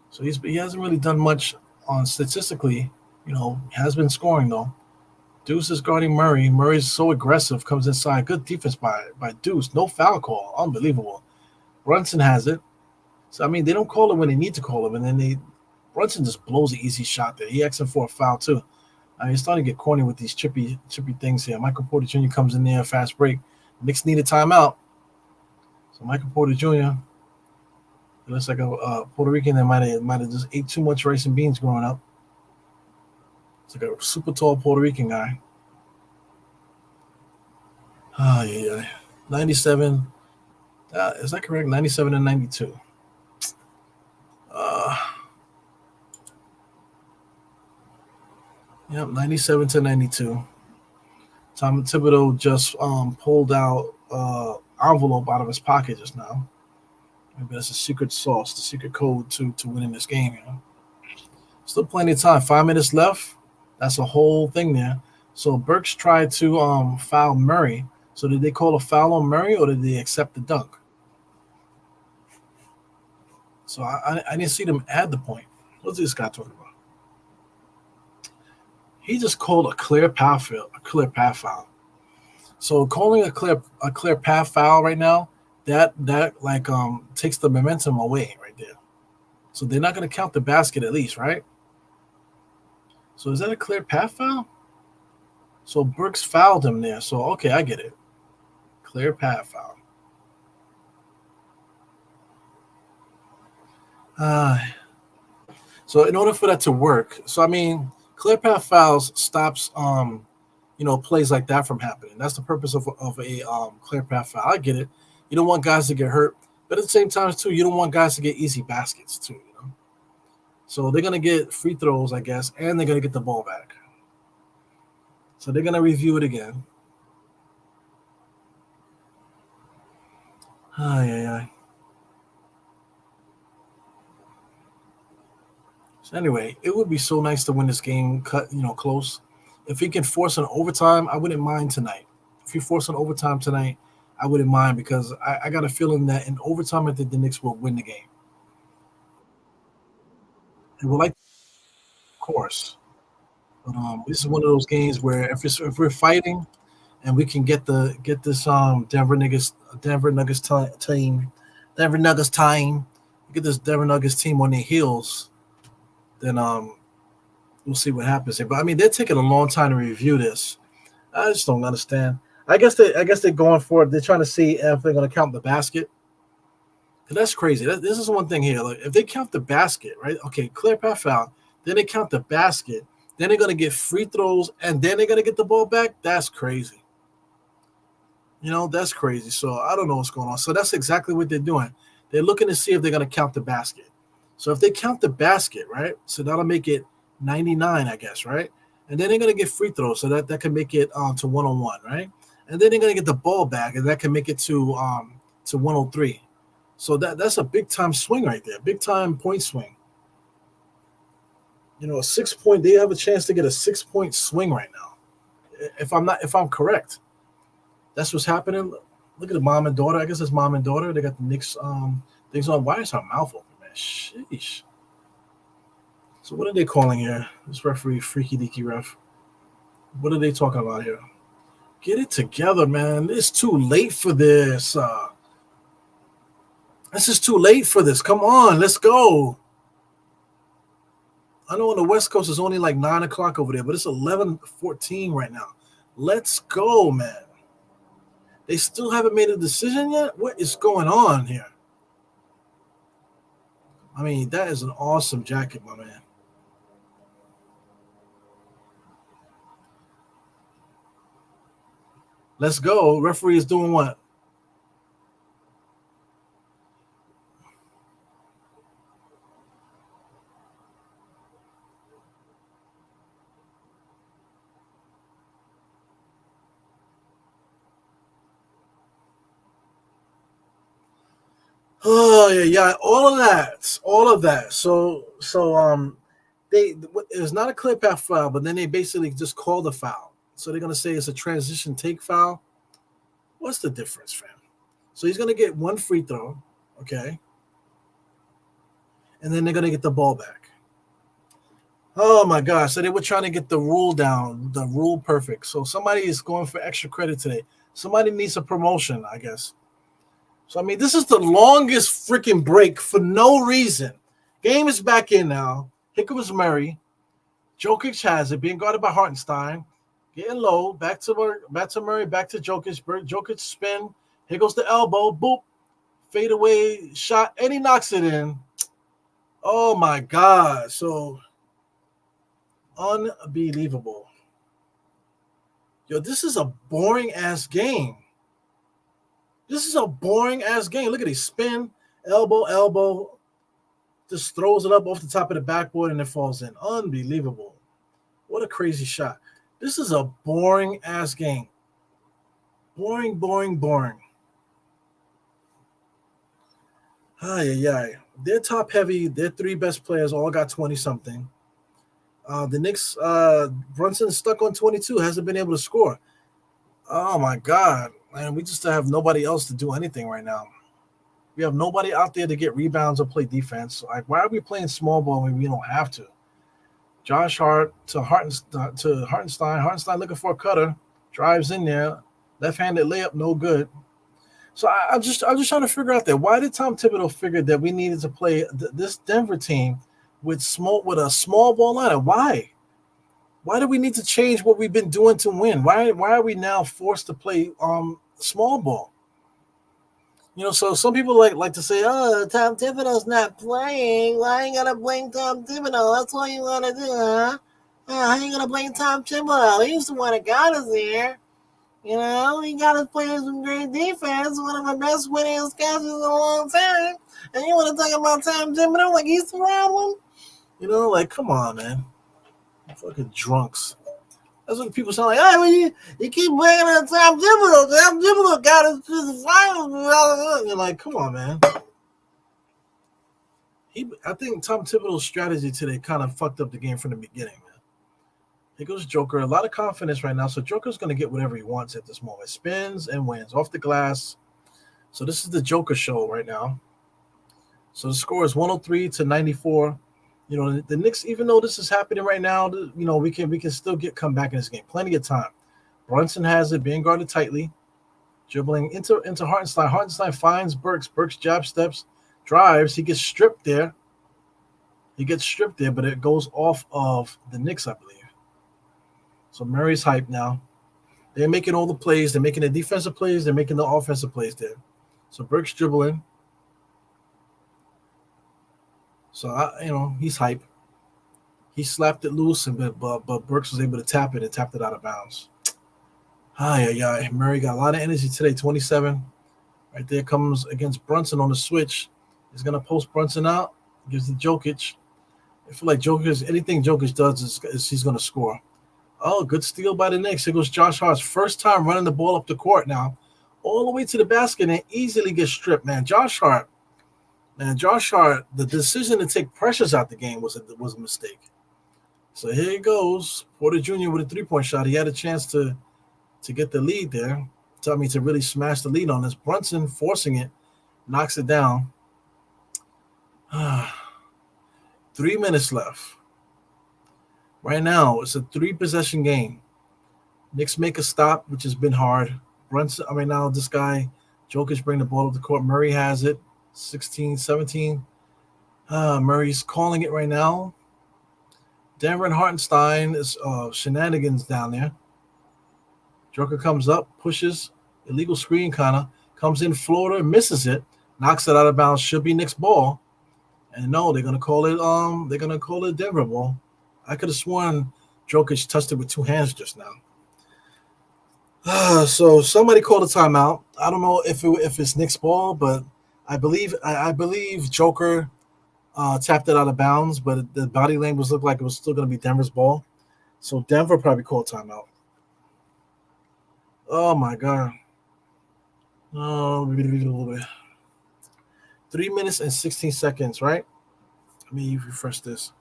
S1: So he hasn't really done much on statistically. You know, he has been scoring, though. Deuce is guarding Murray. Murray's so aggressive, comes inside. Good defense by Deuce. No foul call. Unbelievable. Brunson has it. So, I mean, they don't call it when they need to call it, and then Brunson just blows an easy shot there. He asks him for a foul, too. I mean, he's starting to get corny with these chippy things here. Michael Porter Jr. comes in there, fast break. Knicks need a timeout. So Michael Porter Jr. He looks like a Puerto Rican that might have just ate too much rice and beans growing up. It's like a super tall Puerto Rican guy. Oh, yeah. 97. Is that correct? 97 and 92. Yep, 97 to 92. Tom Thibodeau just pulled out envelope out of his pocket just now. Maybe that's a secret sauce, the secret code to winning this game. You know, still plenty of time. 5 minutes left. That's a whole thing there. So Burks tried to foul Murray. So did they call a foul on Murray or did they accept the dunk? So I didn't see them add the point. What's this guy talking about? He just called a clear path foul. So calling a clear path foul right now, that like takes the momentum away right there. So they're not going to count the basket at least, right? So is that a clear path foul? So Burks fouled him there. So okay, I get it. Clear path foul. So in order for that to work, so I mean, clear path fouls stops plays like that from happening. That's the purpose of a clear path foul. I get it. You don't want guys to get hurt, but at the same time too, you don't want guys to get easy baskets too. You know, so they're gonna get free throws, I guess, and they're gonna get the ball back. So they're gonna review it again. Yeah. So anyway, it would be so nice to win this game close. If he can force an overtime, I wouldn't mind tonight. If you force an overtime tonight, I wouldn't mind because I got a feeling that in overtime, I think the Knicks will win the game. They will, like, of course. But this is one of those games where if we're fighting and we can get this Denver Nuggets team, get this Denver Nuggets team on their heels, then we'll see what happens here. But I mean, they're taking a long time to review this. I just don't understand. I guess they're going for it. They're trying to see if they're going to count the basket. That's crazy. This is one thing here. Like, if they count the basket, right? Okay, clear path foul. Then they count the basket. Then they're going to get free throws, and then they're going to get the ball back. That's crazy. You know, that's crazy. So I don't know what's going on. So that's exactly what they're doing. They're looking to see if they're going to count the basket. So if they count the basket, right? So that'll make it 99, I guess, right? And then they're going to get free throws, so that can make it to 101, right? And then they're going to get the ball back, and that can make it to 103. So that's a big time swing right there, big time point swing. You know, a 6 point. They have a chance to get a 6-point swing right now. If I'm correct, that's what's happening. Look at the mom and daughter. I guess it's mom and daughter. They got the Knicks things on. Why is her mouth open, man? Sheesh. So what are they calling here? This referee, freaky deaky ref. What are they talking about here? Get it together, man. It's too late for this. This is too late for this. Come on, let's go. I know on the West Coast it's only like 9 o'clock over there, but it's 11:14 right now. Let's go, man. They still haven't made a decision yet. What is going on here? I mean, that is an awesome jacket, my man. Let's go. Referee is doing what? Oh yeah, yeah, all of that. So they it was not a clear path foul, but then they basically just called a foul. So they're gonna say it's a transition take foul. What's the difference, fam? So he's gonna get one free throw, okay, and then they're gonna get the ball back. Oh my gosh! So they were trying to get the rule down, the rule perfect. So somebody is going for extra credit today. Somebody needs a promotion, I guess. So I mean, this is the longest freaking break for no reason. Game is back in now. Here comes Murray. Jokic has it, being guarded by Hartenstein. Getting low. Back to Murray. Back to Jokic. Jokic spin. Here goes the elbow. Boop. Fade away shot. And he knocks it in. Oh my God. So unbelievable. Yo, this is a boring ass game. This is a boring ass game. Look at his spin, elbow, just throws it up off the top of the backboard and it falls in. Unbelievable. What a crazy shot. This is a boring ass game. Boring. Ay. They're top heavy. Their three best players all got 20 something. The Knicks, Brunson stuck on 22, hasn't been able to score. Oh my God. Man, we just have nobody else to do anything right now. We have nobody out there to get rebounds or play defense. Like, why are we playing small ball when we don't have to? Josh Hart to Hartenstein. Hartenstein looking for a cutter. Drives in there. Left-handed layup, no good. So I'm just trying to figure out that why did Tom Thibodeau figure that we needed to play this Denver team with a small ball lineup? Why? Why do we need to change what we've been doing to win? Why are we now forced to play small ball? You know, so some people like to say, "Oh, Tom Thibodeau's not playing. Why you gonna blame Tom Thibodeau? That's what you wanna do, huh? How you gonna blame Tom Thibodeau? He's the one that got us here. You know, he got us playing some great defense, one of the best winning scouts in a long time. And you want to talk about Tom Thibodeau like he's the problem? You know, like, come on, man. Fucking drunks. That's what people sound like. Oh, you keep bringing up Tom Thibodeau. Tom Thibodeau got us to the finals. You're like, come on, man. I think Tom Thibodeau's strategy today kind of fucked up the game from the beginning, man. Here goes Joker. A lot of confidence right now. So Joker's going to get whatever he wants at this moment. Spins and wins off the glass. So this is the Joker show right now. So the score is 103-94. You know, the Knicks, even though this is happening right now, you know, we can still come back in this game. Plenty of time. Brunson has it, being guarded tightly, dribbling into Hartenstein. Hartenstein finds Burks. Burks jab steps, drives. He gets stripped there. But it goes off of the Knicks, I believe. So Murray's hype now. They're making all the plays. They're making the defensive plays. They're making the offensive plays there. So Burks dribbling. So, he's hype. He slapped it loose, but Burks was able to tap it and tapped it out of bounds. Murray got a lot of energy today, 27. Right there comes against Brunson on the switch. He's going to post Brunson out. Gives the Jokic. I feel like anything Jokic does is he's going to score. Oh, good steal by the Knicks. Here goes Josh Hart's first time running the ball up the court now. All the way to the basket and easily gets stripped, man. Josh Hart, the decision to take pressures out the game was a mistake. So here he goes. Porter Jr. with a three-point shot. He had a chance to get the lead there. To really smash the lead on this. Brunson forcing it, knocks it down. 3 minutes left. Right now, it's a 3-possession game. Knicks make a stop, which has been hard. Now this guy, Jokic, bring the ball up the court. Murray has it. 16, 17. Murray's calling it right now. Denver and Hartenstein is shenanigans down there. Joker comes up, pushes, illegal screen kind of, comes in Florida, misses it, knocks it out of bounds, should be Knicks ball. And no, they're gonna call it Denver ball. I could have sworn Jokic touched it with two hands just now. So somebody called a timeout. I don't know if it's Knicks ball, but I believe Joker tapped it out of bounds, but the body language looked like it was still going to be Denver's ball. So Denver probably called timeout. Oh my god. Oh, 3 minutes and 16 seconds, right? Let me refresh this.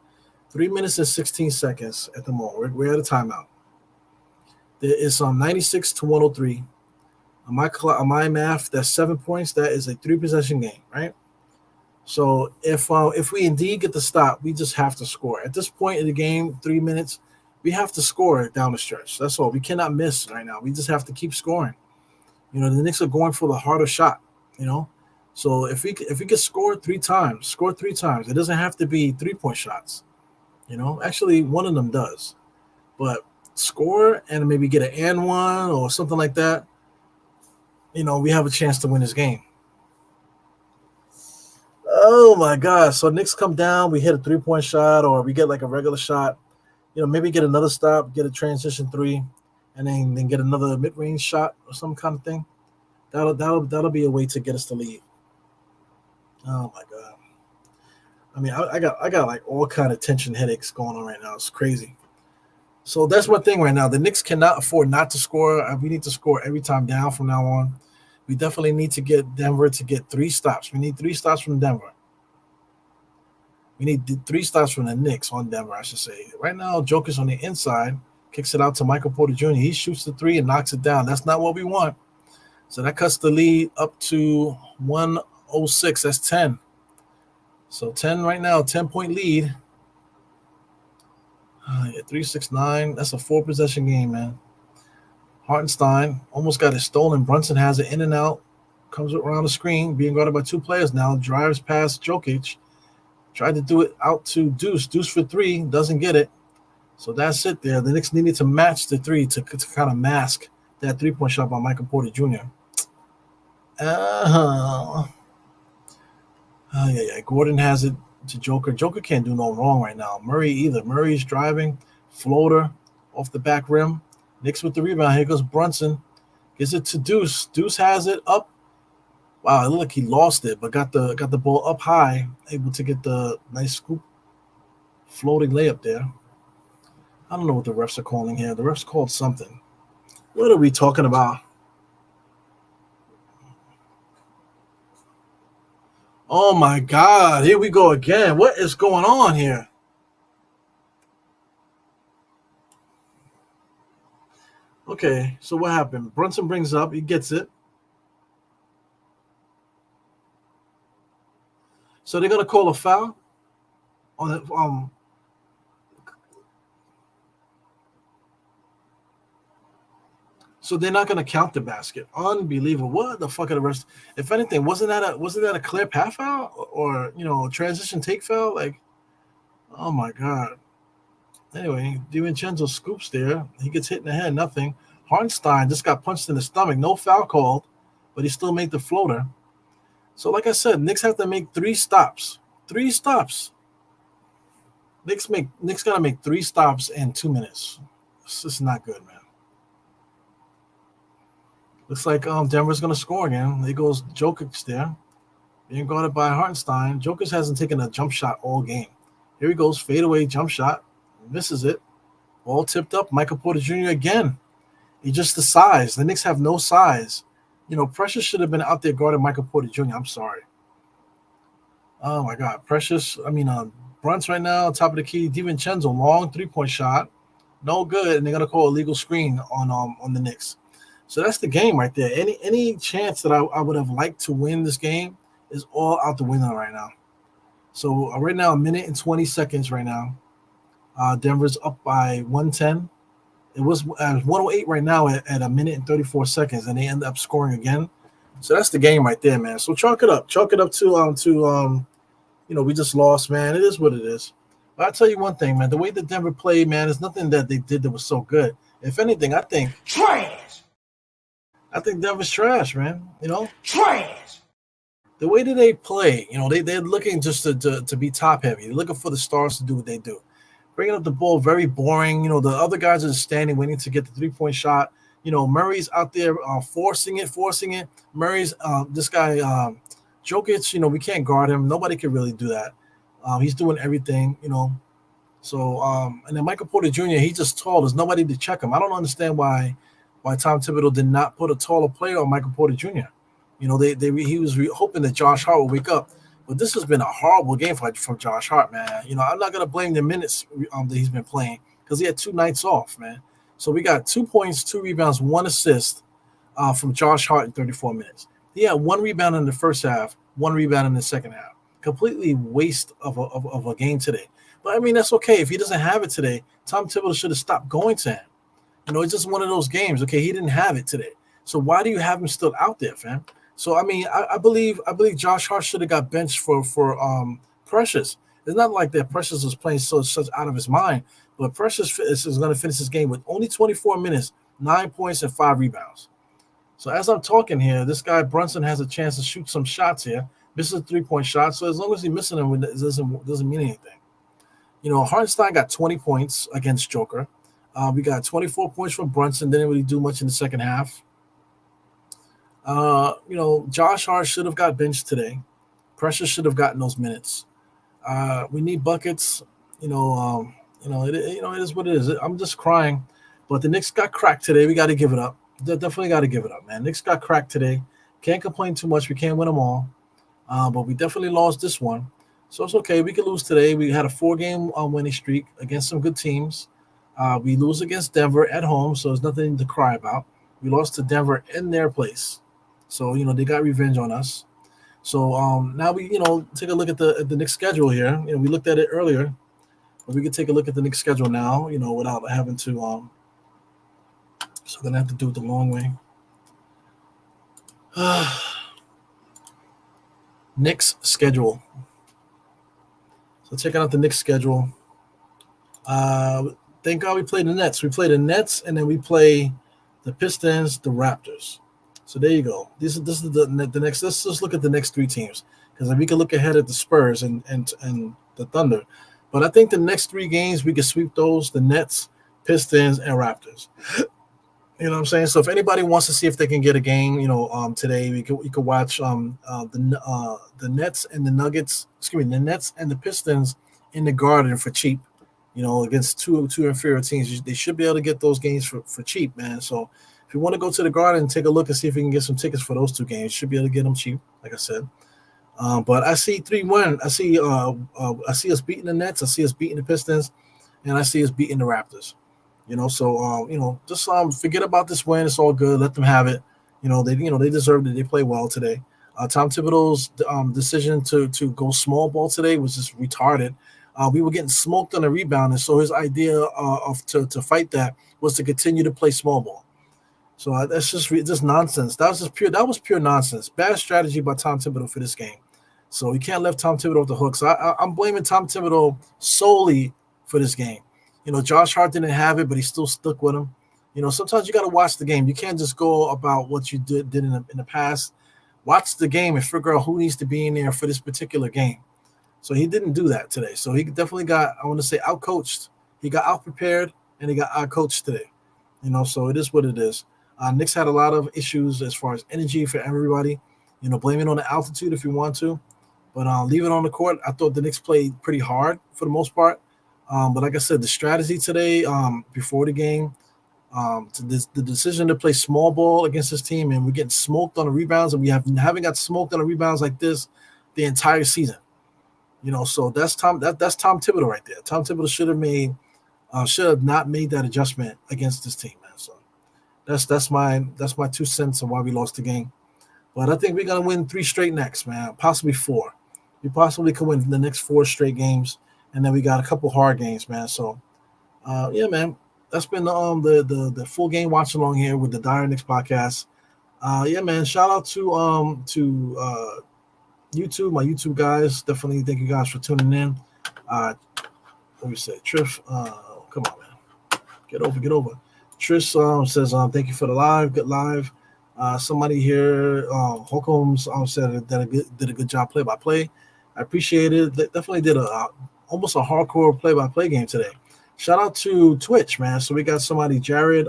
S1: 3 minutes and 16 seconds at the moment. We're at a timeout. There is 96 to 103. On my math, that's 7 points. That is a three possession game, right? So if we indeed get the stop, we just have to score. At this point in the game, 3 minutes, we have to score down the stretch. That's all. We cannot miss right now. We just have to keep scoring. The Knicks are going for the harder shot. So if we could score 3 times, score 3 times. It doesn't have to be 3-point shots. Actually one of them does, but score and maybe get an and one or something like that. We have a chance to win this game. Oh my God. So Knicks come down, we hit a 3-point shot, or we get like a regular shot, maybe get another stop, get a transition three, and then get another mid-range shot or some kind of thing. That'll be a way to get us the lead. Oh my God. I mean, I got like all kind of tension headaches going on right now. It's crazy. So that's one thing right now. The Knicks cannot afford not to score. We need to score every time down from now on. We definitely need to get Denver to get 3 stops. We need 3 stops from Denver. We need 3 stops from the Knicks on Denver, I should say. Right now, Joker's on the inside, kicks it out to Michael Porter Jr. He shoots the 3 and knocks it down. That's not what we want. So that cuts the lead up to 106. That's 10. So 10 right now, 10-point lead. 3-6-9. That's a 4-possession game, man. Hartenstein almost got it stolen. Brunson has it in and out. Comes around the screen, being guarded by 2 players now. Drives past Jokic. Tried to do it out to Deuce. Deuce for 3. Doesn't get it. So that's it there. The Knicks needed to match the 3 to kind of mask that 3-point shot by Michael Porter Jr. Yeah. Gordon has it to Joker. Joker can't do no wrong right now. Murray either. Murray's driving. Floater off the back rim. Knicks with the rebound. Here goes Brunson. Gives it to Deuce. Deuce has it up. Wow, it looked like he lost it, but got the ball up high, able to get the nice scoop floating layup there. I don't know what the refs are calling here. The refs called something. What are we talking about? Oh my God, here we go again. What is going on here? Okay, so what happened? Brunson brings up, he gets it. So they're gonna call a foul on it. So they're not gonna count the basket. Unbelievable. What the fuck are the refs? If anything, wasn't that a clear path foul or a transition take foul? Like, oh my God. Anyway, DiVincenzo scoops there. He gets hit in the head. Nothing. Hartenstein just got punched in the stomach. No foul called, but he still made the floater. So, like I said, Knicks have to make 3 stops. 3 stops. Knicks gotta make 3 stops in 2 minutes. It's just not good, man. Looks like Denver's gonna score again. There goes Jokic there, being guarded by Hartenstein. Jokic hasn't taken a jump shot all game. Here he goes, fadeaway jump shot, misses it. Ball tipped up. Michael Porter Jr. again. He just the size. The Knicks have no size. Precious should have been out there guarding Michael Porter Jr. I'm sorry. Oh my God, Precious. Brunt's right now, top of the key. DiVincenzo, long 3-point shot, no good, and they're gonna call a legal screen on the Knicks. So that's the game right there. Any chance that I would have liked to win this game is all out the window right now. So right now, 1 minute and 20 seconds right now. Denver's up by 110. It was 108 right now at 1 minute and 34 seconds, and they end up scoring again. So that's the game right there, man. So chalk it up. Chalk it up to we just lost, man. It is what it is. But I tell you one thing, man. The way that Denver played, man, there's nothing that they did that was so good. If anything,
S2: Trash!
S1: I think Denver's trash, man.
S2: Trash!
S1: The way that they play, they're looking just to be top heavy. They're looking for the stars to do what they do. Bringing up the ball, very boring. The other guys are standing, waiting to get the 3-point shot. Murray's out there forcing it. Murray's this guy, Jokic, we can't guard him. Nobody can really do that. He's doing everything. So, and then Michael Porter Jr., he's just tall. There's nobody to check him. I don't understand why Tom Thibodeau did not put a taller player on Michael Porter Jr. He was hoping that Josh Hart would wake up. But this has been a horrible game from Josh Hart, man. I'm not going to blame the minutes that he's been playing because he had 2 nights off, man. So we got 2 points, 2 rebounds, 1 assist from Josh Hart in 34 minutes. He had 1 rebound in the first half, 1 rebound in the second half. Completely waste of a game today. But, I mean, that's okay. If he doesn't have it today, Tom Thibodeau should have stopped going to him. It's just one of those games. Okay, he didn't have it today. So why do you have him still out there, fam? So I mean, I believe Josh Hart should have got benched for Precious. It's not like that Precious was playing such out of his mind, but Precious is going to finish this game with only 24 minutes, 9 points, and 5 rebounds. So as I'm talking here, this guy Brunson has a chance to shoot some shots here. Misses a 3-point shot. So as long as he's missing them, it doesn't mean anything. Hartenstein got 20 points against Joker. We got 24 points from Brunson. Didn't really do much in the second half. Josh Hart should have got benched today. Precious should have gotten those minutes. We need buckets. It is what it is. I'm just crying, but the Knicks got cracked today. We got to give it up. They definitely got to give it up, man. Knicks got cracked today. Can't complain too much. We can't win them all, but we definitely lost this one. So it's okay. We could lose today. We had a 4-game winning streak against some good teams. We lose against Denver at home, so there's nothing to cry about. We lost to Denver in their place. So, they got revenge on us. So now we, take a look at the Knicks schedule here. We looked at it earlier, but we could take a look at the Knicks schedule now, without having to so I'm going to have to do it the long way. Knicks schedule. So checking out the Knicks schedule. Thank God we played the Nets. We play the Nets, and then we play the Pistons, the Raptors. So there you go. This is the next. Let's just look at the next 3 teams because we can look ahead at the Spurs and the Thunder. But I think the next 3 games we can sweep those: the Nets, Pistons, and Raptors. You know what I'm saying? So if anybody wants to see if they can get a game, today you could watch the Nets and the Nuggets. Excuse me, the Nets and the Pistons in the Garden for cheap. Against two inferior teams, they should be able to get those games for cheap, man. So if you want to go to the Garden and take a look and see if you can get some tickets for those 2 games, you should be able to get them cheap, like I said. But I see 3-1. I see us beating the Nets. I see us beating the Pistons, and I see us beating the Raptors. Just forget about this win. It's all good. Let them have it. They deserved it. They played well today. Tom Thibodeau's decision to go small ball today was just retarded. We were getting smoked on the rebound, and so his idea to fight that was to continue to play small ball. So that's just nonsense. That was pure nonsense. Bad strategy by Tom Thibodeau for this game. So you can't let Tom Thibodeau off the hook. So I'm blaming Tom Thibodeau solely for this game. Josh Hart didn't have it, but he still stuck with him. Sometimes you got to watch the game. You can't just go about what you did in the past. Watch the game and figure out who needs to be in there for this particular game. So he didn't do that today. So he definitely got, I want to say, outcoached. He got out-prepared, and he got outcoached today. So it is what it is. Knicks had a lot of issues as far as energy for everybody. Blame it on the altitude if you want to. But leave it on the court. I thought the Knicks played pretty hard for the most part. But like I said, the strategy today before the game, the decision to play small ball against this team, and we're getting smoked on the rebounds, and we haven't got smoked on the rebounds like this the entire season. So that's Tom Thibodeau right there. Tom Thibodeau should have not made that adjustment against this team, man. So that's my 2 cents on why we lost the game. But I think we're gonna win 3 straight next, man. Possibly 4. We possibly could win the next 4 straight games, and then we got a couple hard games, man. So yeah, man. That's been the full game watch along here with the Dire Knicks podcast. Yeah, man. Shout out to YouTube, my YouTube guys. Definitely thank you guys for tuning in. What we say, Trish? Come on, man. Get over. Trish says, thank you for the live, good live. Somebody here, Holcombs said that did a good job play by play. I appreciate it. They definitely did almost a hardcore play by play game today. Shout out to Twitch, man. So we got somebody, Jared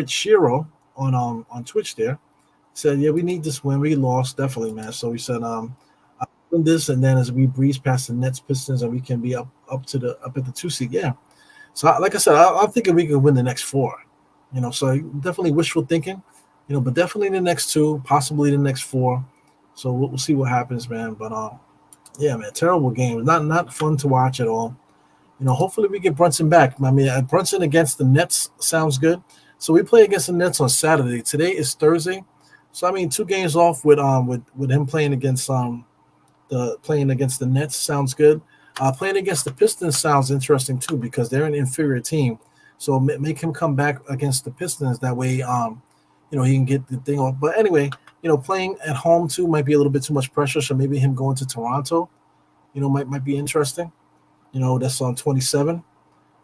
S1: Shiro on Twitch there. Said, yeah, we need this win. We lost definitely, man. So we said, win this, and then as we breeze past the Nets, Pistons, and we can be up at the 2 seed. Yeah, so, like I said, I'm thinking we could win the next four. So definitely wishful thinking. But definitely the next two, possibly the next four. So we'll see what happens, man. But yeah, man, terrible game. Not fun to watch at all. Hopefully we get Brunson back. I mean, Brunson against the Nets sounds good. So we play against the Nets on Saturday. Today is Thursday. So I mean, 2 games off with him playing against the Nets sounds good. Playing against the Pistons sounds interesting too because they're an inferior team. So make him come back against the Pistons. That way, he can get the thing off. But anyway, playing at home too might be a little bit too much pressure. So maybe him going to Toronto, might be interesting. That's on 27,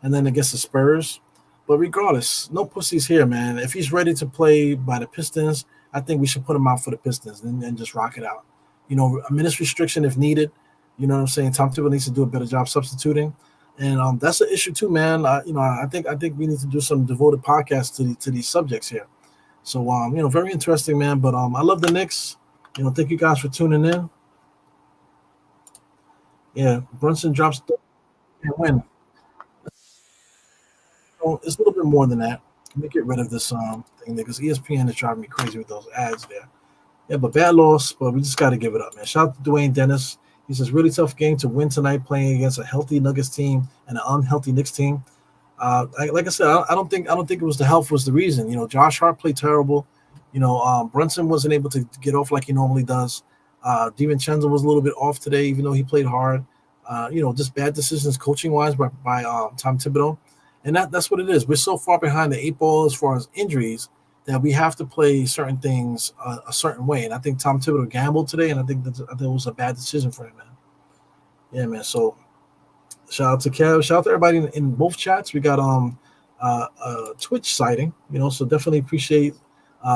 S1: and then against the Spurs. But regardless, no pussies here, man. If he's ready to play by the Pistons, I think we should put him out for the Pistons and just rock it out. A minutes restriction if needed. You know what I'm saying? Tom Thibodeau needs to do a better job substituting, and that's an issue too, man. I think we need to do some devoted podcasts to these subjects here. So very interesting, man. But I love the Knicks. Thank you guys for tuning in. Yeah, Brunson drops and win. It's a little bit more than that. Let me get rid of this thing there because ESPN is driving me crazy with those ads there. Yeah, but bad loss, but we just got to give it up, man. Shout out to Dwayne Dennis. He says, really tough game to win tonight playing against a healthy Nuggets team and an unhealthy Knicks team. Like I said, I don't think it was the health was the reason. Josh Hart played terrible. Brunson wasn't able to get off like he normally does. DiVincenzo was a little bit off today, even though he played hard. Just bad decisions coaching wise by Tom Thibodeau, and that's what it is. We're so far behind the 8 ball as far as injuries that we have to play certain things a certain way. And I think Tom Thibodeau gambled today, and I think that was a bad decision for him, man. Yeah, man. So shout out to Kev. Shout out to everybody in both chats. We got Twitch sighting, so definitely appreciate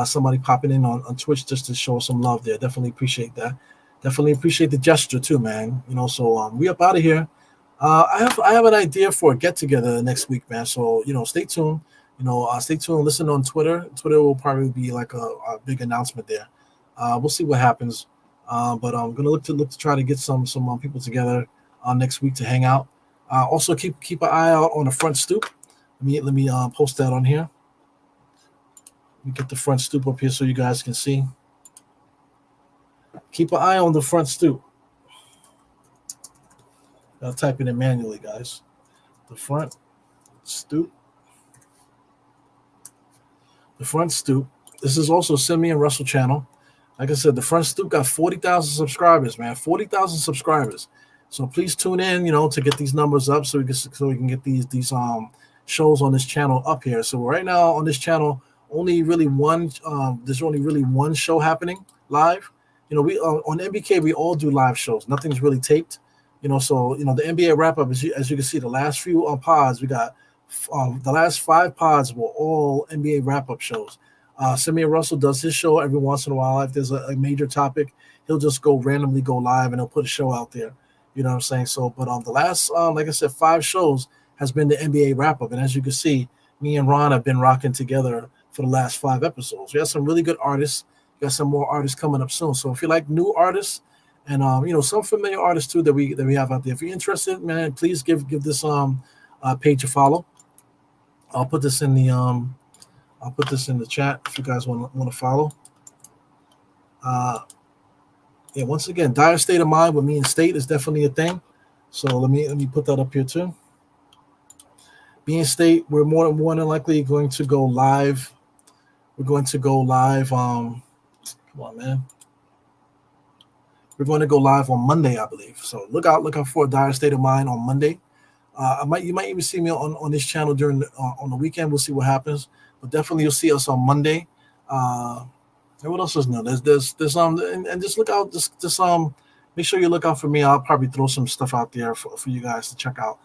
S1: somebody popping in on Twitch just to show some love there. Definitely appreciate that. Definitely appreciate the gesture too, man. So we up out of here. I have an idea for a get together next week, man. So stay tuned. Stay tuned. Listen on Twitter. Twitter will probably be like a big announcement there. We'll see what happens. But I'm gonna look to try to get some people together next week to hang out. Also keep an eye out on the front stoop. Let me post that on here. Let me get the front stoop up here so you guys can see. Keep an eye on the front stoop. I'll type it in manually, guys. The front stoop. The front stoop. This is also Simi and Russell channel. Like I said, the front stoop got 40,000 subscribers, man. 40,000 subscribers. So please tune in, to get these numbers up so we can get these shows on this channel up here. So right now on this channel, there's only really one show happening live. We on MBK we all do live shows. Nothing's really taped. So the NBA wrap up, as you can see, the last few pods we got. The last 5 pods were all NBA wrap up shows. Samir Russell does his show every once in a while. If there's a major topic, he'll just randomly go live and he'll put a show out there. You know what I'm saying? So, but the last, like I said, 5 shows has been the NBA wrap up, and as you can see, me and Ron have been rocking together for the last 5 episodes. We have some really good artists. We got some more artists coming up soon. So if you like new artists and some familiar artists too that we have out there, if you're interested, man, please give this page a follow. I'll put this in the chat if you guys want to follow. Yeah, once again, Dire State of Mind with me and State is definitely a thing. So let me put that up here too. Me and State, we're more than likely going to go live. We're going to go live. Come on, man. We're going to go live on Monday, I believe. So look out for Dire State of Mind on Monday. You might even see me on this channel during on the weekend. We'll see what happens, but definitely you'll see us on Monday. And what else is new? There's and just look out, just make sure you look out for me. I'll probably throw some stuff out there for you guys to check out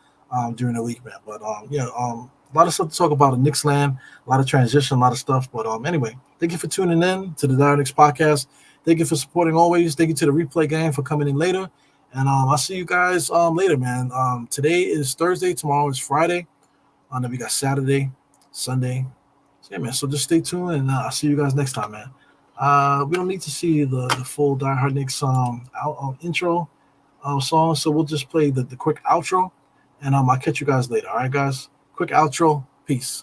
S1: during the week, man. But yeah, a lot of stuff to talk about in Knicks land, a lot of transition, a lot of stuff. But anyway, thank you for tuning in to the Dire Knicks podcast. Thank you for supporting always. Thank you to the replay gang for coming in later. And I'll see you guys later, man. Today is Thursday, tomorrow is Friday. Then we got Saturday, Sunday. So, yeah, man. So just stay tuned, and I'll see you guys next time, man. We don't need to see the full Die Hard Knicks intro song, so we'll just play the quick outro, and I'll catch you guys later. All right, guys. Quick outro. Peace.